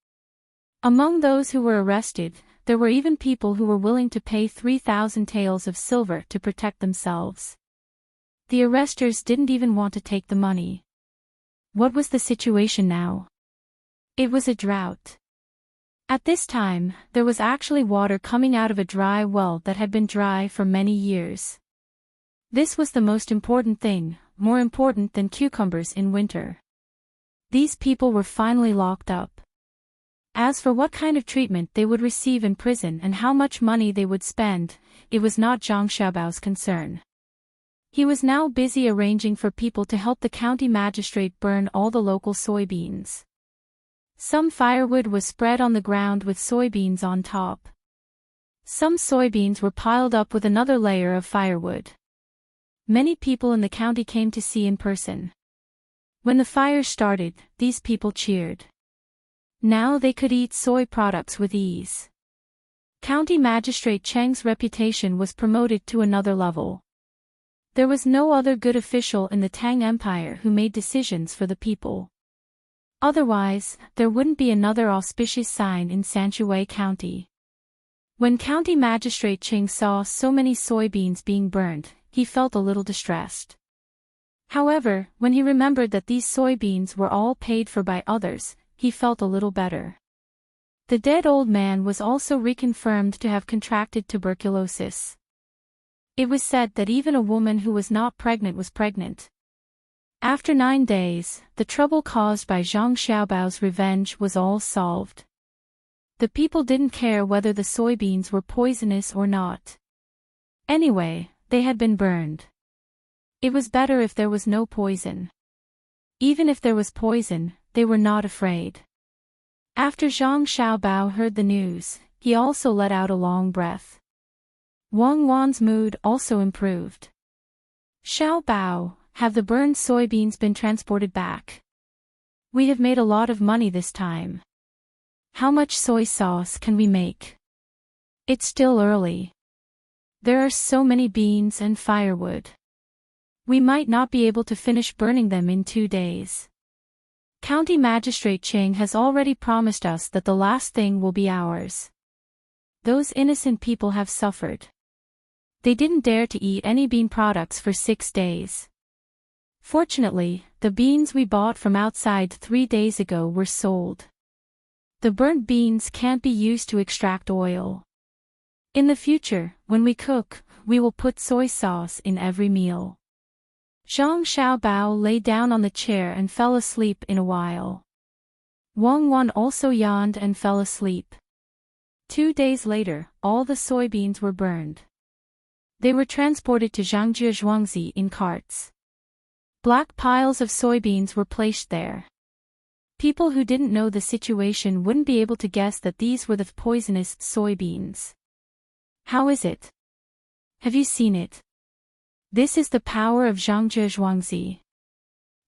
Among those who were arrested, there were even people who were willing to pay 3,000 taels of silver to protect themselves. The arresters didn't even want to take the money. What was the situation now? It was a drought. At this time, there was actually water coming out of a dry well that had been dry for many years. This was the most important thing, more important than cucumbers in winter. These people were finally locked up. As for what kind of treatment they would receive in prison and how much money they would spend, it was not Zhang Xiaobao's concern. He was now busy arranging for people to help the county magistrate burn all the local soybeans. Some firewood was spread on the ground with soybeans on top. Some soybeans were piled up with another layer of firewood. Many people in the county came to see in person. When the fire started, these people cheered. Now they could eat soy products with ease. County Magistrate Cheng's reputation was promoted to another level. There was no other good official in the Tang Empire who made decisions for the people. Otherwise, there wouldn't be another auspicious sign in Sanshui County. When County Magistrate Ching saw so many soybeans being burned, he felt a little distressed. However, when he remembered that these soybeans were all paid for by others, he felt a little better. The dead old man was also reconfirmed to have contracted tuberculosis. It was said that even a woman who was not pregnant was pregnant. After 9 days, the trouble caused by Zhang Xiaobao's revenge was all solved. The people didn't care whether the soybeans were poisonous or not. Anyway, they had been burned. It was better if there was no poison. Even if there was poison, they were not afraid. After Zhang Xiaobao heard the news, he also let out a long breath. Wang Wan's mood also improved. "Xiaobao, have the burned soybeans been transported back? We have made a lot of money this time. How much soy sauce can we make?" It's still early. There are so many beans and firewood. We might not be able to finish burning them in 2 days. County Magistrate Ching has already promised us that the last thing will be ours. Those innocent people have suffered. They didn't dare to eat any bean products for 6 days. Fortunately, the beans we bought from outside 3 days ago were sold. The burnt beans can't be used to extract oil. In the future, when we cook, we will put soy sauce in every meal. Zhang Xiaobao lay down on the chair and fell asleep in a while. Wang Wan also yawned and fell asleep. 2 days later, all the soybeans were burned. They were transported to Zhangjie Zhuangzi in carts. Black piles of soybeans were placed there. People who didn't know the situation wouldn't be able to guess that these were the poisonous soybeans. How is it? Have you seen it? This is the power of Zhangjie Zhuangzi.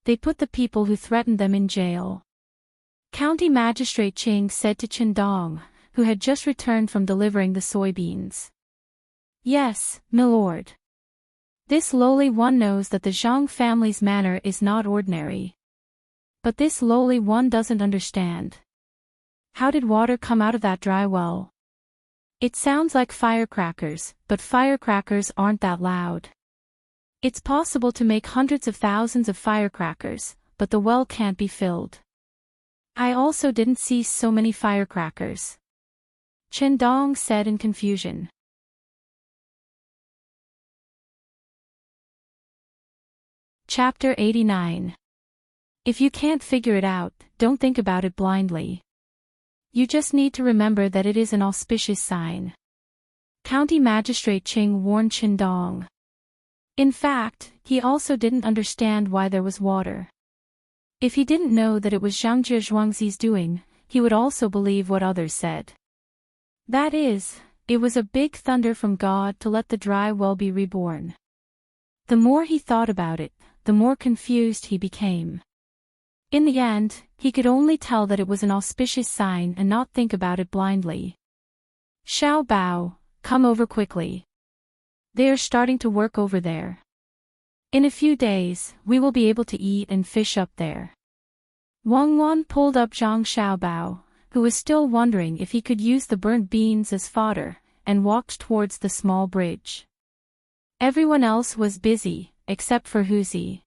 They put the people who threatened them in jail. County Magistrate Ching said to Chen Dong, who had just returned from delivering the soybeans. Yes, milord. This lowly one knows that the Zhang family's manner is not ordinary. But this lowly one doesn't understand. How did water come out of that dry well? It sounds like firecrackers, but firecrackers aren't that loud. It's possible to make hundreds of thousands of firecrackers, but the well can't be filled. I also didn't see so many firecrackers. Chen Dong said in confusion. Chapter 89. If you can't figure it out, don't think about it blindly. You just need to remember that it is an auspicious sign. County Magistrate Ching warned Chen Dong. In fact, he also didn't understand why there was water. If he didn't know that it was Zhangjie Zhuangzi's doing, he would also believe what others said. That is, it was a big thunder from God to let the dry well be reborn. The more he thought about it, the more confused he became. In the end, he could only tell that it was an auspicious sign and not think about it blindly. Xiao Bao, come over quickly. They are starting to work over there. In a few days, we will be able to eat and fish up there. Wang Wan pulled up Zhang Xiaobao, who was still wondering if he could use the burnt beans as fodder, and walked towards the small bridge. Everyone else was busy, except for Huzi.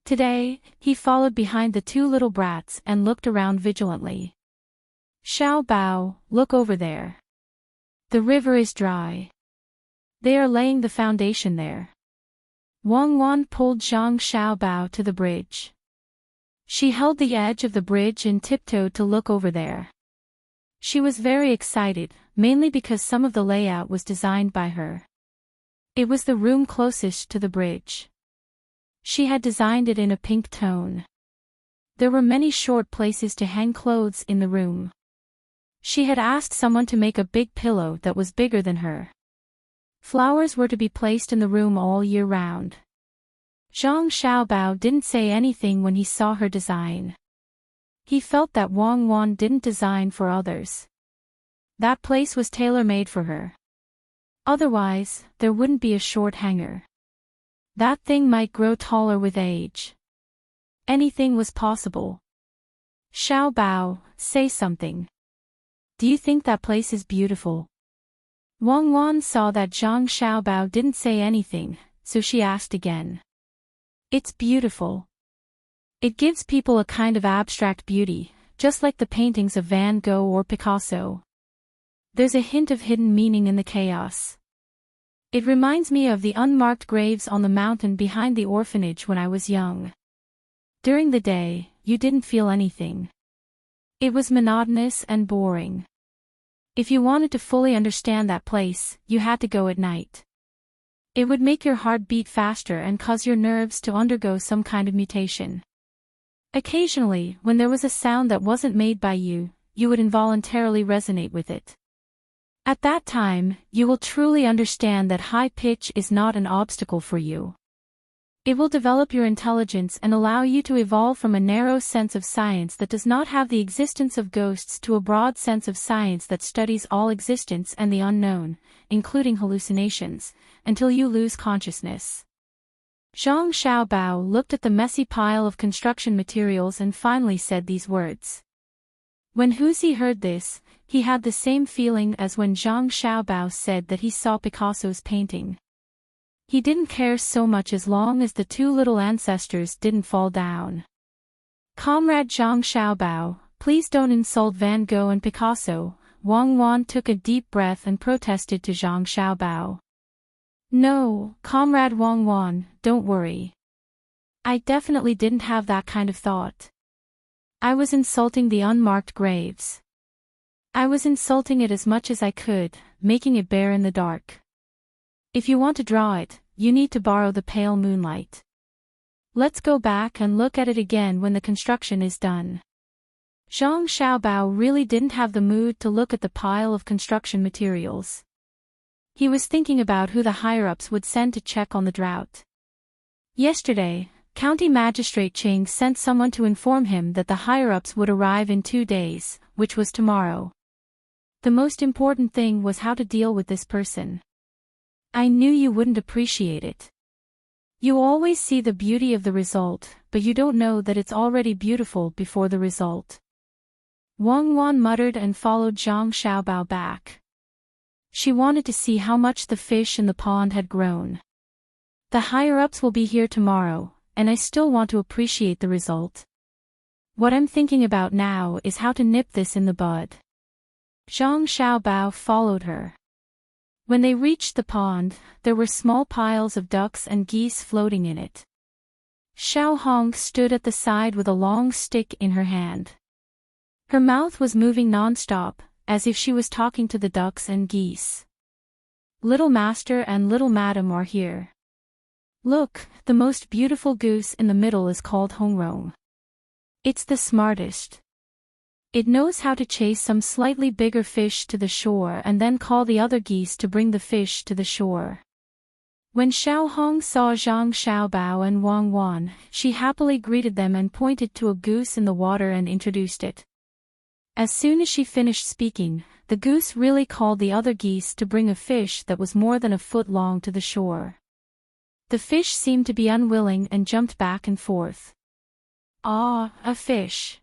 Today, he followed behind the 2 little brats and looked around vigilantly. Xiao Bao, look over there. The river is dry. They are laying the foundation there. Wang Wan pulled Zhang Xiaobao to the bridge. She held the edge of the bridge and tiptoed to look over there. She was very excited, mainly because some of the layout was designed by her. It was the room closest to the bridge. She had designed it in a pink tone. There were many short places to hang clothes in the room. She had asked someone to make a big pillow that was bigger than her. Flowers were to be placed in the room all year round. Zhang Xiaobao didn't say anything when he saw her design. He felt that Wang Wan didn't design for others. That place was tailor-made for her. Otherwise, there wouldn't be a short hanger. That thing might grow taller with age. Anything was possible. Xiao Bao, say something. Do you think that place is beautiful? Wang Wan saw that Zhang Xiaobao didn't say anything, so she asked again. It's beautiful. It gives people a kind of abstract beauty, just like the paintings of Van Gogh or Picasso. There's a hint of hidden meaning in the chaos. It reminds me of the unmarked graves on the mountain behind the orphanage when I was young. During the day, you didn't feel anything. It was monotonous and boring. If you wanted to fully understand that place, you had to go at night. It would make your heart beat faster and cause your nerves to undergo some kind of mutation. Occasionally, when there was a sound that wasn't made by you, you would involuntarily resonate with it. At that time, you will truly understand that high pitch is not an obstacle for you. It will develop your intelligence and allow you to evolve from a narrow sense of science that does not have the existence of ghosts to a broad sense of science that studies all existence and the unknown, including hallucinations, until you lose consciousness. Zhang Xiaobao looked at the messy pile of construction materials and finally said these words. When Huzi heard this, he had the same feeling as when Zhang Xiaobao said that he saw Picasso's painting. He didn't care so much as long as the two little ancestors didn't fall down. Comrade Zhang Xiaobao, please don't insult Van Gogh and Picasso. Wang Wan took a deep breath and protested to Zhang Xiaobao. No, Comrade Wang Wan, don't worry. I definitely didn't have that kind of thought. I was insulting the unmarked graves. I was insulting it as much as I could, making it bare in the dark. If you want to draw it, you need to borrow the pale moonlight. Let's go back and look at it again when the construction is done. Zhang Xiaobao really didn't have the mood to look at the pile of construction materials. He was thinking about who the higher-ups would send to check on the drought. Yesterday, County Magistrate Ching sent someone to inform him that the higher-ups would arrive in 2 days, which was tomorrow. The most important thing was how to deal with this person. I knew you wouldn't appreciate it. You always see the beauty of the result, but you don't know that it's already beautiful before the result. Wang Wan muttered and followed Zhang Xiaobao back. She wanted to see how much the fish in the pond had grown. The higher-ups will be here tomorrow, and I still want to appreciate the result. What I'm thinking about now is how to nip this in the bud. Zhang Xiaobao followed her. When they reached the pond, there were small piles of ducks and geese floating in it. Xiao Hong stood at the side with a long stick in her hand. Her mouth was moving non-stop, as if she was talking to the ducks and geese. Little Master and Little Madam are here. Look, the most beautiful goose in the middle is called Hongrong. It's the smartest. It knows how to chase some slightly bigger fish to the shore and then call the other geese to bring the fish to the shore. When Xiao Hong saw Zhang Xiaobao and Wang Wan, she happily greeted them and pointed to a goose in the water and introduced it. As soon as she finished speaking, the goose really called the other geese to bring a fish that was more than a foot long to the shore. The fish seemed to be unwilling and jumped back and forth. Ah, a fish.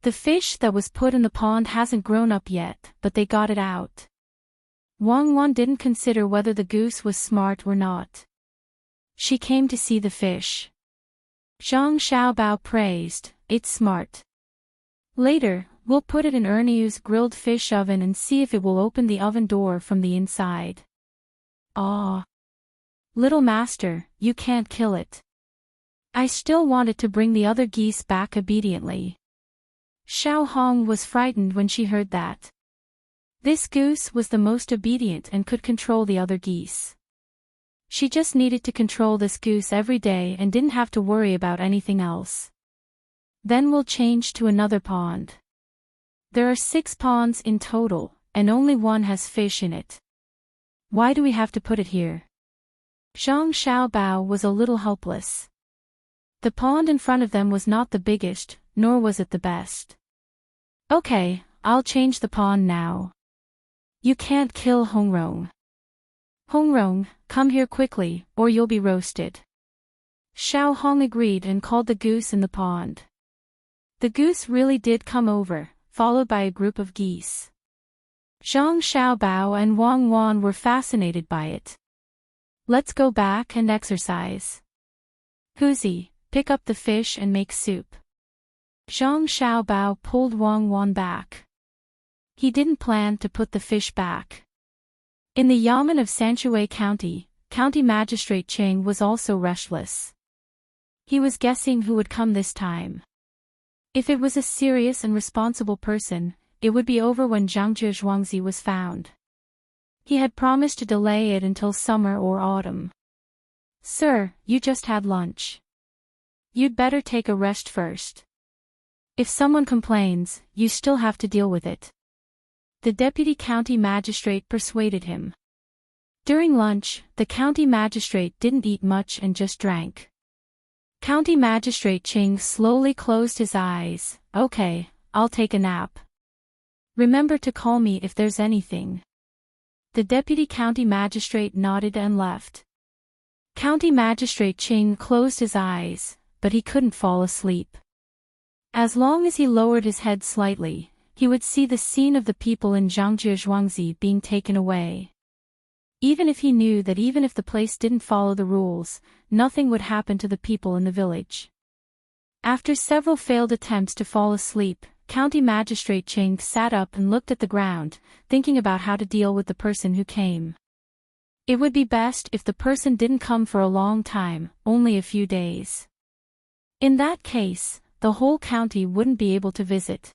The fish that was put in the pond hasn't grown up yet, but they got it out. Wang Wan didn't consider whether the goose was smart or not. She came to see the fish. Zhang Xiaobao praised, it's smart. Later, we'll put it in Erniu's grilled fish oven and see if it will open the oven door from the inside. Ah. Little Master, you can't kill it. I still want it to bring the other geese back obediently. Xiao Hong was frightened when she heard that. This goose was the most obedient and could control the other geese. She just needed to control this goose every day and didn't have to worry about anything else. Then we'll change to another pond. There are 6 ponds in total, and only one has fish in it. Why do we have to put it here? Zhang Xiaobao was a little helpless. The pond in front of them was not the biggest, nor was it the best. Okay, I'll change the pond now. You can't kill Hongrong. Hongrong, come here quickly, or you'll be roasted. Xiao Hong agreed and called the goose in the pond. The goose really did come over, followed by a group of geese. Zhang Xiaobao and Wang Wan were fascinated by it. Let's go back and exercise. Huzi, pick up the fish and make soup. Zhang Xiaobao pulled Wang Wan back. He didn't plan to put the fish back. In the Yamen of Sanshui County, County Magistrate Cheng was also restless. He was guessing who would come this time. If it was a serious and responsible person, it would be over when Zhangzhe Zhuangzi was found. He had promised to delay it until summer or autumn. Sir, you just had lunch. You'd better take a rest first. If someone complains, you still have to deal with it. The deputy county magistrate persuaded him. During lunch, the county magistrate didn't eat much and just drank. County Magistrate Ching slowly closed his eyes. Okay, I'll take a nap. Remember to call me if there's anything. The deputy county magistrate nodded and left. County Magistrate Ching closed his eyes, but he couldn't fall asleep. As long as he lowered his head slightly, he would see the scene of the people in Zhangjie Zhuangzi being taken away. Even if he knew that even if the place didn't follow the rules, nothing would happen to the people in the village. After several failed attempts to fall asleep, County Magistrate Ching sat up and looked at the ground, thinking about how to deal with the person who came. It would be best if the person didn't come for a long time, only a few days. In that case, the whole county wouldn't be able to visit.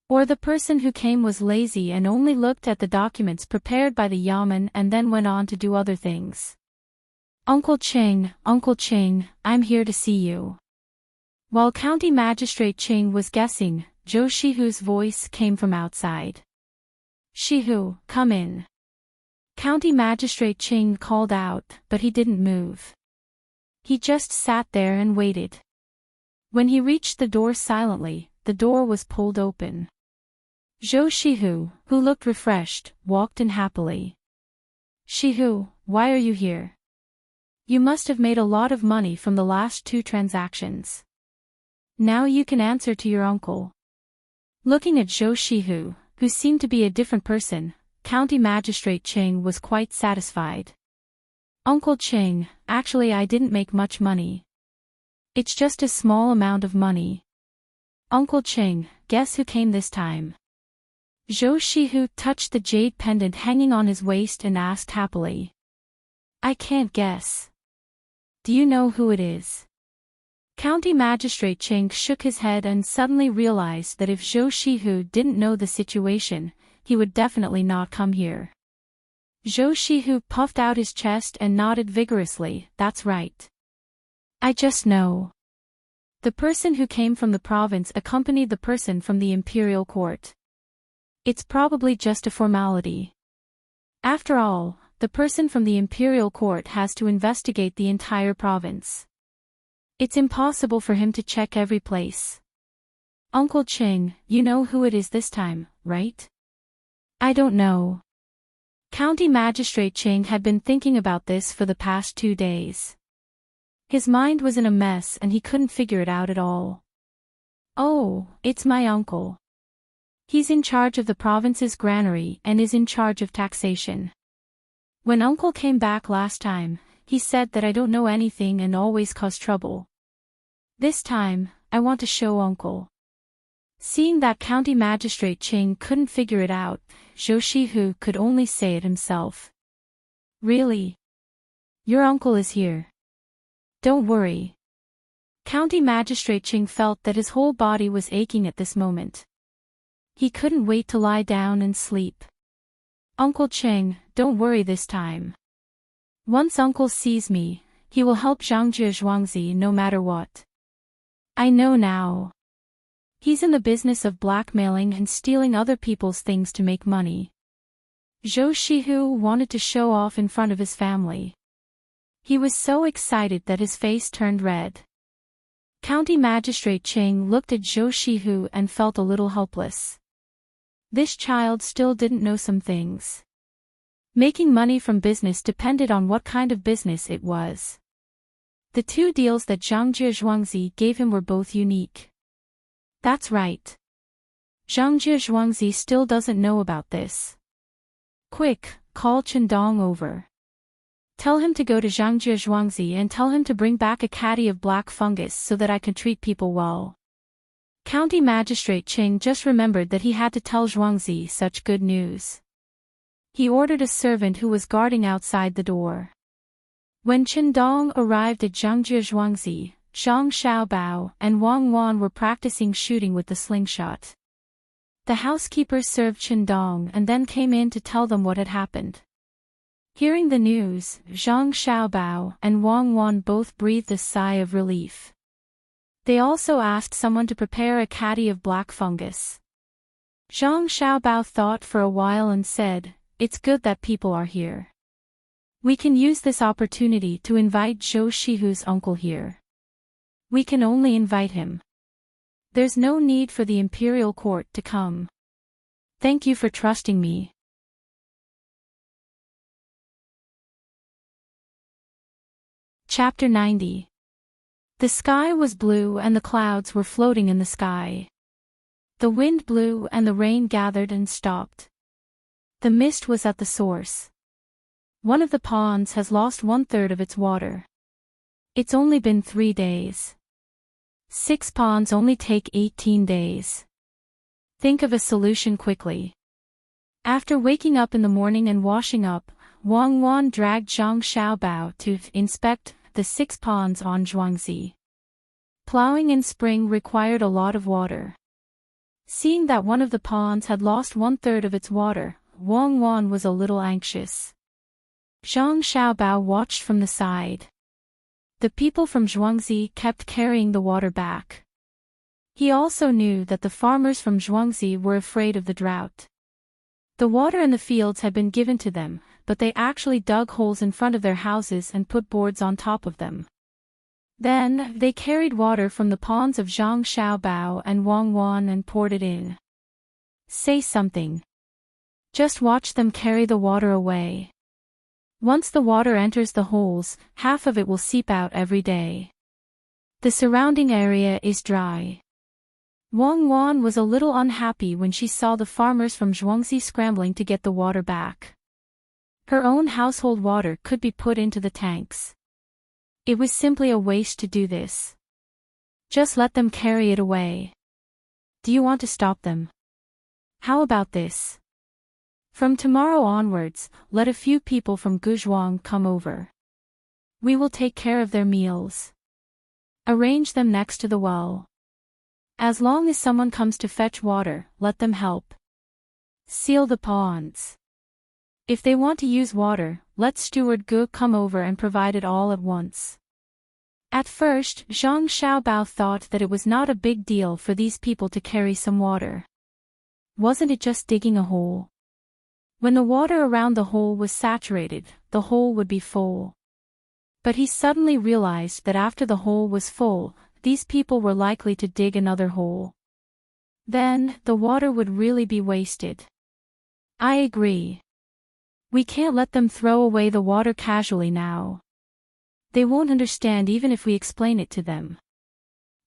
Or the person who came was lazy and only looked at the documents prepared by the yamen and then went on to do other things. Uncle Ching, I'm here to see you. While County Magistrate Ching was guessing, Zhou Shihu's voice came from outside. Shihu, come in. County Magistrate Ching called out, but he didn't move. He just sat there and waited. When he reached the door silently, the door was pulled open. Zhou Shihu, who looked refreshed, walked in happily. Shihu, why are you here? You must have made a lot of money from the last 2 transactions. Now you can answer to your uncle. Looking at Zhou Shihu, who seemed to be a different person, County Magistrate Ching was quite satisfied. Uncle Ching, actually I didn't make much money. It's just a small amount of money. Uncle Ching, guess who came this time? Zhou Shihu touched the jade pendant hanging on his waist and asked happily. I can't guess. Do you know who it is? County Magistrate Ching shook his head and suddenly realized that if Zhou Shihu didn't know the situation, he would definitely not come here. Zhou Shihu puffed out his chest and nodded vigorously. That's right. I just know. The person who came from the province accompanied the person from the imperial court. It's probably just a formality. After all, the person from the imperial court has to investigate the entire province. It's impossible for him to check every place. Uncle Ching, you know who it is this time, right? I don't know. County Magistrate Ching had been thinking about this for the past 2 days. His mind was in a mess and he couldn't figure it out at all. Oh, it's my uncle. He's in charge of the province's granary and is in charge of taxation. When Uncle came back last time, he said that I don't know anything and always cause trouble. This time, I want to show Uncle. Seeing that County Magistrate Ching couldn't figure it out, Zhou Shihu could only say it himself. Really? Your uncle is here. Don't worry. County Magistrate Ching felt that his whole body was aching at this moment. He couldn't wait to lie down and sleep. Uncle Ching, don't worry this time. Once Uncle sees me, he will help Zhangjie Zhuangzi no matter what. I know now. He's in the business of blackmailing and stealing other people's things to make money. Zhou Shihu wanted to show off in front of his family. He was so excited that his face turned red. County Magistrate Ching looked at Zhou Shihu and felt a little helpless. This child still didn't know some things. Making money from business depended on what kind of business it was. The 2 deals that Zhangjie Zhuangzi gave him were both unique. That's right. Zhangjie Zhuangzi still doesn't know about this. Quick, call Chendong over. Tell him to go to Zhangjie Zhuangzi and tell him to bring back a caddy of black fungus so that I can treat people well. County Magistrate Ching just remembered that he had to tell Zhuangzi such good news. He ordered a servant who was guarding outside the door. When Chendong arrived at Zhangjie Zhuangzi, Zhang Xiaobao and Wang Wan were practicing shooting with the slingshot. The housekeeper served Chendong and then came in to tell them what had happened. Hearing the news, Zhang Xiaobao and Wang Wan both breathed a sigh of relief. They also asked someone to prepare a caddy of black fungus. Zhang Xiaobao thought for a while and said, "It's good that people are here. We can use this opportunity to invite Zhou Shihu's uncle here. We can only invite him. There's no need for the imperial court to come. Thank you for trusting me. Chapter 90. The sky was blue and the clouds were floating in the sky. The wind blew and the rain gathered and stopped. The mist was at the source. One of the ponds has lost 1/3 of its water. It's only been 3 days. 6 ponds only take 18 days. Think of a solution quickly. After waking up in the morning and washing up, Wang Wan dragged Zhang Xiaobao to inspect the 6 ponds on Zhuangzi. Plowing in spring required a lot of water. Seeing that one of the ponds had lost 1/3 of its water, Wang Wan was a little anxious. Zhang Xiaobao watched from the side. The people from Zhuangzi kept carrying the water back. He also knew that the farmers from Zhuangzi were afraid of the drought. The water in the fields had been given to them, but they actually dug holes in front of their houses and put boards on top of them. Then, they carried water from the ponds of Zhang Xiaobao and Wang Wan and poured it in. Say something. Just watch them carry the water away. Once the water enters the holes, half of it will seep out every day. The surrounding area is dry. Wang Wan was a little unhappy when she saw the farmers from Zhuangzi scrambling to get the water back. Her own household water could be put into the tanks. It was simply a waste to do this. Just let them carry it away. Do you want to stop them? How about this? From tomorrow onwards, let a few people from Guzhuang come over. We will take care of their meals. Arrange them next to the well. As long as someone comes to fetch water, let them help. Seal the ponds. If they want to use water, let Steward Gu come over and provide it all at once. At first, Zhang Xiaobao thought that it was not a big deal for these people to carry some water. Wasn't it just digging a hole? When the water around the hole was saturated, the hole would be full. But he suddenly realized that after the hole was full, these people were likely to dig another hole. Then, the water would really be wasted. I agree. We can't let them throw away the water casually now. They won't understand even if we explain it to them.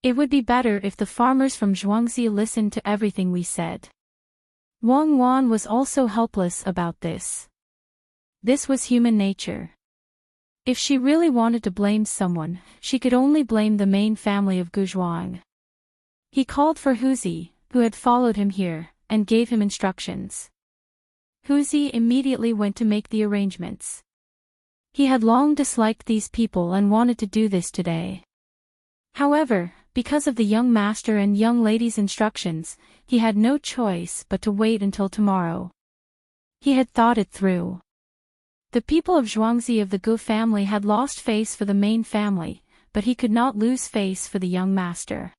It would be better if the farmers from Zhuangzi listened to everything we said. Wang Wan was also helpless about this. This was human nature. If she really wanted to blame someone, she could only blame the main family of Guzhuang. He called for Huzi, who had followed him here, and gave him instructions. Huzi immediately went to make the arrangements. He had long disliked these people and wanted to do this today. However, because of the young master and young lady's instructions, he had no choice but to wait until tomorrow. He had thought it through. The people of Zhuangzi of the Gu family had lost face for the main family, but he could not lose face for the young master.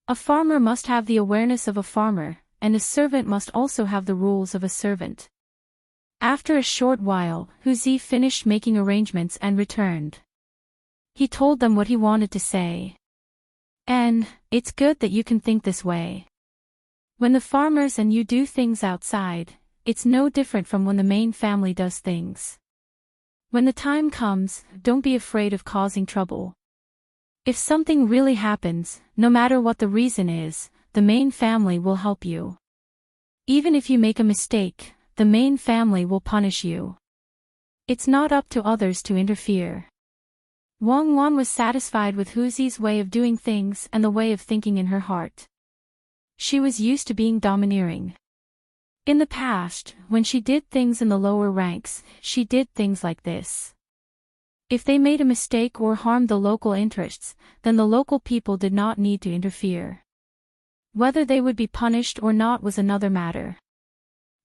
A farmer must have the awareness of a farmer, and a servant must also have the rules of a servant. After a short while, Huzi finished making arrangements and returned. He told them what he wanted to say. And, it's good that you can think this way. When the farmers and you do things outside, it's no different from when the main family does things. When the time comes, don't be afraid of causing trouble. If something really happens, no matter what the reason is, the main family will help you. Even if you make a mistake, the main family will punish you. It's not up to others to interfere. Wang Wan was satisfied with Huzi's way of doing things and the way of thinking in her heart. She was used to being domineering. In the past, when she did things in the lower ranks, she did things like this. If they made a mistake or harmed the local interests, then the local people did not need to interfere. Whether they would be punished or not was another matter.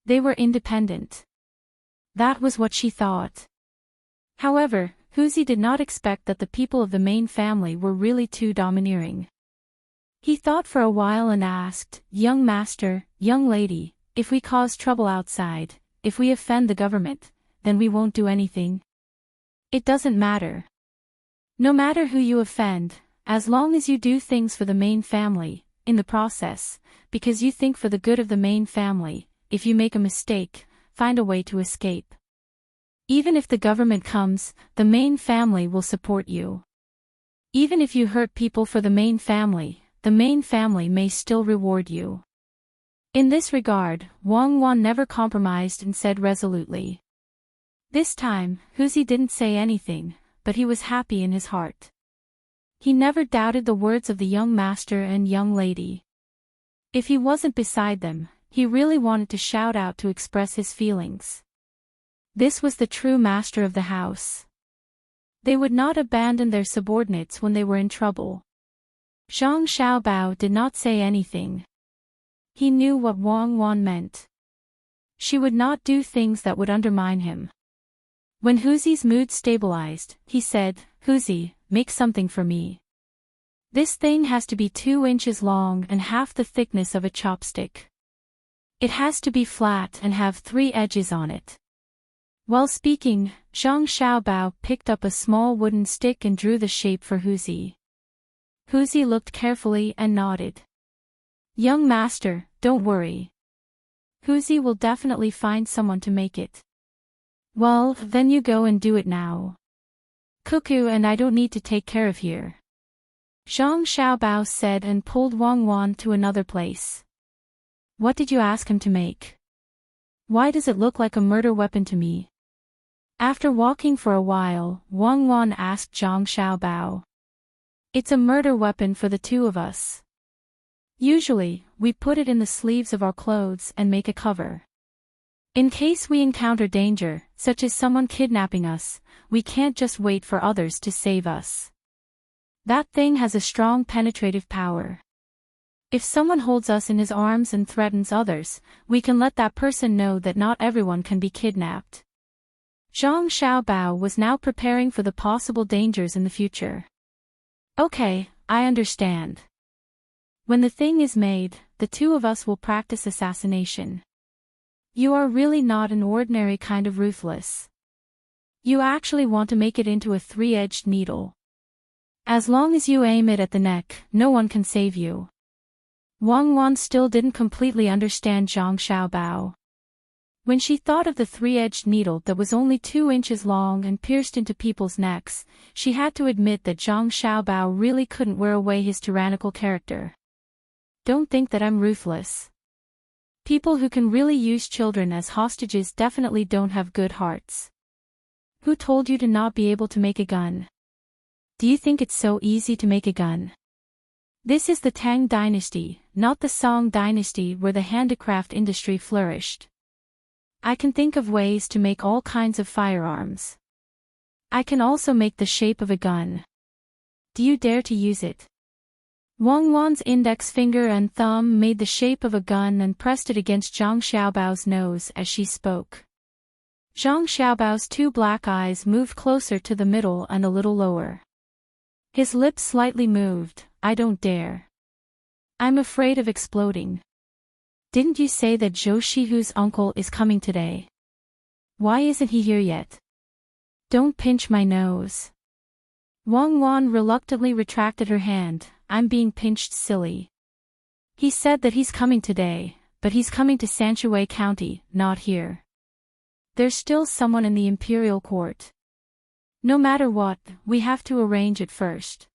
They were independent. That was what she thought. However, Huzi did not expect that the people of the main family were really too domineering. He thought for a while and asked, "Young master, young lady, if we cause trouble outside, if we offend the government, then we won't do anything?" It doesn't matter. No matter who you offend, as long as you do things for the main family, in the process, because you think for the good of the main family, if you make a mistake, find a way to escape. Even if the government comes, the main family will support you. Even if you hurt people for the main family may still reward you. In this regard, Wang Wan never compromised and said resolutely. This time, Huzi didn't say anything, but he was happy in his heart. He never doubted the words of the young master and young lady. If he wasn't beside them, he really wanted to shout out to express his feelings. This was the true master of the house. They would not abandon their subordinates when they were in trouble. Zhang Xiaobao did not say anything. He knew what Wang Wan meant. She would not do things that would undermine him. When Huzi's mood stabilized, he said, "Huzi, make something for me. This thing has to be 2 inches long and half the thickness of a chopstick. It has to be flat and have 3 edges on it." While speaking, Zhang Xiaobao picked up a small wooden stick and drew the shape for Huzi. Huzi looked carefully and nodded. "Young master, don't worry. Huzi will definitely find someone to make it." "Well, then you go and do it now. Cuckoo and I don't need to take care of here," Zhang Xiaobao said and pulled Wang Wan to another place. "What did you ask him to make? Why does it look like a murder weapon to me?" After walking for a while, Wang Wan asked Zhang Xiaobao. "It's a murder weapon for the 2 of us. Usually, we put it in the sleeves of our clothes and make a cover. In case we encounter danger, such as someone kidnapping us, we can't just wait for others to save us. That thing has a strong penetrative power. If someone holds us in his arms and threatens others, we can let that person know that not everyone can be kidnapped." Zhang Xiaobao was now preparing for the possible dangers in the future. "Okay, I understand. When the thing is made, the 2 of us will practice assassination. You are really not an ordinary kind of ruthless. You actually want to make it into a 3-edged needle. As long as you aim it at the neck, no one can save you." Wang Wan still didn't completely understand Zhang Xiaobao. When she thought of the 3-edged needle that was only 2 inches long and pierced into people's necks, she had to admit that Zhang Xiaobao really couldn't wear away his tyrannical character. "Don't think that I'm ruthless. People who can really use children as hostages definitely don't have good hearts. Who told you to not be able to make a gun? Do you think it's so easy to make a gun? This is the Tang dynasty, not the Song dynasty where the handicraft industry flourished. I can think of ways to make all kinds of firearms. I can also make the shape of a gun. Do you dare to use it?" Wang Wan's index finger and thumb made the shape of a gun and pressed it against Zhang Xiaobao's nose as she spoke. Zhang Xiaobao's 2 black eyes moved closer to the middle and a little lower. His lips slightly moved. "I don't dare. I'm afraid of exploding. Didn't you say that Zhou Shihu's uncle is coming today? Why isn't he here yet? Don't pinch my nose." Wang Wan reluctantly retracted her hand. "I'm being pinched, silly. He said that he's coming today, but he's coming to Sanshui County, not here. There's still someone in the imperial court. No matter what, we have to arrange it first.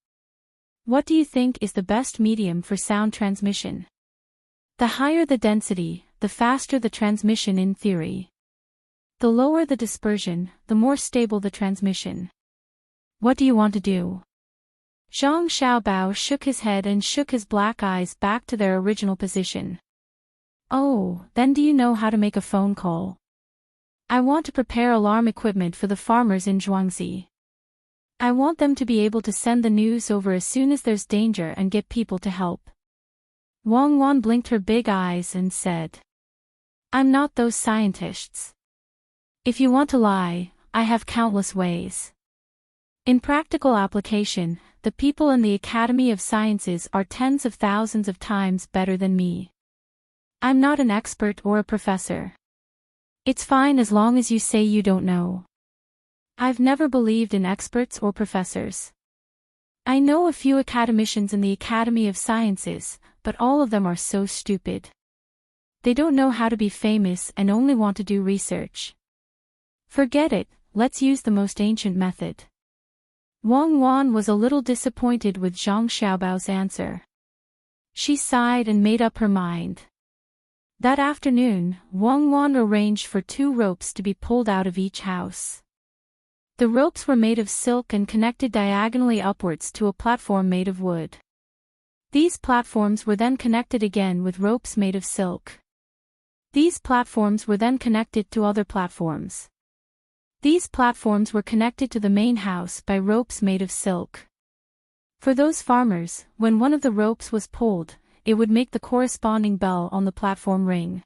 What do you think is the best medium for sound transmission? The higher the density, the faster the transmission in theory. The lower the dispersion, the more stable the transmission. What do you want to do?" Zhang Xiaobao shook his head and shook his black eyes back to their original position. "Oh, then do you know how to make a phone call? I want to prepare alarm equipment for the farmers in Zhuangzi. I want them to be able to send the news over as soon as there's danger and get people to help." Wang Wan blinked her big eyes and said, "I'm not those scientists. If you want to lie, I have countless ways. In practical application, the people in the Academy of Sciences are tens of thousands of times better than me. I'm not an expert or a professor. It's fine as long as you say you don't know." I've never believed in experts or professors. I know a few academicians in the Academy of Sciences, but all of them are so stupid. They don't know how to be famous and only want to do research. Forget it, let's use the most ancient method. Wang Wan was a little disappointed with Zhang Xiaobao's answer. She sighed and made up her mind. That afternoon, Wang Wan arranged for 2 ropes to be pulled out of each house. The ropes were made of silk and connected diagonally upwards to a platform made of wood. These platforms were then connected again with ropes made of silk. These platforms were then connected to other platforms. These platforms were connected to the main house by ropes made of silk. For those farmers, when one of the ropes was pulled, it would make the corresponding bell on the platform ring.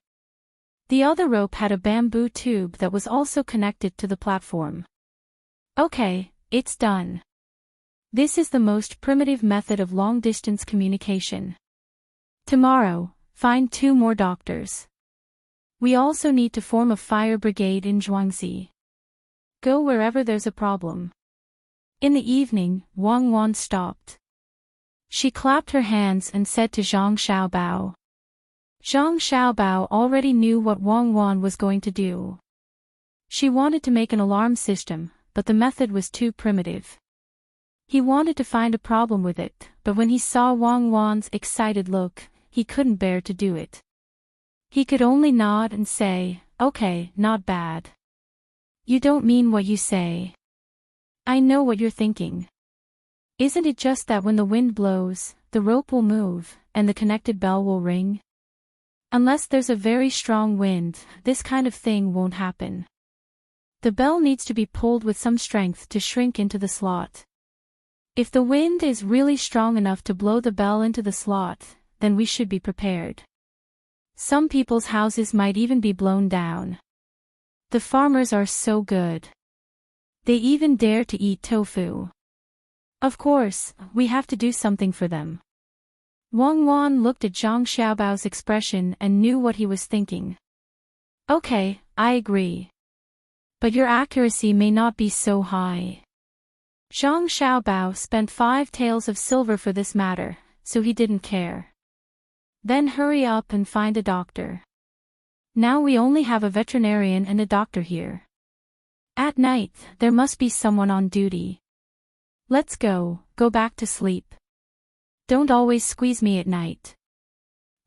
The other rope had a bamboo tube that was also connected to the platform. Okay, it's done. This is the most primitive method of long-distance communication. Tomorrow, find 2 more doctors. We also need to form a fire brigade in Zhuangzi. Go wherever there's a problem. In the evening, Wang Wan stopped. She clapped her hands and said to Zhang Xiaobao. Zhang Xiaobao already knew what Wang Wan was going to do. She wanted to make an alarm system, but the method was too primitive. He wanted to find a problem with it, but when he saw Wang Wan's excited look, he couldn't bear to do it. He could only nod and say, "Okay, not bad." "You don't mean what you say. I know what you're thinking. Isn't it just that when the wind blows, the rope will move, and the connected bell will ring? Unless there's a very strong wind, this kind of thing won't happen. The bell needs to be pulled with some strength to shrink into the slot. If the wind is really strong enough to blow the bell into the slot, then we should be prepared. Some people's houses might even be blown down. The farmers are so good. They even dare to eat tofu. Of course, we have to do something for them." Wang Wan looked at Zhang Xiaobao's expression and knew what he was thinking. "Okay, I agree. But your accuracy may not be so high." Zhang Xiaobao spent 5 taels of silver for this matter, so he didn't care. "Then hurry up and find a doctor. Now we only have a veterinarian and a doctor here. At night, there must be someone on duty. Let's go back to sleep. Don't always squeeze me at night."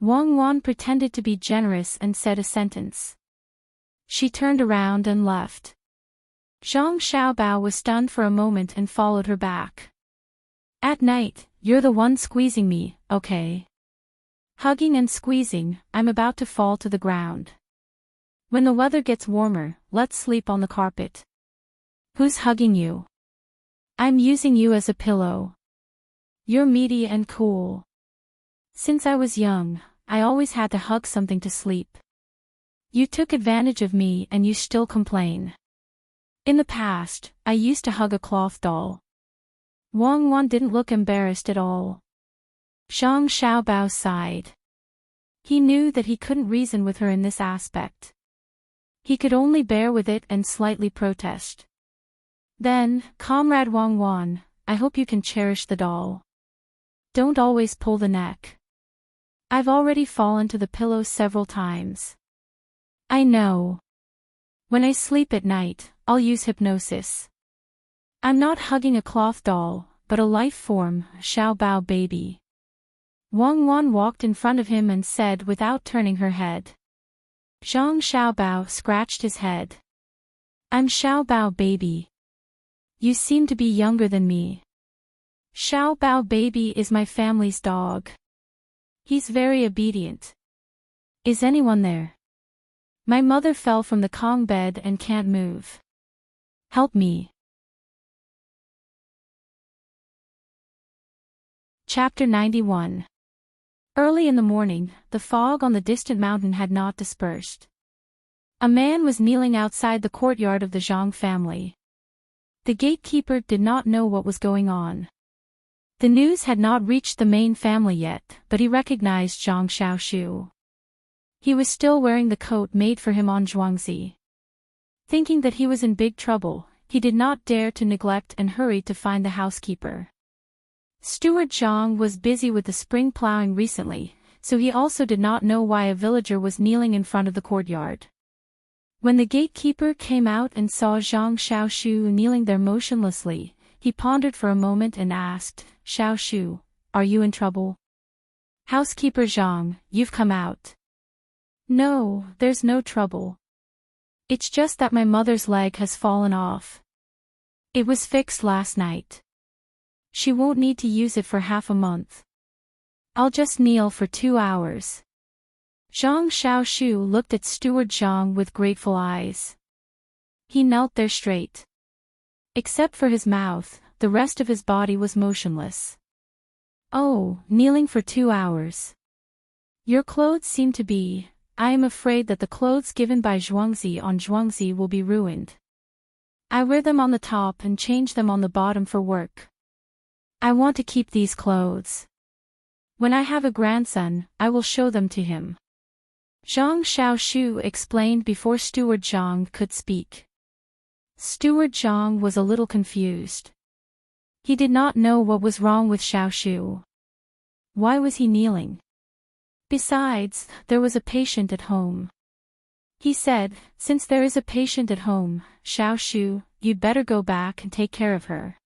Wang Wan pretended to be generous and said a sentence. She turned around and left. Zhang Xiaobao was stunned for a moment and followed her back. "At night, you're the one squeezing me, okay? Hugging and squeezing, I'm about to fall to the ground. When the weather gets warmer, let's sleep on the carpet." "Who's hugging you?" "I'm using you as a pillow. You're meaty and cool. Since I was young, I always had to hug something to sleep. You took advantage of me and you still complain. In the past, I used to hug a cloth doll." Wang Wan didn't look embarrassed at all. Zhang Xiaobao sighed. He knew that he couldn't reason with her in this aspect. He could only bear with it and slightly protest. "Then, Comrade Wang Wan, I hope you can cherish the doll. Don't always pull the neck. I've already fallen to the pillow several times. I know. When I sleep at night, I'll use hypnosis. I'm not hugging a cloth doll, but a life form, Xiaobao baby." Wang Wan walked in front of him and said without turning her head. Zhang Xiaobao scratched his head. "I'm Xiaobao baby. You seem to be younger than me. Xiaobao baby is my family's dog. He's very obedient. Is anyone there? My mother fell from the Kong bed and can't move. Help me." Chapter 91. Early in the morning, the fog on the distant mountain had not dispersed. A man was kneeling outside the courtyard of the Zhang family. The gatekeeper did not know what was going on. The news had not reached the main family yet, but he recognized Zhang Xiaoshu. He was still wearing the coat made for him on Zhuangzi. Thinking that he was in big trouble, he did not dare to neglect and hurried to find the housekeeper. Steward Zhang was busy with the spring plowing recently, so he also did not know why a villager was kneeling in front of the courtyard. When the gatekeeper came out and saw Zhang Xiaoshu kneeling there motionlessly, he pondered for a moment and asked, "Xiaoshu, are you in trouble?" "Housekeeper Zhang, you've come out." "No, there's no trouble. It's just that my mother's leg has fallen off. It was fixed last night. She won't need to use it for half a month. I'll just kneel for 2 hours." Zhang Xiaoshu looked at Steward Zhang with grateful eyes. He knelt there straight. Except for his mouth, the rest of his body was motionless. "Oh, kneeling for 2 hours. Your clothes seem to be. I am afraid that the clothes given by Zhuangzi on Zhuangzi will be ruined. I wear them on the top and change them on the bottom for work. I want to keep these clothes. When I have a grandson, I will show them to him." Zhang Xiaoshu explained before Steward Zhang could speak. Steward Zhang was a little confused. He did not know what was wrong with Xiaoshu. Why was he kneeling? Besides, there was a patient at home. He said, "Since there is a patient at home, Xiaoshu, you'd better go back and take care of her.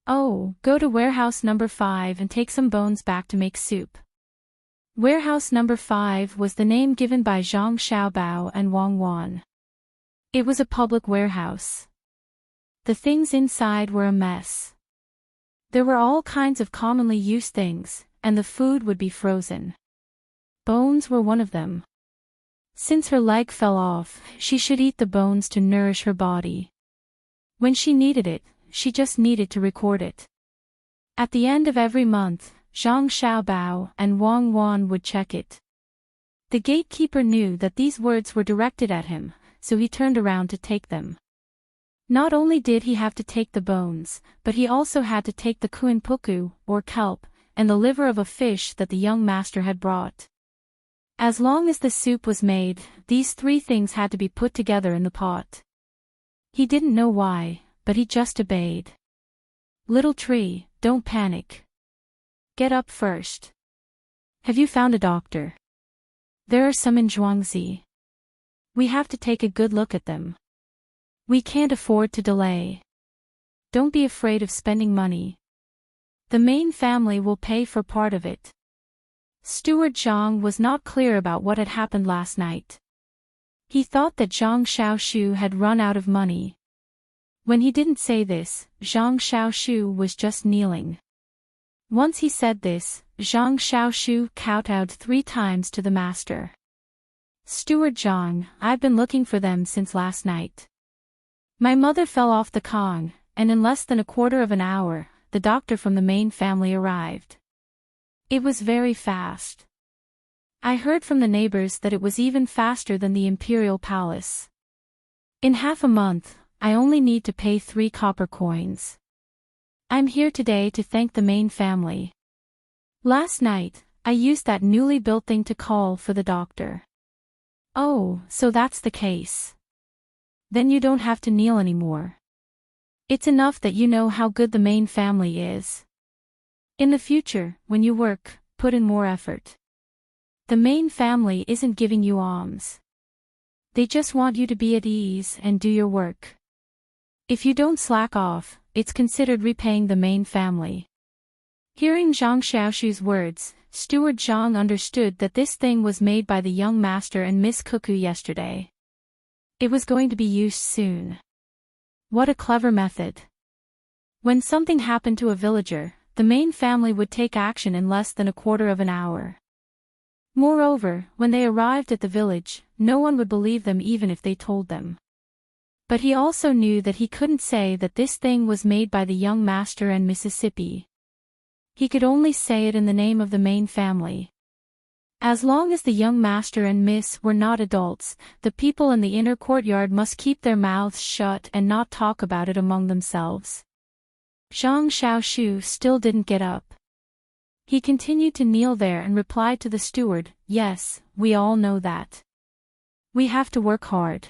Oh, go to warehouse number 5 and take some bones back to make soup." Warehouse number 5 was the name given by Zhang Xiaobao and Wang Wan. It was a public warehouse. The things inside were a mess. There were all kinds of commonly used things, and the food would be frozen. Bones were one of them. Since her leg fell off, she should eat the bones to nourish her body. When she needed it, she just needed to record it. At the end of every month, Zhang Xiaobao and Wang Wan would check it. The gatekeeper knew that these words were directed at him, so he turned around to take them. Not only did he have to take the bones, but he also had to take the kuinpuku, or kelp, and the liver of a fish that the young master had brought. As long as the soup was made, these 3 things had to be put together in the pot. He didn't know why, but he just obeyed. "Little tree, don't panic. Get up first. Have you found a doctor? There are some in Zhuangzi. We have to take a good look at them. We can't afford to delay. Don't be afraid of spending money. The main family will pay for part of it." Steward Zhang was not clear about what had happened last night. He thought that Zhang Xiaoshu had run out of money. When he didn't say this, Zhang Xiaoshu was just kneeling. Once he said this, Zhang Xiaoshu kowtowed 3 times to the master. "Steward Zhang, I've been looking for them since last night. My mother fell off the Kong, and in less than a quarter of an hour, the doctor from the main family arrived. It was very fast. I heard from the neighbors that it was even faster than the imperial palace. In half a month, I only need to pay 3 copper coins. I'm here today to thank the main family. Last night, I used that newly built thing to call for the doctor." "Oh, so that's the case. Then you don't have to kneel anymore. It's enough that you know how good the main family is. In the future, when you work, put in more effort. The main family isn't giving you alms. They just want you to be at ease and do your work. If you don't slack off, it's considered repaying the main family." Hearing Zhang Xiaoshu's words, Steward Zhang understood that this thing was made by the young master and Miss Cuckoo yesterday. It was going to be used soon. What a clever method. When something happened to a villager, the main family would take action in less than a quarter of an hour. Moreover, when they arrived at the village, no one would believe them even if they told them. But he also knew that he couldn't say that this thing was made by the young master and Mississippi. He could only say it in the name of the main family. As long as the young master and Miss were not adults, the people in the inner courtyard must keep their mouths shut and not talk about it among themselves. Zhang Xiaoshu still didn't get up. He continued to kneel there and replied to the steward, "Yes, we all know that. We have to work hard.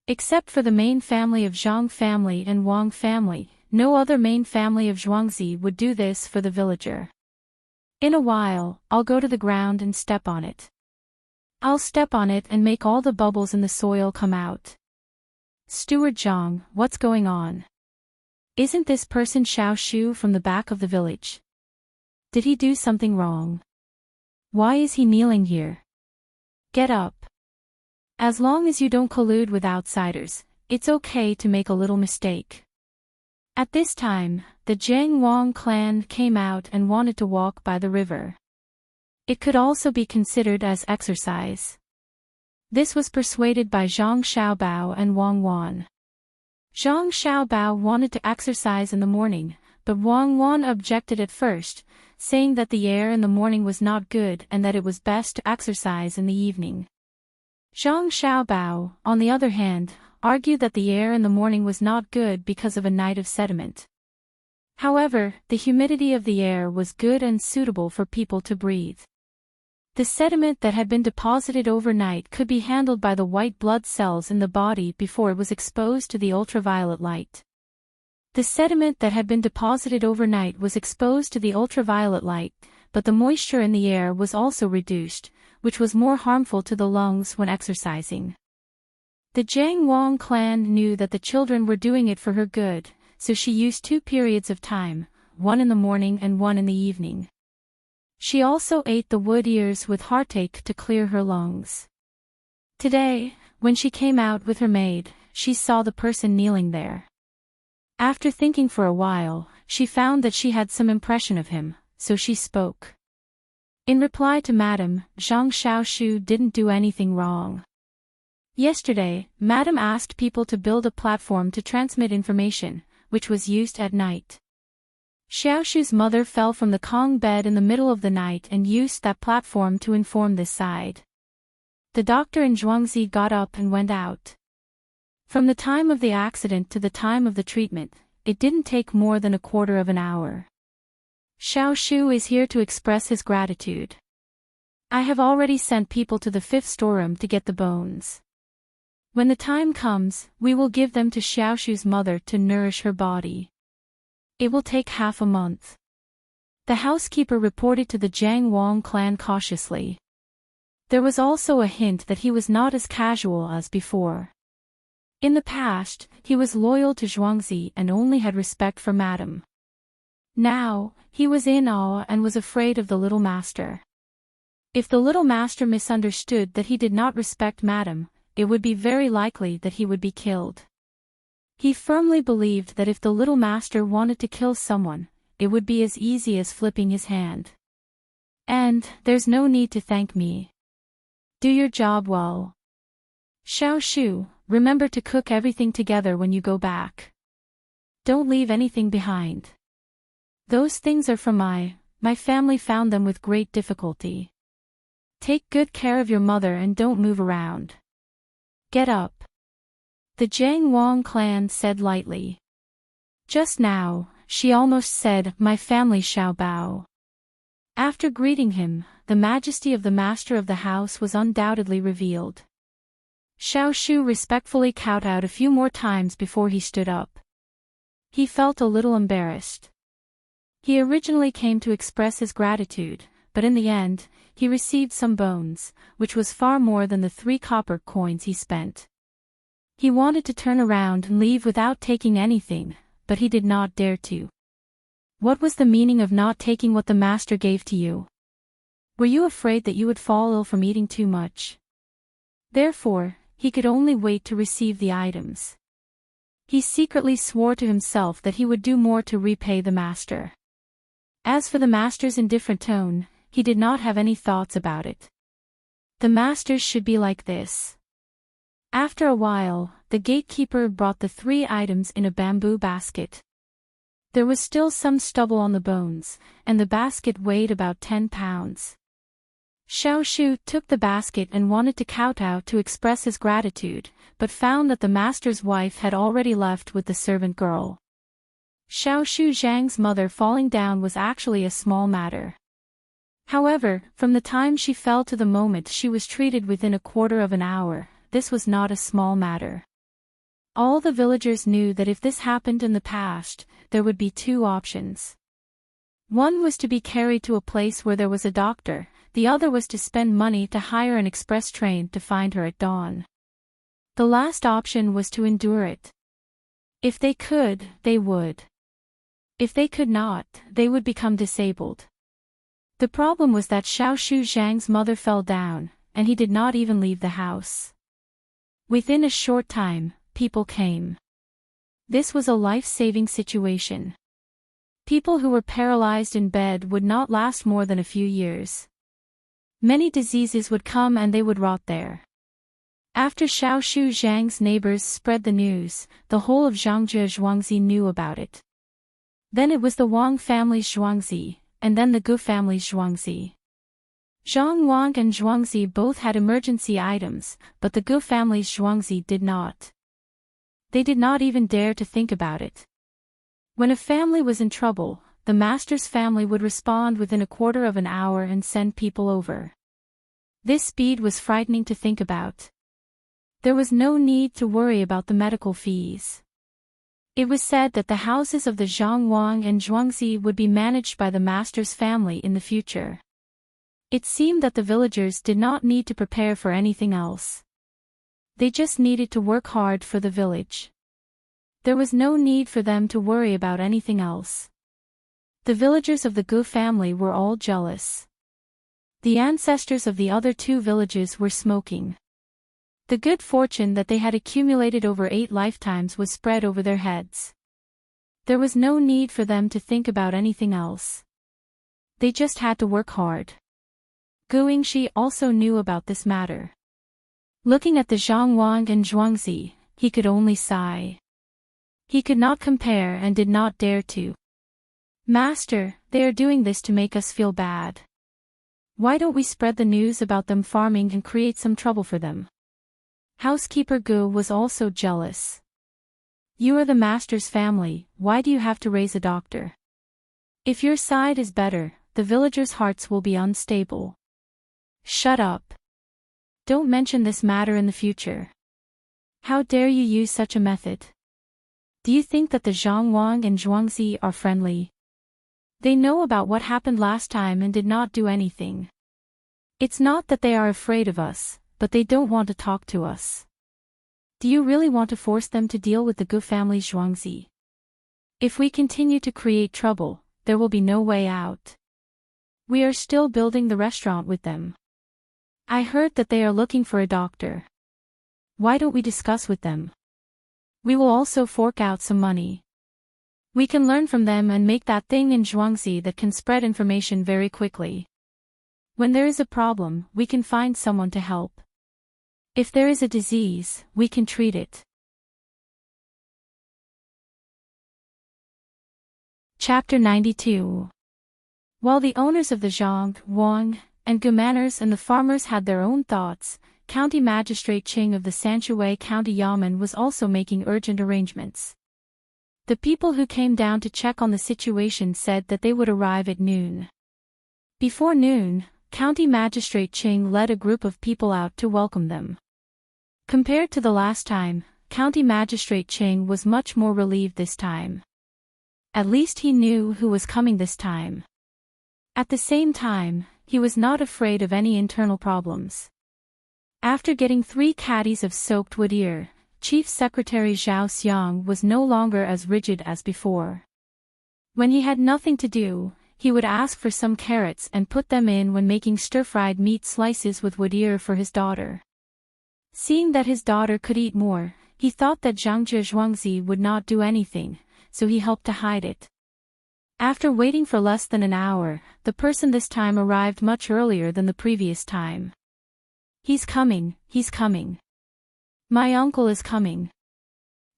Except for the main family of Zhang family and Wang family, no other main family of Zhuangzi would do this for the villager. In a while, I'll go to the ground and step on it. I'll step on it and make all the bubbles in the soil come out. Steward Zhang, what's going on? Isn't this person Xiao Shu from the back of the village? Did he do something wrong? Why is he kneeling here? Get up. As long as you don't collude with outsiders, it's okay to make a little mistake. At this time, the Jiang Wang clan came out and wanted to walk by the river. It could also be considered as exercise. This was persuaded by Zhang Xiaobao and Wang Wan. Zhang Xiaobao wanted to exercise in the morning, but Wang Wan objected at first, saying that the air in the morning was not good and that it was best to exercise in the evening. Zhang Xiaobao, on the other hand, argued that the air in the morning was not good because of a night of sediment. However, the humidity of the air was good and suitable for people to breathe. The sediment that had been deposited overnight could be handled by the white blood cells in the body before it was exposed to the ultraviolet light. The sediment that had been deposited overnight was exposed to the ultraviolet light, but the moisture in the air was also reduced, which was more harmful to the lungs when exercising. The Jiang Wang clan knew that the children were doing it for her good, so she used 2 periods of time, one in the morning and one in the evening. She also ate the wood ears with heartache to clear her lungs. Today, when she came out with her maid, she saw the person kneeling there. After thinking for a while, she found that she had some impression of him, so she spoke. In reply to Madame, Zhang Xiaoshu didn't do anything wrong. Yesterday, Madame asked people to build a platform to transmit information, which was used at night. Xiaoshu's mother fell from the Kong bed in the middle of the night and used that platform to inform this side. The doctor in Zhuangzi got up and went out. From the time of the accident to the time of the treatment, it didn't take more than a quarter of an hour. Xiaoshu is here to express his gratitude. I have already sent people to the 5th storeroom to get the bones. When the time comes, we will give them to Xiaoshu's mother to nourish her body. It will take half a month. The housekeeper reported to the Jiang Wang clan cautiously. There was also a hint that he was not as casual as before. In the past, he was loyal to Zhuangzi and only had respect for Madame. Now, he was in awe and was afraid of the little master. If the little master misunderstood that he did not respect Madame, it would be very likely that he would be killed. He firmly believed that if the little master wanted to kill someone, it would be as easy as flipping his hand. And, there's no need to thank me. Do your job well. Xiaoshu, remember to cook everything together when you go back. Don't leave anything behind. Those things are from my family found them with great difficulty. Take good care of your mother and don't move around. Get up. The Jiang Wang clan said lightly. Just now, she almost said, my family shall bow. After greeting him, the majesty of the master of the house was undoubtedly revealed. Xiaoshu respectfully kowtowed a few more times before he stood up. He felt a little embarrassed. He originally came to express his gratitude, but in the end, he received some bones, which was far more than the 3 copper coins he spent. He wanted to turn around and leave without taking anything, but he did not dare to. What was the meaning of not taking what the master gave to you? Were you afraid that you would fall ill from eating too much? Therefore, he could only wait to receive the items. He secretly swore to himself that he would do more to repay the master. As for the master's indifferent tone, he did not have any thoughts about it. The masters should be like this. After a while, the gatekeeper brought the 3 items in a bamboo basket. There was still some stubble on the bones, and the basket weighed about 10 pounds. Xiaoshu took the basket and wanted to kowtow to express his gratitude, but found that the master's wife had already left with the servant girl. Xiaoshu Zhang's mother falling down was actually a small matter. However, from the time she fell to the moment she was treated within a quarter of an hour, this was not a small matter. All the villagers knew that if this happened in the past, there would be two options. One was to be carried to a place where there was a doctor, the other was to spend money to hire an express train to find her at dawn. The last option was to endure it. If they could, they would. If they could not, they would become disabled. The problem was that Xiao Shu Zhang's mother fell down, and he did not even leave the house. Within a short time, people came. This was a life-saving situation. People who were paralyzed in bed would not last more than a few years. Many diseases would come and they would rot there. After Xiao Shu Zhang's neighbors spread the news, the whole of Zhangjie Zhuangzi knew about it. Then it was the Wang family's Zhuangzi, and then the Gu family's Zhuangzi. Zhang Wang and Zhuangzi both had emergency items, but the Gu family's Zhuangzi did not. They did not even dare to think about it. When a family was in trouble, the master's family would respond within a quarter of an hour and send people over. This speed was frightening to think about. There was no need to worry about the medical fees. It was said that the houses of the Zhang Wang and Zhuangzi would be managed by the master's family in the future. It seemed that the villagers did not need to prepare for anything else. They just needed to work hard for the village. There was no need for them to worry about anything else. The villagers of the Gu family were all jealous. The ancestors of the other two villages were smoking. The good fortune that they had accumulated over 8 lifetimes was spread over their heads. There was no need for them to think about anything else. They just had to work hard. Gu Yingxi also knew about this matter. Looking at the Zhang Wang and Zhuangzi, he could only sigh. He could not compare and did not dare to. Master, they are doing this to make us feel bad. Why don't we spread the news about them farming and create some trouble for them? Housekeeper Gu was also jealous. You are the master's family, why do you have to raise a doctor? If your side is better, the villagers' hearts will be unstable. Shut up. Don't mention this matter in the future. How dare you use such a method? Do you think that the Zhang Wang and Zhuangzi are friendly? They know about what happened last time and did not do anything. It's not that they are afraid of us, but they don't want to talk to us. Do you really want to force them to deal with the Gu family's Zhuangzi? If we continue to create trouble, there will be no way out. We are still building the restaurant with them. I heard that they are looking for a doctor. Why don't we discuss with them? We will also fork out some money. We can learn from them and make that thing in Zhuangzi that can spread information very quickly. When there is a problem, we can find someone to help. If there is a disease, we can treat it. Chapter 92. While the owners of the Zhang, Wang, and Gu manors and the farmers had their own thoughts, County Magistrate Qing of the Sanshui County Yamen was also making urgent arrangements. The people who came down to check on the situation said that they would arrive at noon. Before noon, County Magistrate Qing led a group of people out to welcome them. Compared to the last time, County Magistrate Qing was much more relieved this time. At least he knew who was coming this time. At the same time, he was not afraid of any internal problems. After getting 3 caddies of soaked wood ear, Chief Secretary Zhao Xiang was no longer as rigid as before. When he had nothing to do, he would ask for some carrots and put them in when making stir-fried meat slices with wood ear for his daughter. Seeing that his daughter could eat more, he thought that Zhangjie Zhuangzi would not do anything, so he helped to hide it. After waiting for less than an hour, the person this time arrived much earlier than the previous time. He's coming, he's coming. My uncle is coming.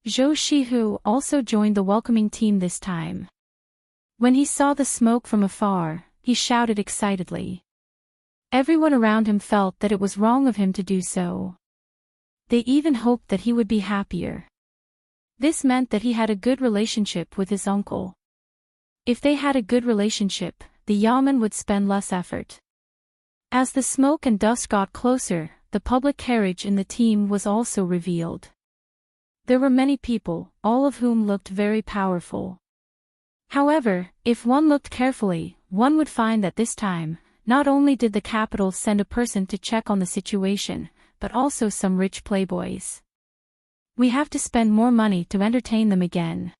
Zhou Shihu also joined the welcoming team this time. When he saw the smoke from afar, he shouted excitedly. Everyone around him felt that it was wrong of him to do so. They even hoped that he would be happier. This meant that he had a good relationship with his uncle. If they had a good relationship, the Yamen would spend less effort. As the smoke and dust got closer, the public carriage in the team was also revealed. There were many people, all of whom looked very powerful. However, if one looked carefully, one would find that this time, not only did the capital send a person to check on the situation, but also some rich playboys. We have to spend more money to entertain them again.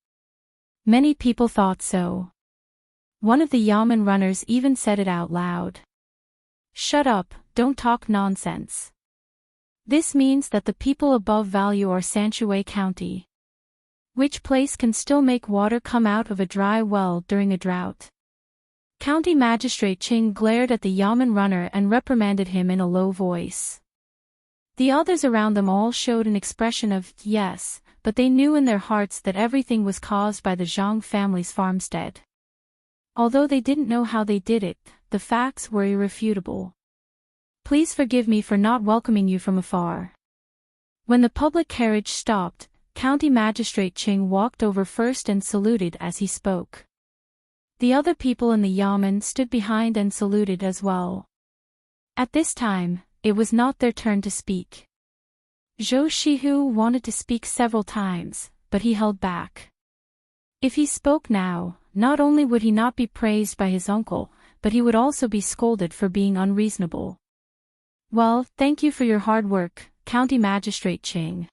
Many people thought so. One of the yamen runners even said it out loud. Shut up, don't talk nonsense. This means that the people above value our Sanshui County. Which place can still make water come out of a dry well during a drought? County Magistrate Ching glared at the yamen runner and reprimanded him in a low voice. The others around them all showed an expression of yes, but they knew in their hearts that everything was caused by the Zhang family's farmstead. Although they didn't know how they did it, the facts were irrefutable. Please forgive me for not welcoming you from afar. When the public carriage stopped, County Magistrate Ching walked over first and saluted as he spoke. The other people in the yamen stood behind and saluted as well. At this time, it was not their turn to speak. Zhou Shihu wanted to speak several times, but he held back. If he spoke now, not only would he not be praised by his uncle, but he would also be scolded for being unreasonable. Well, thank you for your hard work, County Magistrate Ching.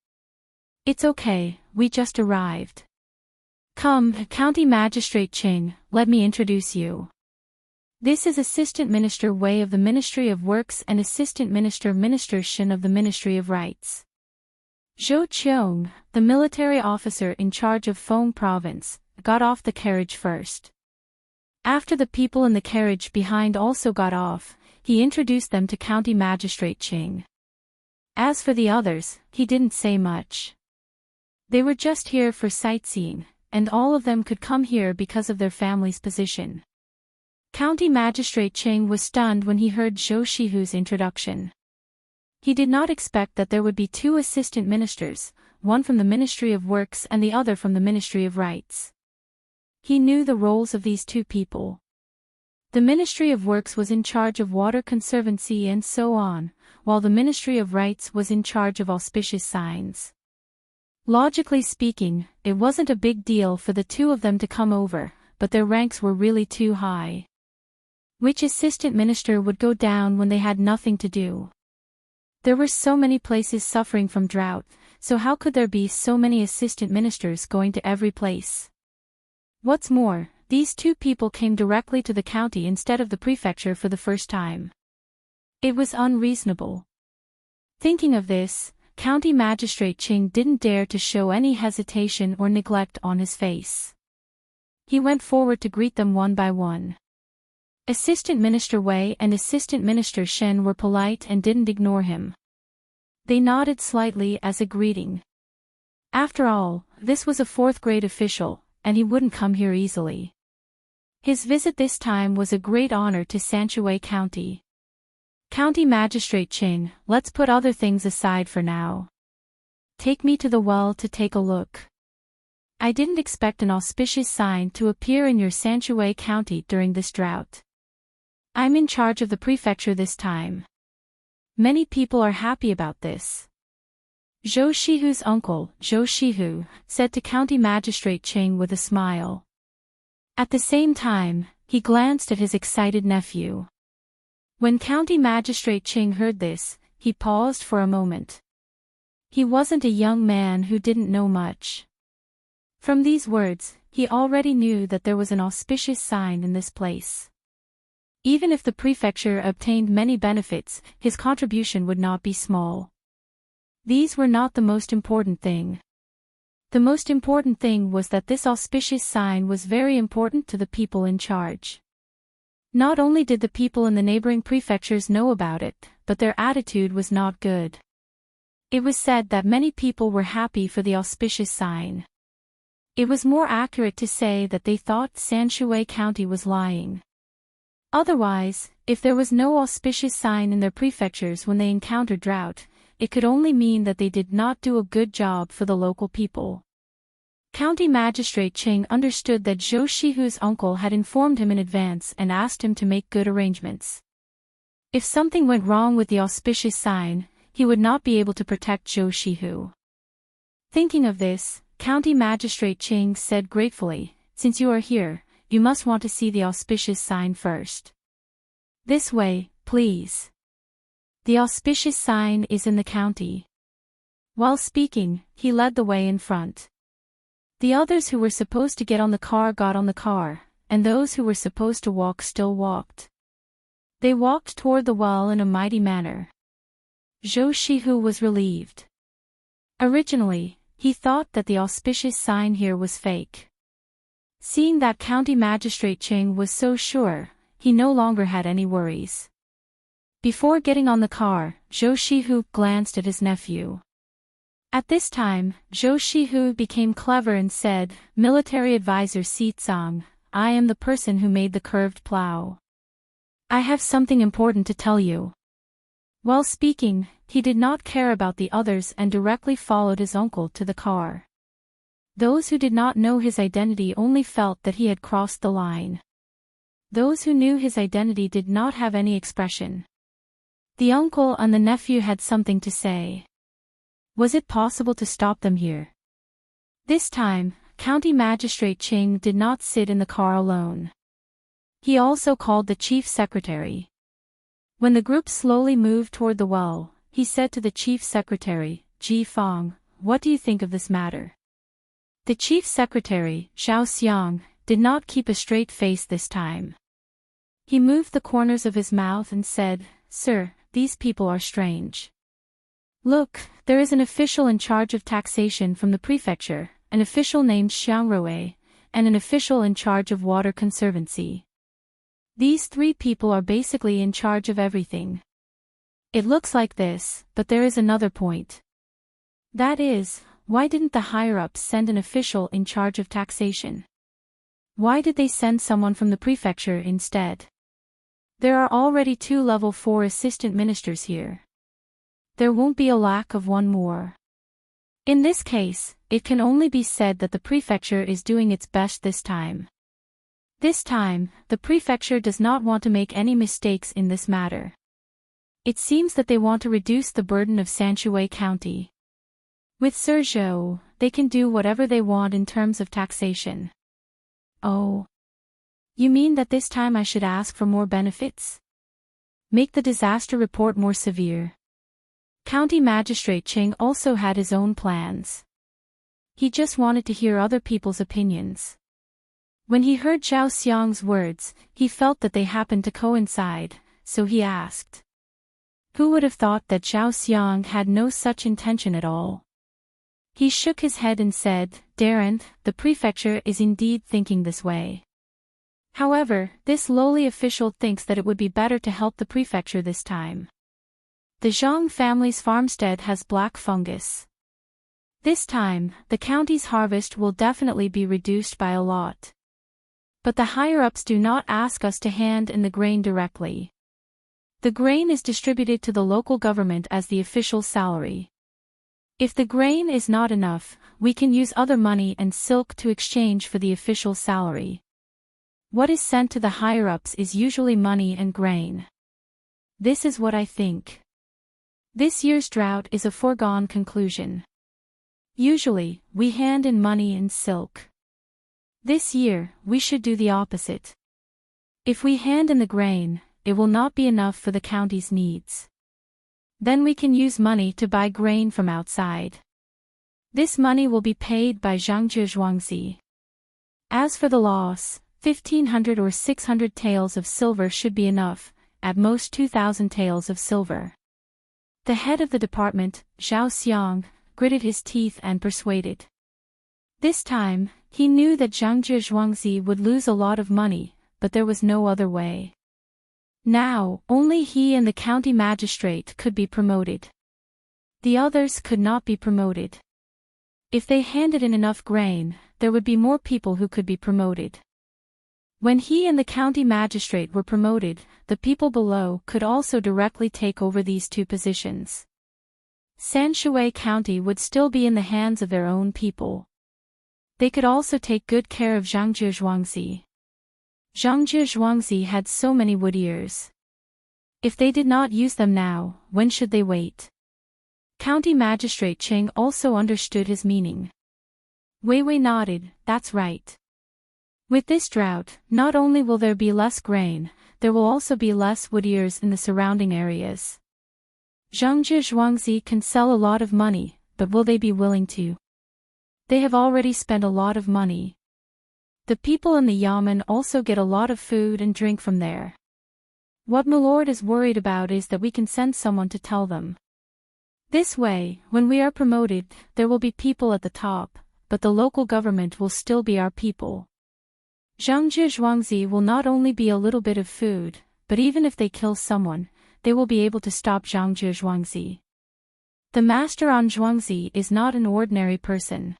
It's okay, we just arrived. Come, County Magistrate Ching, let me introduce you. This is Assistant Minister Wei of the Ministry of Works and Assistant Minister Shin of the Ministry of Rights. Zhou Qiong, the military officer in charge of Feng Province, got off the carriage first. After the people in the carriage behind also got off, he introduced them to County Magistrate Ching. As for the others, he didn't say much. They were just here for sightseeing, and all of them could come here because of their family's position. County Magistrate Ching was stunned when he heard Zhou Shihu's introduction. He did not expect that there would be two assistant ministers, one from the Ministry of Works and the other from the Ministry of Rights. He knew the roles of these two people. The Ministry of Works was in charge of water conservancy and so on, while the Ministry of Rights was in charge of auspicious signs. Logically speaking, it wasn't a big deal for the two of them to come over, but their ranks were really too high. Which assistant minister would go down when they had nothing to do? There were so many places suffering from drought, so how could there be so many assistant ministers going to every place? What's more, these two people came directly to the county instead of the prefecture for the first time. It was unreasonable. Thinking of this, County Magistrate Ching didn't dare to show any hesitation or neglect on his face. He went forward to greet them one by one. Assistant Minister Wei and Assistant Minister Shen were polite and didn't ignore him. They nodded slightly as a greeting. After all, this was a fourth-grade official, and he wouldn't come here easily. His visit this time was a great honor to Sanshui County. County Magistrate Ching, let's put other things aside for now. Take me to the well to take a look. I didn't expect an auspicious sign to appear in your Sanshui County during this drought. I'm in charge of the prefecture this time. Many people are happy about this. Zhou Shihu's uncle, Zhou Shihu, said to County Magistrate Ching with a smile. At the same time, he glanced at his excited nephew. When County Magistrate Ching heard this, he paused for a moment. He wasn't a young man who didn't know much. From these words, he already knew that there was an auspicious sign in this place. Even if the prefecture obtained many benefits, his contribution would not be small. These were not the most important thing. The most important thing was that this auspicious sign was very important to the people in charge. Not only did the people in the neighboring prefectures know about it, but their attitude was not good. It was said that many people were happy for the auspicious sign. It was more accurate to say that they thought Sanshui County was lying. Otherwise, if there was no auspicious sign in their prefectures when they encountered drought, it could only mean that they did not do a good job for the local people. County Magistrate Ching understood that Zhou Shihu's uncle had informed him in advance and asked him to make good arrangements. If something went wrong with the auspicious sign, he would not be able to protect Zhou Shihu. Thinking of this, County Magistrate Ching said gratefully, "Since you are here, you must want to see the auspicious sign first. This way, please." The auspicious sign is in the county. While speaking, he led the way in front. The others who were supposed to get on the car got on the car, and those who were supposed to walk still walked. They walked toward the well in a mighty manner. Zhou Shihu was relieved. Originally, he thought that the auspicious sign here was fake. Seeing that County Magistrate Ching was so sure, he no longer had any worries. Before getting on the car, Zhou Shihu glanced at his nephew. At this time, Zhou Shihu became clever and said, "Military advisor Si Tsang, I am the person who made the curved plow. I have something important to tell you." While speaking, he did not care about the others and directly followed his uncle to the car. Those who did not know his identity only felt that he had crossed the line. Those who knew his identity did not have any expression. The uncle and the nephew had something to say. Was it possible to stop them here? This time, County Magistrate Ching did not sit in the car alone. He also called the chief secretary. When the group slowly moved toward the well, he said to the chief secretary, "Ji Fang, what do you think of this matter?" The chief secretary, Zhao Xiang, did not keep a straight face this time. He moved the corners of his mouth and said, "Sir, these people are strange. Look, there is an official in charge of taxation from the prefecture, an official named Xiang Roe, and an official in charge of water conservancy. These three people are basically in charge of everything. It looks like this, but there is another point. That is, why didn't the higher-ups send an official in charge of taxation? Why did they send someone from the prefecture instead? There are already 2 level 4 assistant ministers here. There won't be a lack of one more. In this case, it can only be said that the prefecture is doing its best this time. This time, the prefecture does not want to make any mistakes in this matter. It seems that they want to reduce the burden of Sanshui County. With Sir Zhou, they can do whatever they want in terms of taxation. Oh. You mean that this time I should ask for more benefits? Make the disaster report more severe. County Magistrate Ching also had his own plans. He just wanted to hear other people's opinions. When he heard Zhao Xiang's words, he felt that they happened to coincide, so he asked. Who would have thought that Zhao Xiang had no such intention at all? He shook his head and said, Darren, the prefecture is indeed thinking this way. However, this lowly official thinks that it would be better to help the prefecture this time. The Zhang family's farmstead has black fungus. This time, the county's harvest will definitely be reduced by a lot. But the higher-ups do not ask us to hand in the grain directly. The grain is distributed to the local government as the official salary. If the grain is not enough, we can use other money and silk to exchange for the official salary. What is sent to the higher-ups is usually money and grain. This is what I think. This year's drought is a foregone conclusion. Usually, we hand in money and silk. This year, we should do the opposite. If we hand in the grain, it will not be enough for the county's needs. Then we can use money to buy grain from outside. This money will be paid by Zhangjie Zhuangzi. As for the loss, 1,500 or 600 taels of silver should be enough, at most 2,000 taels of silver. The head of the department, Zhao Xiang, gritted his teeth and persuaded. This time, he knew that Zhangjie Zhuangzi would lose a lot of money, but there was no other way. Now, only he and the county magistrate could be promoted. The others could not be promoted. If they handed in enough grain, there would be more people who could be promoted. When he and the county magistrate were promoted, the people below could also directly take over these 2 positions. Sanshui County would still be in the hands of their own people. They could also take good care of Zhangjie Zhuangzi. Zhangjie Zhuangzi had so many wood ears. If they did not use them now, when should they wait? County Magistrate Ching also understood his meaning. Wei Wei nodded, that's right. With this drought, not only will there be less grain, there will also be less wood ears in the surrounding areas. Zhangzhi Zhuangzi can sell a lot of money, but will they be willing to? They have already spent a lot of money. The people in the Yamen also get a lot of food and drink from there. What Milord is worried about is that we can send someone to tell them. This way, when we are promoted, there will be people at the top, but the local government will still be our people. Zhangzhi Zhuangzi will not only be a little bit of food, but even if they kill someone, they will be able to stop Zhangzhi Zhuangzi. The master on Zhuangzi is not an ordinary person.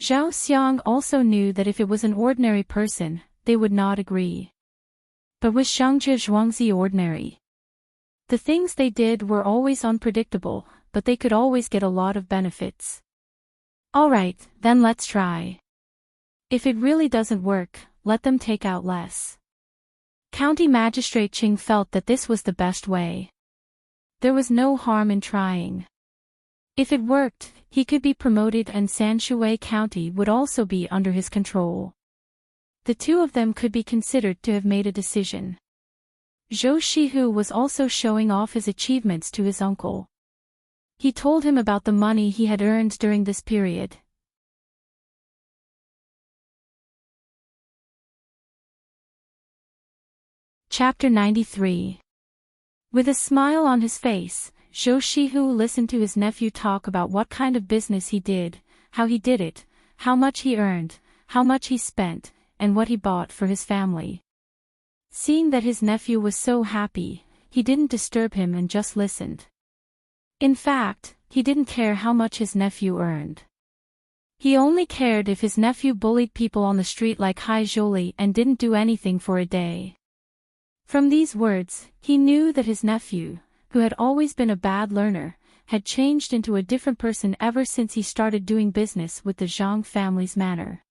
Zhao Xiang also knew that if it was an ordinary person, they would not agree. But was Zhangzhi Zhuangzi ordinary? The things they did were always unpredictable, but they could always get a lot of benefits. Alright, then let's try. If it really doesn't work, let them take out less. County Magistrate Ching felt that this was the best way. There was no harm in trying. If it worked, he could be promoted and Sanshui County would also be under his control. The two of them could be considered to have made a decision. Zhou Shihu was also showing off his achievements to his uncle. He told him about the money he had earned during this period. Chapter 93. With a smile on his face, Zhou Shihu listened to his nephew talk about what kind of business he did, how he did it, how much he earned, how much he spent, and what he bought for his family. Seeing that his nephew was so happy, he didn't disturb him and just listened. In fact, he didn't care how much his nephew earned. He only cared if his nephew bullied people on the street like Hai Zholi and didn't do anything for a day. From these words, he knew that his nephew, who had always been a bad learner, had changed into a different person ever since he started doing business with the Zhang family's manor.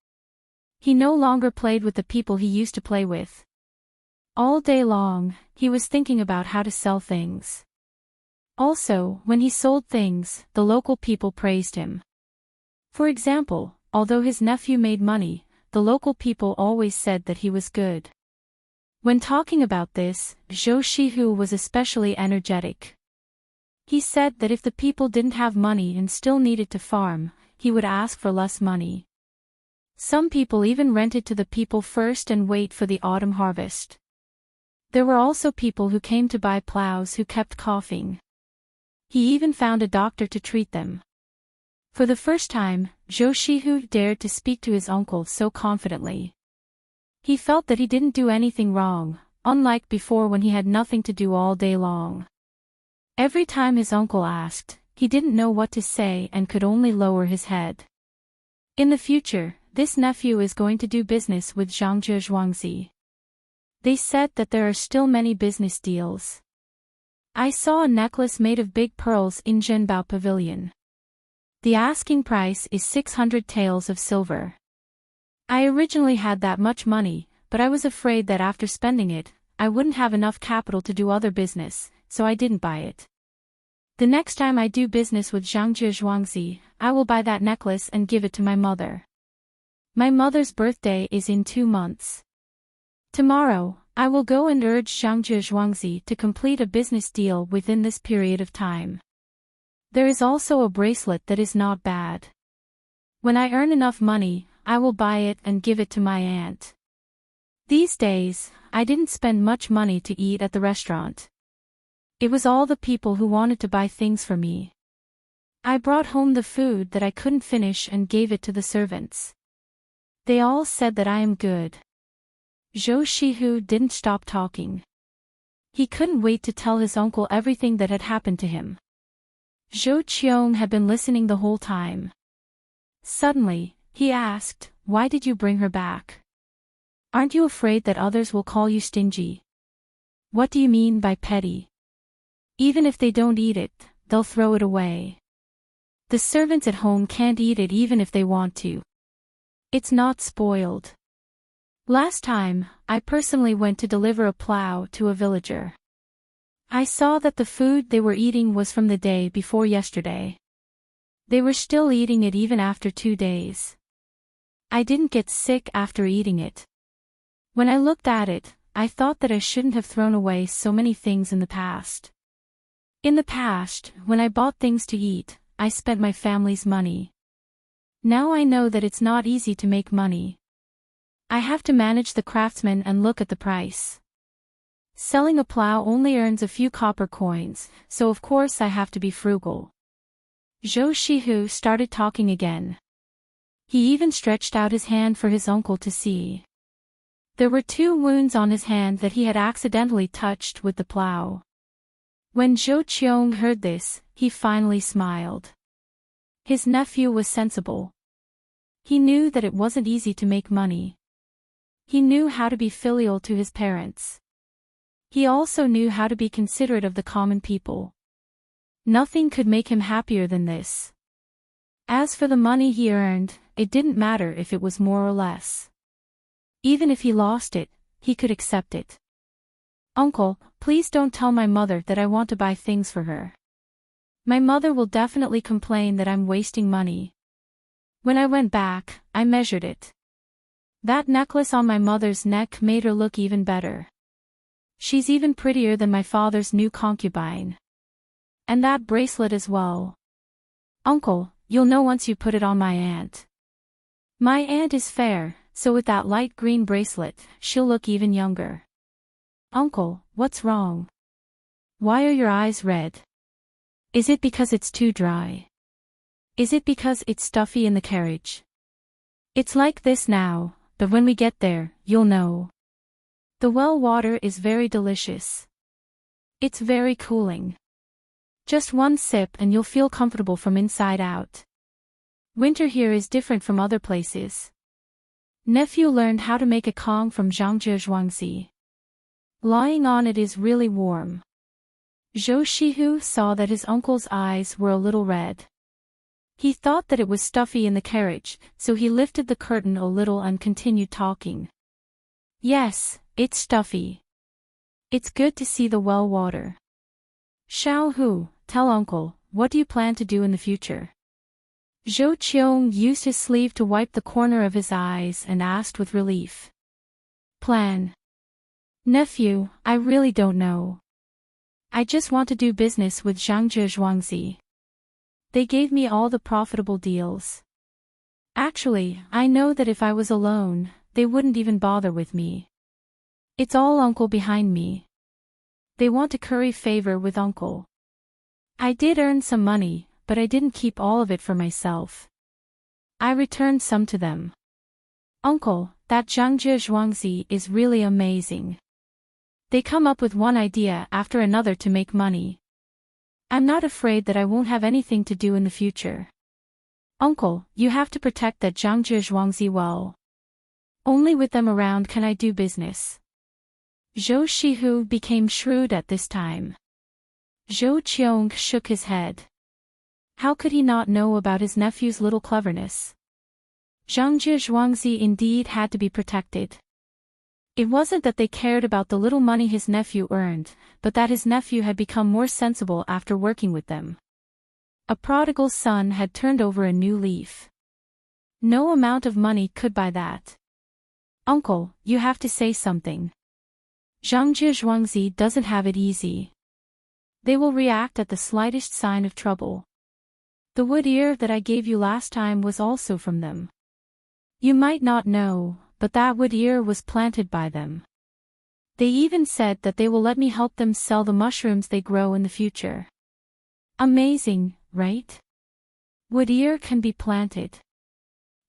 He no longer played with the people he used to play with. All day long, he was thinking about how to sell things. Also, when he sold things, the local people praised him. For example, although his nephew made money, the local people always said that he was good. When talking about this, Zhou Shihu was especially energetic. He said that if the people didn't have money and still needed to farm, he would ask for less money. Some people even rented to the people first and wait for the autumn harvest. There were also people who came to buy plows who kept coughing. He even found a doctor to treat them. For the first time, Zhou Shihu dared to speak to his uncle so confidently. He felt that he didn't do anything wrong, unlike before when he had nothing to do all day long. Every time his uncle asked, he didn't know what to say and could only lower his head. In the future, this nephew is going to do business with Zhangzhi Zhuangzi. They said that there are still many business deals. I saw a necklace made of big pearls in Zhenbao Pavilion. The asking price is 600 taels of silver. I originally had that much money, but I was afraid that after spending it, I wouldn't have enough capital to do other business, so I didn't buy it. The next time I do business with Zhangzhi Zhuangzi, I will buy that necklace and give it to my mother. My mother's birthday is in 2 months. Tomorrow, I will go and urge Zhangzhi Zhuangzi to complete a business deal within this period of time. There is also a bracelet that is not bad. When I earn enough money, I will buy it and give it to my aunt. These days, I didn't spend much money to eat at the restaurant. It was all the people who wanted to buy things for me. I brought home the food that I couldn't finish and gave it to the servants. They all said that I am good. Zhou Shihu didn't stop talking. He couldn't wait to tell his uncle everything that had happened to him. Zhou Qiong had been listening the whole time. Suddenly, he asked, "Why did you bring her back? Aren't you afraid that others will call you stingy? What do you mean by petty? Even if they don't eat it, they'll throw it away. The servants at home can't eat it even if they want to. It's not spoiled. Last time, I personally went to deliver a plow to a villager. I saw that the food they were eating was from the day before yesterday. They were still eating it even after 2 days. I didn't get sick after eating it. When I looked at it, I thought that I shouldn't have thrown away so many things in the past. In the past, when I bought things to eat, I spent my family's money. Now I know that it's not easy to make money. I have to manage the craftsman and look at the price. Selling a plow only earns a few copper coins, so of course I have to be frugal. Zhou Shihu started talking again. He even stretched out his hand for his uncle to see. There were 2 wounds on his hand that he had accidentally touched with the plow. When Zhou Qiong heard this, he finally smiled. His nephew was sensible. He knew that it wasn't easy to make money. He knew how to be filial to his parents. He also knew how to be considerate of the common people. Nothing could make him happier than this. As for the money he earned, it didn't matter if it was more or less. Even if he lost it, he could accept it. Uncle, please don't tell my mother that I want to buy things for her. My mother will definitely complain that I'm wasting money. When I went back, I measured it. That necklace on my mother's neck made her look even better. She's even prettier than my father's new concubine. And that bracelet as well. Uncle, you'll know once you put it on my aunt. My aunt is fair, so with that light green bracelet, she'll look even younger. Uncle, what's wrong? Why are your eyes red? Is it because it's too dry? Is it because it's stuffy in the carriage? It's like this now, but when we get there, you'll know. The well water is very delicious. It's very cooling. Just one sip and you'll feel comfortable from inside out. Winter here is different from other places. Nephew learned how to make a Kong from Zhangzhe Zhuangzi. Lying on it is really warm. Zhou Shihu saw that his uncle's eyes were a little red. He thought that it was stuffy in the carriage, so he lifted the curtain a little and continued talking. Yes, it's stuffy. It's good to see the well water. Xiao Hu, tell uncle, what do you plan to do in the future? Zhou Qiong used his sleeve to wipe the corner of his eyes and asked with relief. Plan. Nephew, I really don't know. I just want to do business with Zhangzhe Zhuangzi. They gave me all the profitable deals. Actually, I know that if I was alone, they wouldn't even bother with me. It's all uncle behind me. They want to curry favor with uncle. I did earn some money, but I didn't keep all of it for myself. I returned some to them. Uncle, that Zhangzhe Zhuangzi is really amazing. They come up with one idea after another to make money. I'm not afraid that I won't have anything to do in the future. Uncle, you have to protect that Zhangzhe Zhuangzi well. Only with them around can I do business. Zhou Shihu became shrewd at this time. Zhou Qiong shook his head. How could he not know about his nephew's little cleverness? Zhangzhe Zhuangzi indeed had to be protected. It wasn't that they cared about the little money his nephew earned, but that his nephew had become more sensible after working with them. A prodigal son had turned over a new leaf. No amount of money could buy that. Uncle, you have to say something. Zhangzhe Zhuangzi doesn't have it easy. They will react at the slightest sign of trouble. The wood ear that I gave you last time was also from them. You might not know, but that wood ear was planted by them. They even said that they will let me help them sell the mushrooms they grow in the future. Amazing, right? Wood ear can be planted.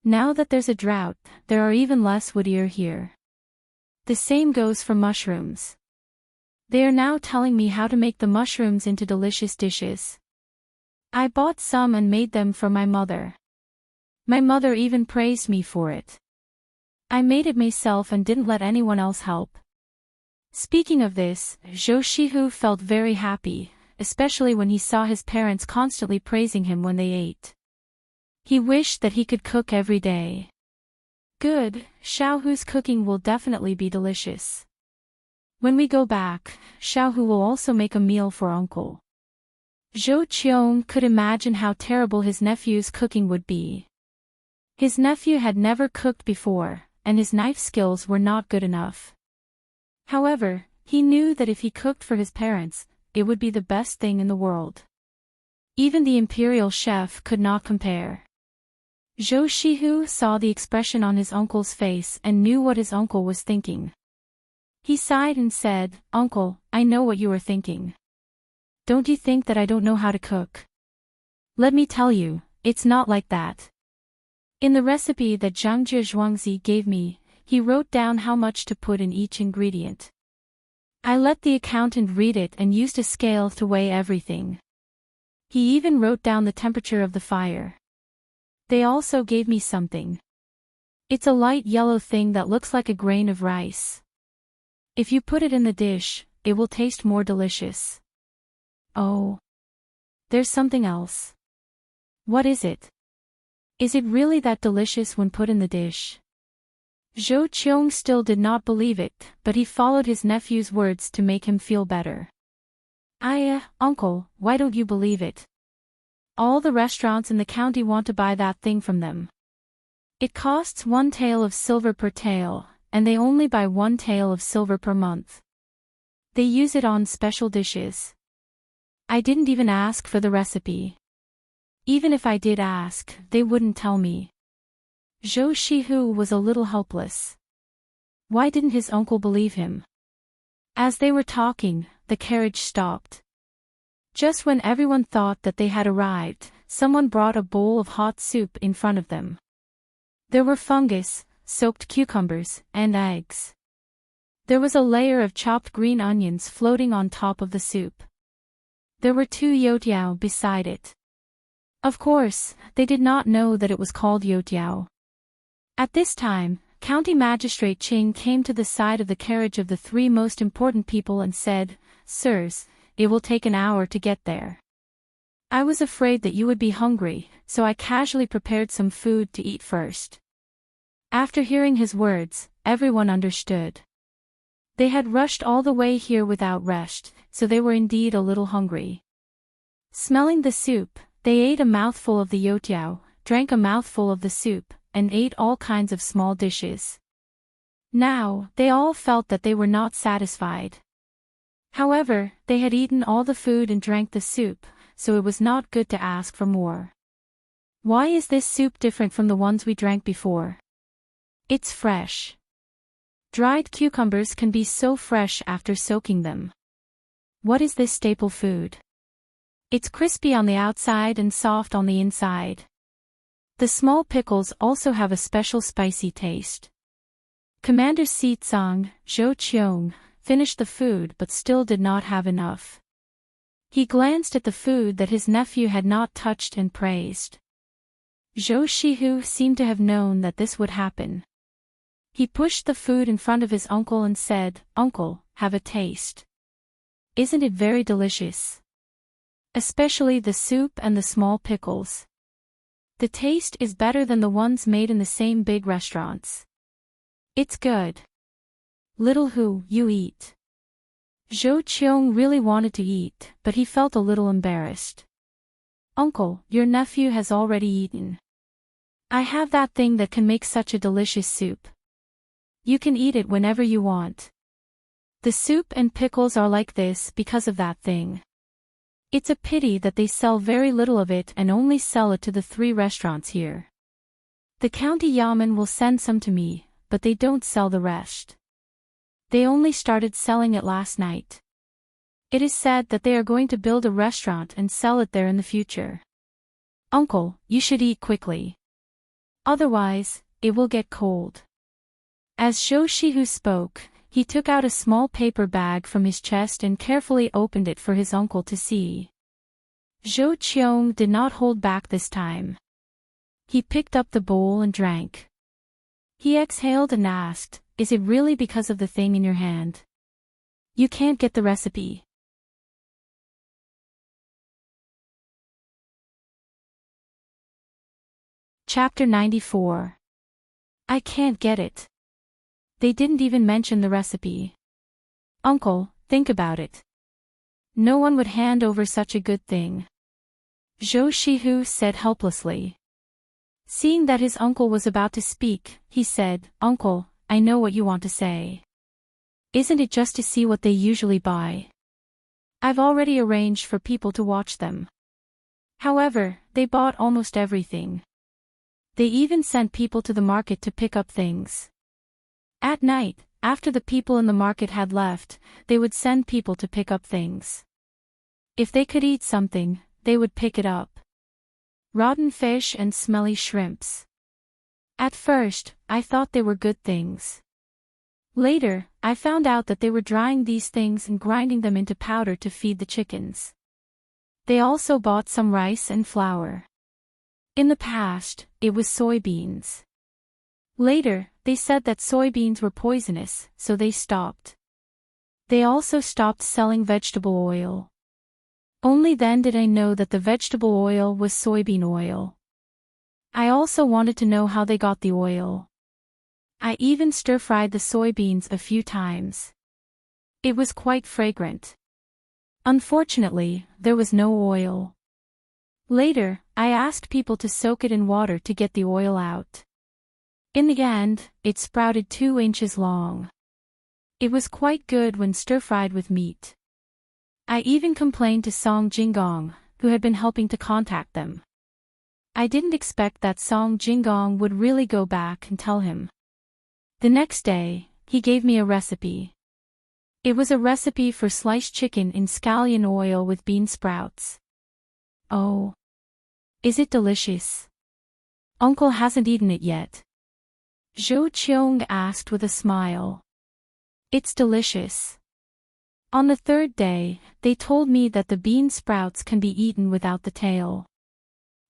Now that there's a drought, there are even less wood ear here. The same goes for mushrooms. They are now telling me how to make the mushrooms into delicious dishes. I bought some and made them for my mother. My mother even praised me for it. I made it myself and didn't let anyone else help. Speaking of this, Zhou Shihu felt very happy, especially when he saw his parents constantly praising him when they ate. He wished that he could cook every day. Good, Xiao Hu's cooking will definitely be delicious. When we go back, Xiaohu will also make a meal for uncle. Zhou Qiong could imagine how terrible his nephew's cooking would be. His nephew had never cooked before, and his knife skills were not good enough. However, he knew that if he cooked for his parents, it would be the best thing in the world. Even the imperial chef could not compare. Zhou Shihu saw the expression on his uncle's face and knew what his uncle was thinking. He sighed and said, "Uncle, I know what you are thinking. Don't you think that I don't know how to cook? Let me tell you, it's not like that. In the recipe that Zhangjie Zhuangzi gave me, he wrote down how much to put in each ingredient. I let the accountant read it and used a scale to weigh everything. He even wrote down the temperature of the fire. They also gave me something. It's a light yellow thing that looks like a grain of rice. If you put it in the dish, it will taste more delicious. Oh. There's something else. What is it? Is it really that delicious when put in the dish?" Zhou Qiong still did not believe it, but he followed his nephew's words to make him feel better. Uncle, why don't you believe it? All the restaurants in the county want to buy that thing from them. It costs 1 tael of silver per tael, and they only buy 1 tael of silver per month. They use it on special dishes. I didn't even ask for the recipe. Even if I did ask, they wouldn't tell me. Zhou Shihu was a little helpless. Why didn't his uncle believe him? As they were talking, the carriage stopped. Just when everyone thought that they had arrived, someone brought a bowl of hot soup in front of them. There were fungus, soaked cucumbers, and eggs. There was a layer of chopped green onions floating on top of the soup. There were 2 youtiao beside it. Of course, they did not know that it was called youtiao. At this time, County Magistrate Qing came to the side of the carriage of the 3 most important people and said, "Sirs, it will take an hour to get there. I was afraid that you would be hungry, so I casually prepared some food to eat first." After hearing his words, everyone understood. They had rushed all the way here without rest, so they were indeed a little hungry. Smelling the soup, they ate a mouthful of the youtiao, drank a mouthful of the soup, and ate all kinds of small dishes. Now, they all felt that they were not satisfied. However, they had eaten all the food and drank the soup, so it was not good to ask for more. "Why is this soup different from the ones we drank before?" "It's fresh. Dried cucumbers can be so fresh after soaking them." "What is this staple food?" "It's crispy on the outside and soft on the inside." The small pickles also have a special spicy taste. Commander Si Tsang, Zhou Qiong, finished the food but still did not have enough. He glanced at the food that his nephew had not touched and praised. Zhou Shihu seemed to have known that this would happen. He pushed the food in front of his uncle and said, "Uncle, have a taste. Isn't it very delicious? Especially the soup and the small pickles. The taste is better than the ones made in the same big restaurants. It's good. Little Hu, you eat." Zhou Qiong really wanted to eat, but he felt a little embarrassed. "Uncle, your nephew has already eaten. I have that thing that can make such a delicious soup. You can eat it whenever you want. The soup and pickles are like this because of that thing. It's a pity that they sell very little of it and only sell it to the 3 restaurants here. The county yamen will send some to me, but they don't sell the rest. They only started selling it last night. It is said that they are going to build a restaurant and sell it there in the future. Uncle, you should eat quickly. Otherwise, it will get cold." As Zhou Shihu spoke, he took out a small paper bag from his chest and carefully opened it for his uncle to see. Zhou Qiong did not hold back this time. He picked up the bowl and drank. He exhaled and asked, "Is it really because of the thing in your hand? You can't get the recipe?" Chapter 94. I can't get it. They didn't even mention the recipe. Uncle, think about it. No one would hand over such a good thing. Zhou Shihu said helplessly. Seeing that his uncle was about to speak, he said, Uncle, I know what you want to say. Isn't it just to see what they usually buy? I've already arranged for people to watch them. However, they bought almost everything. They even sent people to the market to pick up things. At night, after the people in the market had left, they would send people to pick up things. If they could eat something, they would pick it up. Rotten fish and smelly shrimps. At first, I thought they were good things. Later, I found out that they were drying these things and grinding them into powder to feed the chickens. They also bought some rice and flour. In the past, it was soybeans. Later, they said that soybeans were poisonous, so they stopped. They also stopped selling vegetable oil. Only then did I know that the vegetable oil was soybean oil. I also wanted to know how they got the oil. I even stir-fried the soybeans a few times. It was quite fragrant. Unfortunately, there was no oil. Later, I asked people to soak it in water to get the oil out. In the end, it sprouted 2 inches long. It was quite good when stir-fried with meat. I even complained to Song Jinggong, who had been helping to contact them. I didn't expect that Song Jinggong would really go back and tell him. The next day, he gave me a recipe. It was a recipe for sliced chicken in scallion oil with bean sprouts. Oh. Is it delicious? Uncle hasn't eaten it yet. Zhou Qiong asked with a smile. It's delicious. On the 3rd day, they told me that the bean sprouts can be eaten without the tail.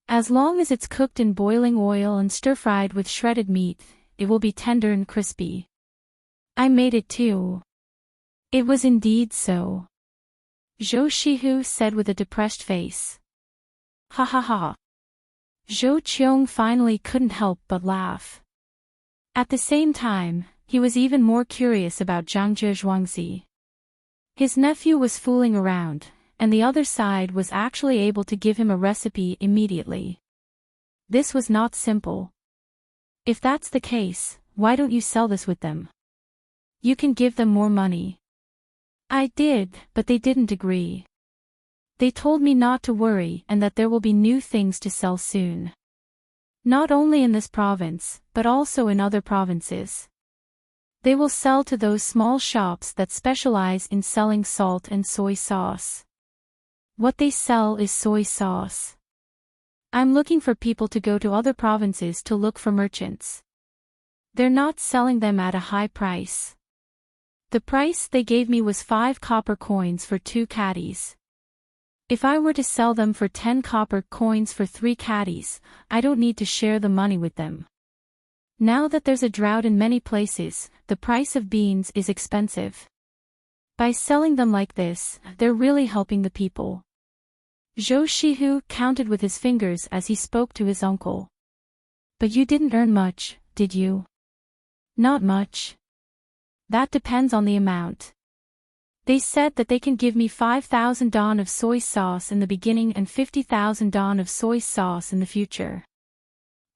As long as it's cooked in boiling oil and stir-fried with shredded meat, it will be tender and crispy. I made it too. It was indeed so. Zhou Shihu said with a depressed face. Ha ha ha. Zhou Qiong finally couldn't help but laugh. At the same time, he was even more curious about Zhangjie Zhuangzi. His nephew was fooling around, and the other side was actually able to give him a recipe immediately. This was not simple. If that's the case, why don't you sell this with them? You can give them more money. I did, but they didn't agree. They told me not to worry and that there will be new things to sell soon. Not only in this province, but also in other provinces. They will sell to those small shops that specialize in selling salt and soy sauce. What they sell is soy sauce. I'm looking for people to go to other provinces to look for merchants. They're not selling them at a high price. The price they gave me was 5 copper coins for 2 caddies. If I were to sell them for 10 copper coins for 3 caddies, I don't need to share the money with them. Now that there's a drought in many places, the price of beans is expensive. By selling them like this, they're really helping the people. Zhou Shihu counted with his fingers as he spoke to his uncle. But you didn't earn much, did you? Not much. That depends on the amount. They said that they can give me 5,000 don of soy sauce in the beginning and 50,000 don of soy sauce in the future.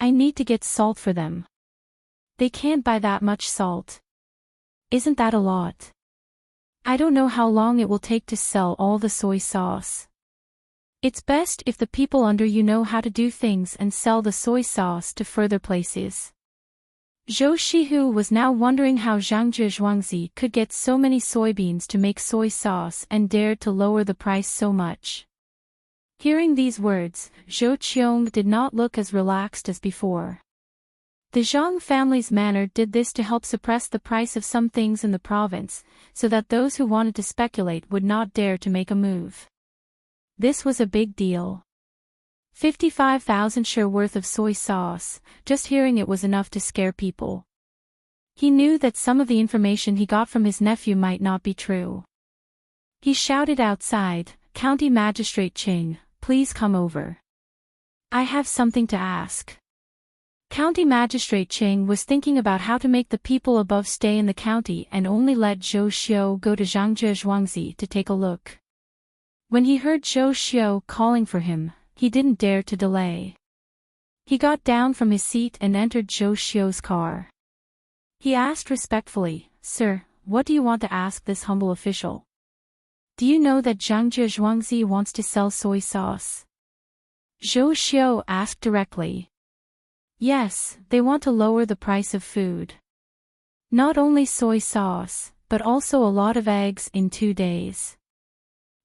I need to get salt for them. They can't buy that much salt. Isn't that a lot? I don't know how long it will take to sell all the soy sauce. It's best if the people under you know how to do things and sell the soy sauce to further places. Zhou Shihu was now wondering how Zhangjie Zhuangzi could get so many soybeans to make soy sauce and dared to lower the price so much. Hearing these words, Zhou Qiong did not look as relaxed as before. The Zhang family's manner did this to help suppress the price of some things in the province, so that those who wanted to speculate would not dare to make a move. This was a big deal. 55,000 share worth of soy sauce, just hearing it was enough to scare people. He knew that some of the information he got from his nephew might not be true. He shouted outside, "County Magistrate Ching, please come over. I have something to ask." County Magistrate Ching was thinking about how to make the people above stay in the county and only let Zhou Xiu go to Zhangzhe Zhuangzi to take a look. When he heard Zhou Xiu calling for him, he didn't dare to delay. He got down from his seat and entered Zhou Xiu's car. He asked respectfully, "Sir, what do you want to ask this humble official? Do you know that Zhangzhe Zhuangzi wants to sell soy sauce?" Zhou Xiu asked directly. Yes, they want to lower the price of food. Not only soy sauce, but also a lot of eggs in 2 days.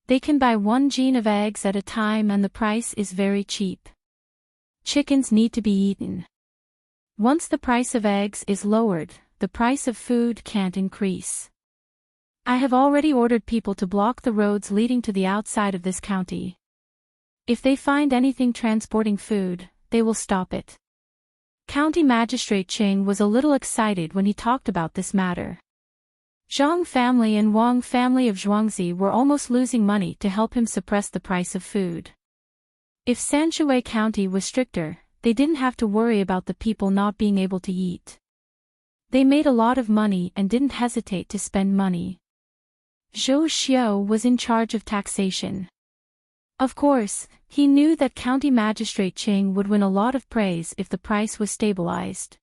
They can buy 1 gene of eggs at a time and the price is very cheap. Chickens need to be eaten. Once the price of eggs is lowered, the price of food can't increase. I have already ordered people to block the roads leading to the outside of this county. If they find anything transporting food, they will stop it. County Magistrate Ching was a little excited when he talked about this matter. Zhang family and Wang family of Zhuangzi were almost losing money to help him suppress the price of food. If Sanshui County was stricter, they didn't have to worry about the people not being able to eat. They made a lot of money and didn't hesitate to spend money. Zhou Xiu was in charge of taxation. Of course, he knew that County Magistrate Ching would win a lot of praise if the price was stabilized.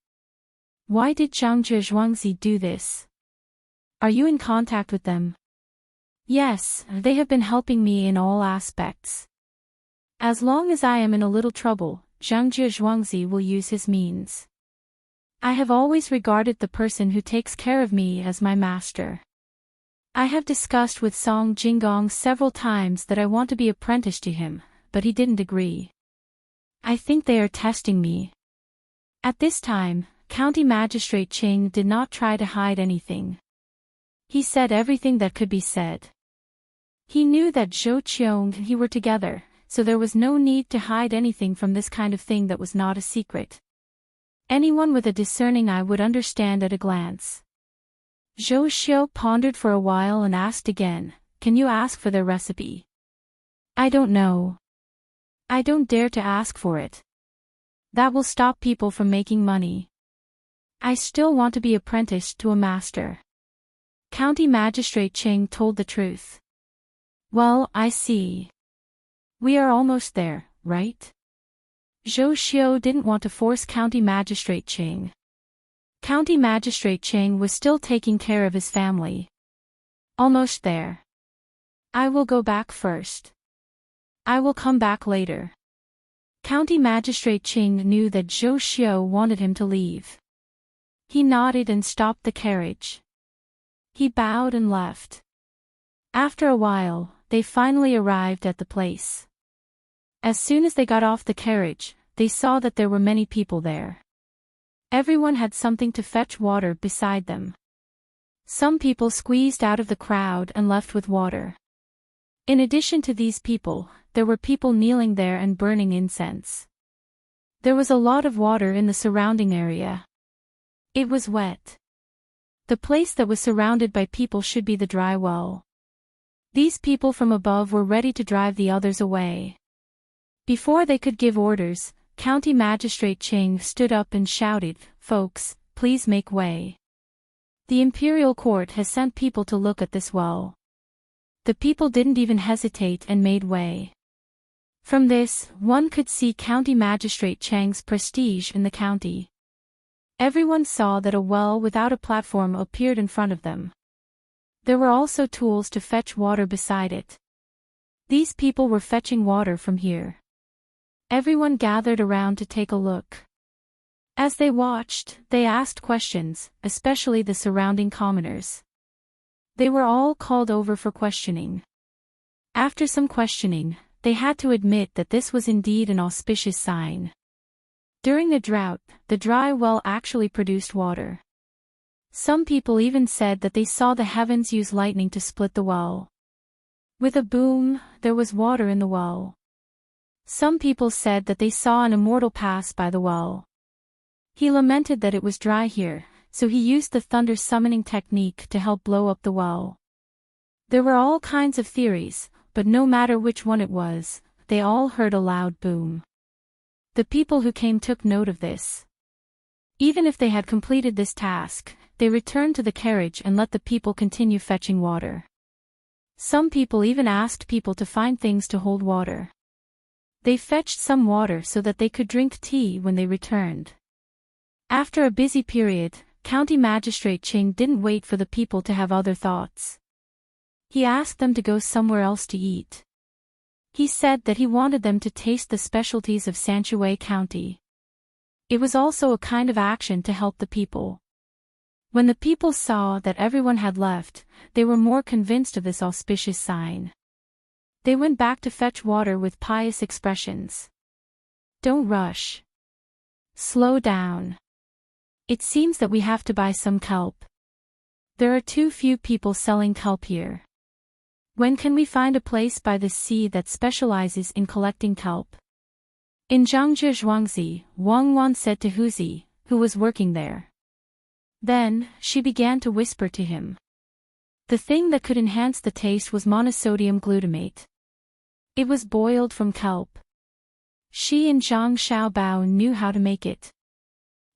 Why did Zhangzhe Zhuangzi do this? Are you in contact with them? Yes, they have been helping me in all aspects. As long as I am in a little trouble, Zhangzhe Zhuangzi will use his means. I have always regarded the person who takes care of me as my master. I have discussed with Song Jinggong several times that I want to be apprenticed to him, but he didn't agree. I think they are testing me. At this time, County Magistrate Ching did not try to hide anything. He said everything that could be said. He knew that Zhou Qiong and he were together, so there was no need to hide anything from this kind of thing that was not a secret. Anyone with a discerning eye would understand at a glance. Zhou Xiu pondered for a while and asked again, "Can you ask for their recipe?" "I don't know. I don't dare to ask for it. That will stop people from making money. I still want to be apprenticed to a master." County Magistrate Ching told the truth. "Well, I see. We are almost there, right?" Zhou Xiu didn't want to force County Magistrate Ching. County Magistrate Ching was still taking care of his family. "Almost there. I will go back first. I will come back later." County Magistrate Ching knew that Zhou Xiu wanted him to leave. He nodded and stopped the carriage. He bowed and left. After a while, they finally arrived at the place. As soon as they got off the carriage, they saw that there were many people there. Everyone had something to fetch water beside them. Some people squeezed out of the crowd and left with water. In addition to these people, there were people kneeling there and burning incense. There was a lot of water in the surrounding area. It was wet. The place that was surrounded by people should be the dry well. These people from above were ready to drive the others away. Before they could give orders, County Magistrate Ching stood up and shouted, "Folks, please make way. The Imperial Court has sent people to look at this well." The people didn't even hesitate and made way. From this, one could see County Magistrate Chang's prestige in the county. Everyone saw that a well without a platform appeared in front of them. There were also tools to fetch water beside it. These people were fetching water from here. Everyone gathered around to take a look. As they watched, they asked questions, especially the surrounding commoners. They were all called over for questioning. After some questioning, they had to admit that this was indeed an auspicious sign. During the drought, the dry well actually produced water. Some people even said that they saw the heavens use lightning to split the well. With a boom, there was water in the well. Some people said that they saw an immortal pass by the well. He lamented that it was dry here, so he used the thunder summoning technique to help blow up the well. There were all kinds of theories, but no matter which one it was, they all heard a loud boom. The people who came took note of this. Even if they had completed this task, they returned to the carriage and let the people continue fetching water. Some people even asked people to find things to hold water. They fetched some water so that they could drink tea when they returned. After a busy period, County Magistrate Ching didn't wait for the people to have other thoughts. He asked them to go somewhere else to eat. He said that he wanted them to taste the specialties of Sanshui County. It was also a kind of action to help the people. When the people saw that everyone had left, they were more convinced of this auspicious sign. They went back to fetch water with pious expressions. Don't rush. Slow down. It seems that we have to buy some kelp. There are too few people selling kelp here. When can we find a place by the sea that specializes in collecting kelp? In Zhangzhe Zhuangzi, Wang Wan said to Huzi, who was working there. Then, she began to whisper to him. The thing that could enhance the taste was monosodium glutamate. It was boiled from kelp. She and Zhang Xiaobao knew how to make it.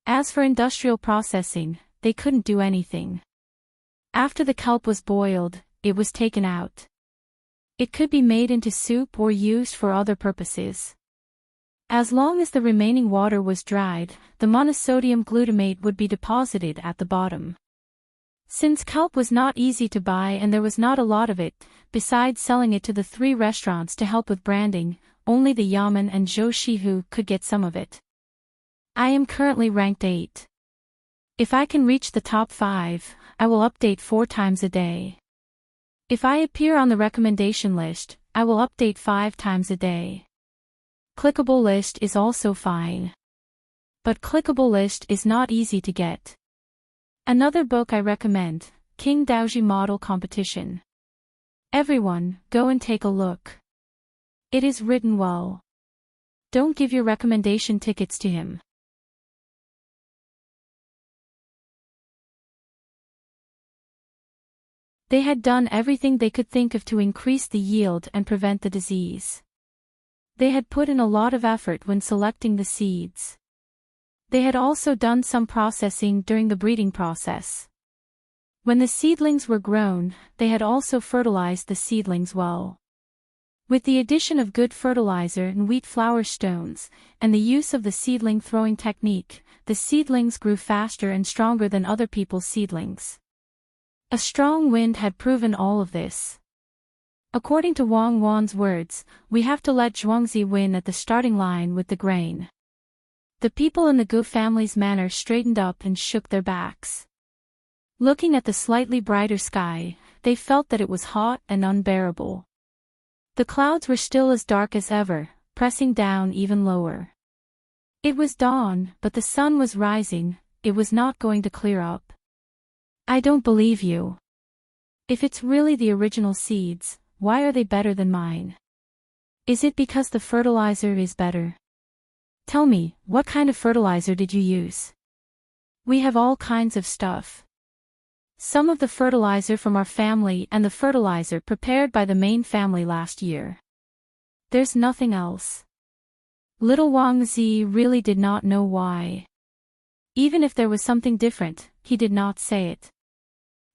As for industrial processing, they couldn't do anything. After the kelp was boiled, it was taken out. It could be made into soup or used for other purposes. As long as the remaining water was dried, the monosodium glutamate would be deposited at the bottom. Since kelp was not easy to buy and there was not a lot of it, besides selling it to the 3 restaurants to help with branding, only the Yamen and Zhou Shihu could get some of it. I am currently ranked 8. If I can reach the top 5, I will update 4 times a day. If I appear on the recommendation list, I will update 5 times a day. Clickable list is also fine. But clickable list is not easy to get. Another book I recommend, King Daoji Model Competition. Everyone, go and take a look. It is written well. Don't give your recommendation tickets to him. They had done everything they could think of to increase the yield and prevent the disease. They had put in a lot of effort when selecting the seeds. They had also done some processing during the breeding process. When the seedlings were grown, they had also fertilized the seedlings well. With the addition of good fertilizer and wheat flour stones, and the use of the seedling throwing technique, the seedlings grew faster and stronger than other people's seedlings. A strong wind had proven all of this. According to Wang Wan's words, we have to let Zhuangzi win at the starting line with the grain. The people in the Gu family's manor straightened up and shook their backs. Looking at the slightly brighter sky, they felt that it was hot and unbearable. The clouds were still as dark as ever, pressing down even lower. It was dawn, but the sun was rising. It was not going to clear up. I don't believe you. If it's really the original seeds, why are they better than mine? Is it because the fertilizer is better? Tell me, what kind of fertilizer did you use? We have all kinds of stuff. Some of the fertilizer from our family and the fertilizer prepared by the main family last year. There's nothing else. Little Wang Zi really did not know why. Even if there was something different, he did not say it.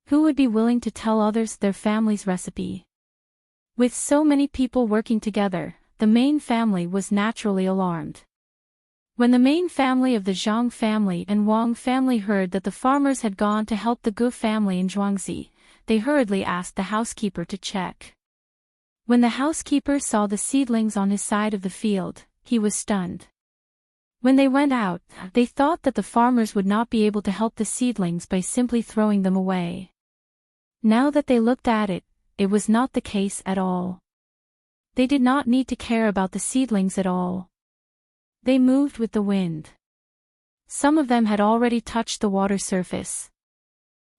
Who would be willing to tell others their family's recipe? With so many people working together, the main family was naturally alarmed. When the main family of the Zhang family and Wang family heard that the farmers had gone to help the Gu family in Zhuangzi, they hurriedly asked the housekeeper to check. When the housekeeper saw the seedlings on his side of the field, he was stunned. When they went out, they thought that the farmers would not be able to help the seedlings by simply throwing them away. Now that they looked at it, it was not the case at all. They did not need to care about the seedlings at all. They moved with the wind. Some of them had already touched the water surface.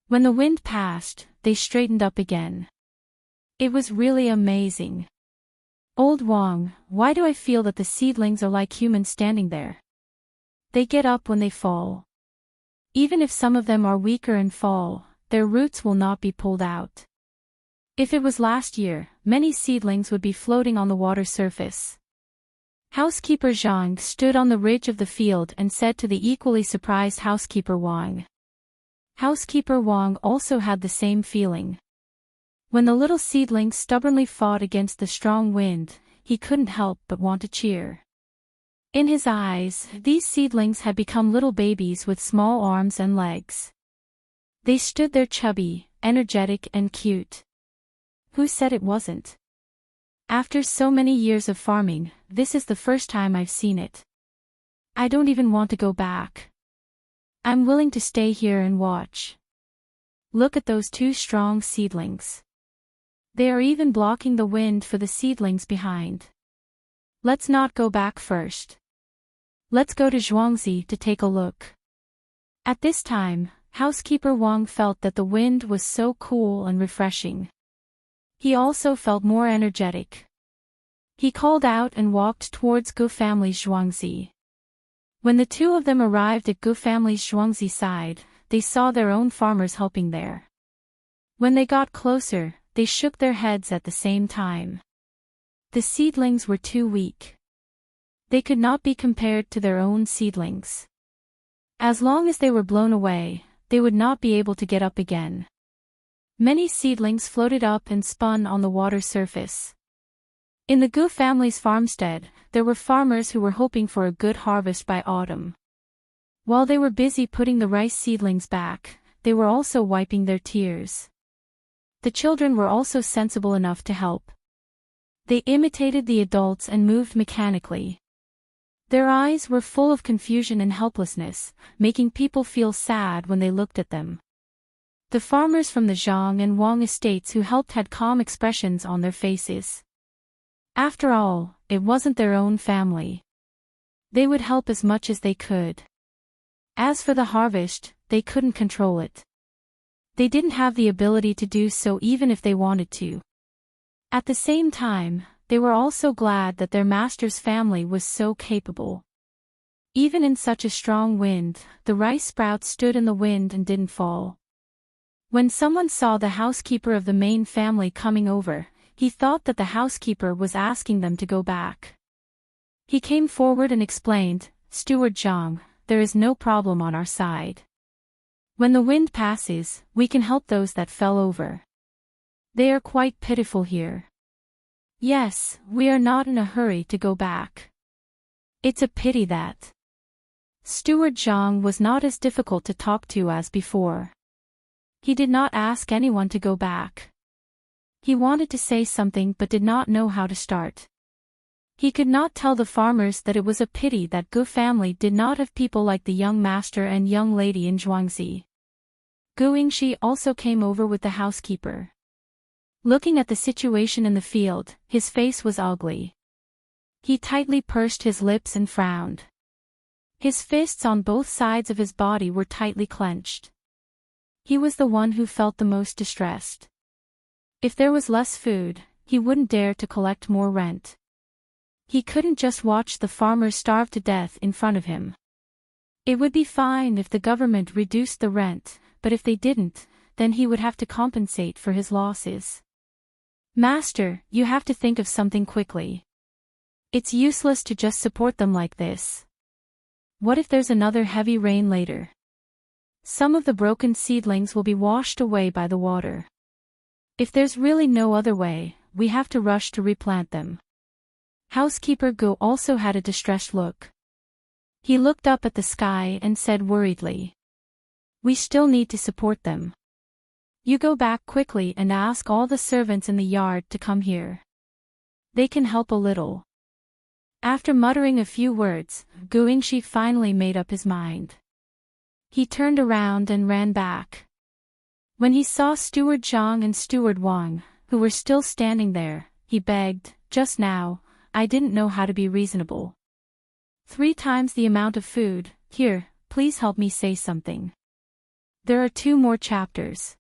When the wind passed, they straightened up again. It was really amazing. Old Wang, why do I feel that the seedlings are like humans standing there? They get up when they fall. Even if some of them are weaker and fall, their roots will not be pulled out. If it was last year, many seedlings would be floating on the water surface. Housekeeper Zhang stood on the ridge of the field and said to the equally surprised Housekeeper Wang. Housekeeper Wang also had the same feeling. When the little seedling stubbornly fought against the strong wind, he couldn't help but want to cheer. In his eyes, these seedlings had become little babies with small arms and legs. They stood there chubby, energetic and cute. Who said it wasn't? After so many years of farming, this is the first time I've seen it. I don't even want to go back. I'm willing to stay here and watch. Look at those two strong seedlings. They are even blocking the wind for the seedlings behind. Let's not go back first. Let's go to Zhuangzi to take a look. At this time, Housekeeper Wang felt that the wind was so cool and refreshing. He also felt more energetic. He called out and walked towards Gu family's Zhuangzi. When the two of them arrived at Gu family's Zhuangzi side, they saw their own farmers helping there. When they got closer, they shook their heads at the same time. The seedlings were too weak. They could not be compared to their own seedlings. As long as they were blown away, they would not be able to get up again. Many seedlings floated up and spun on the water surface. In the Gu family's farmstead, there were farmers who were hoping for a good harvest by autumn. While they were busy putting the rice seedlings back, they were also wiping their tears. The children were also sensible enough to help. They imitated the adults and moved mechanically. Their eyes were full of confusion and helplessness, making people feel sad when they looked at them. The farmers from the Zhang and Wang estates who helped had calm expressions on their faces. After all, it wasn't their own family. They would help as much as they could. As for the harvest, they couldn't control it. They didn't have the ability to do so even if they wanted to. At the same time, they were also glad that their master's family was so capable. Even in such a strong wind, the rice sprouts stood in the wind and didn't fall. When someone saw the housekeeper of the main family coming over, he thought that the housekeeper was asking them to go back. He came forward and explained, "Steward Zhang, there is no problem on our side. When the wind passes, we can help those that fell over. They are quite pitiful here. Yes, we are not in a hurry to go back. It's a pity that." Steward Zhang was not as difficult to talk to as before. He did not ask anyone to go back. He wanted to say something but did not know how to start. He could not tell the farmers that it was a pity that Gu family did not have people like the young master and young lady in Zhuangzi. Gu Yingxi also came over with the housekeeper. Looking at the situation in the field, his face was ugly. He tightly pursed his lips and frowned. His fists on both sides of his body were tightly clenched. He was the one who felt the most distressed. If there was less food, he wouldn't dare to collect more rent. He couldn't just watch the farmers starve to death in front of him. It would be fine if the government reduced the rent, but if they didn't, then he would have to compensate for his losses. "Master, you have to think of something quickly. It's useless to just support them like this. What if there's another heavy rain later? Some of the broken seedlings will be washed away by the water. If there's really no other way, we have to rush to replant them." Housekeeper Gu also had a distressed look. He looked up at the sky and said worriedly, "We still need to support them. You go back quickly and ask all the servants in the yard to come here. They can help a little." After muttering a few words, Gu Yingxi finally made up his mind. He turned around and ran back. When he saw Steward Zhang and Steward Wang, who were still standing there, he begged, "Just now, I didn't know how to be reasonable. 3 times the amount of food, here, please help me say something. There are 2 more chapters.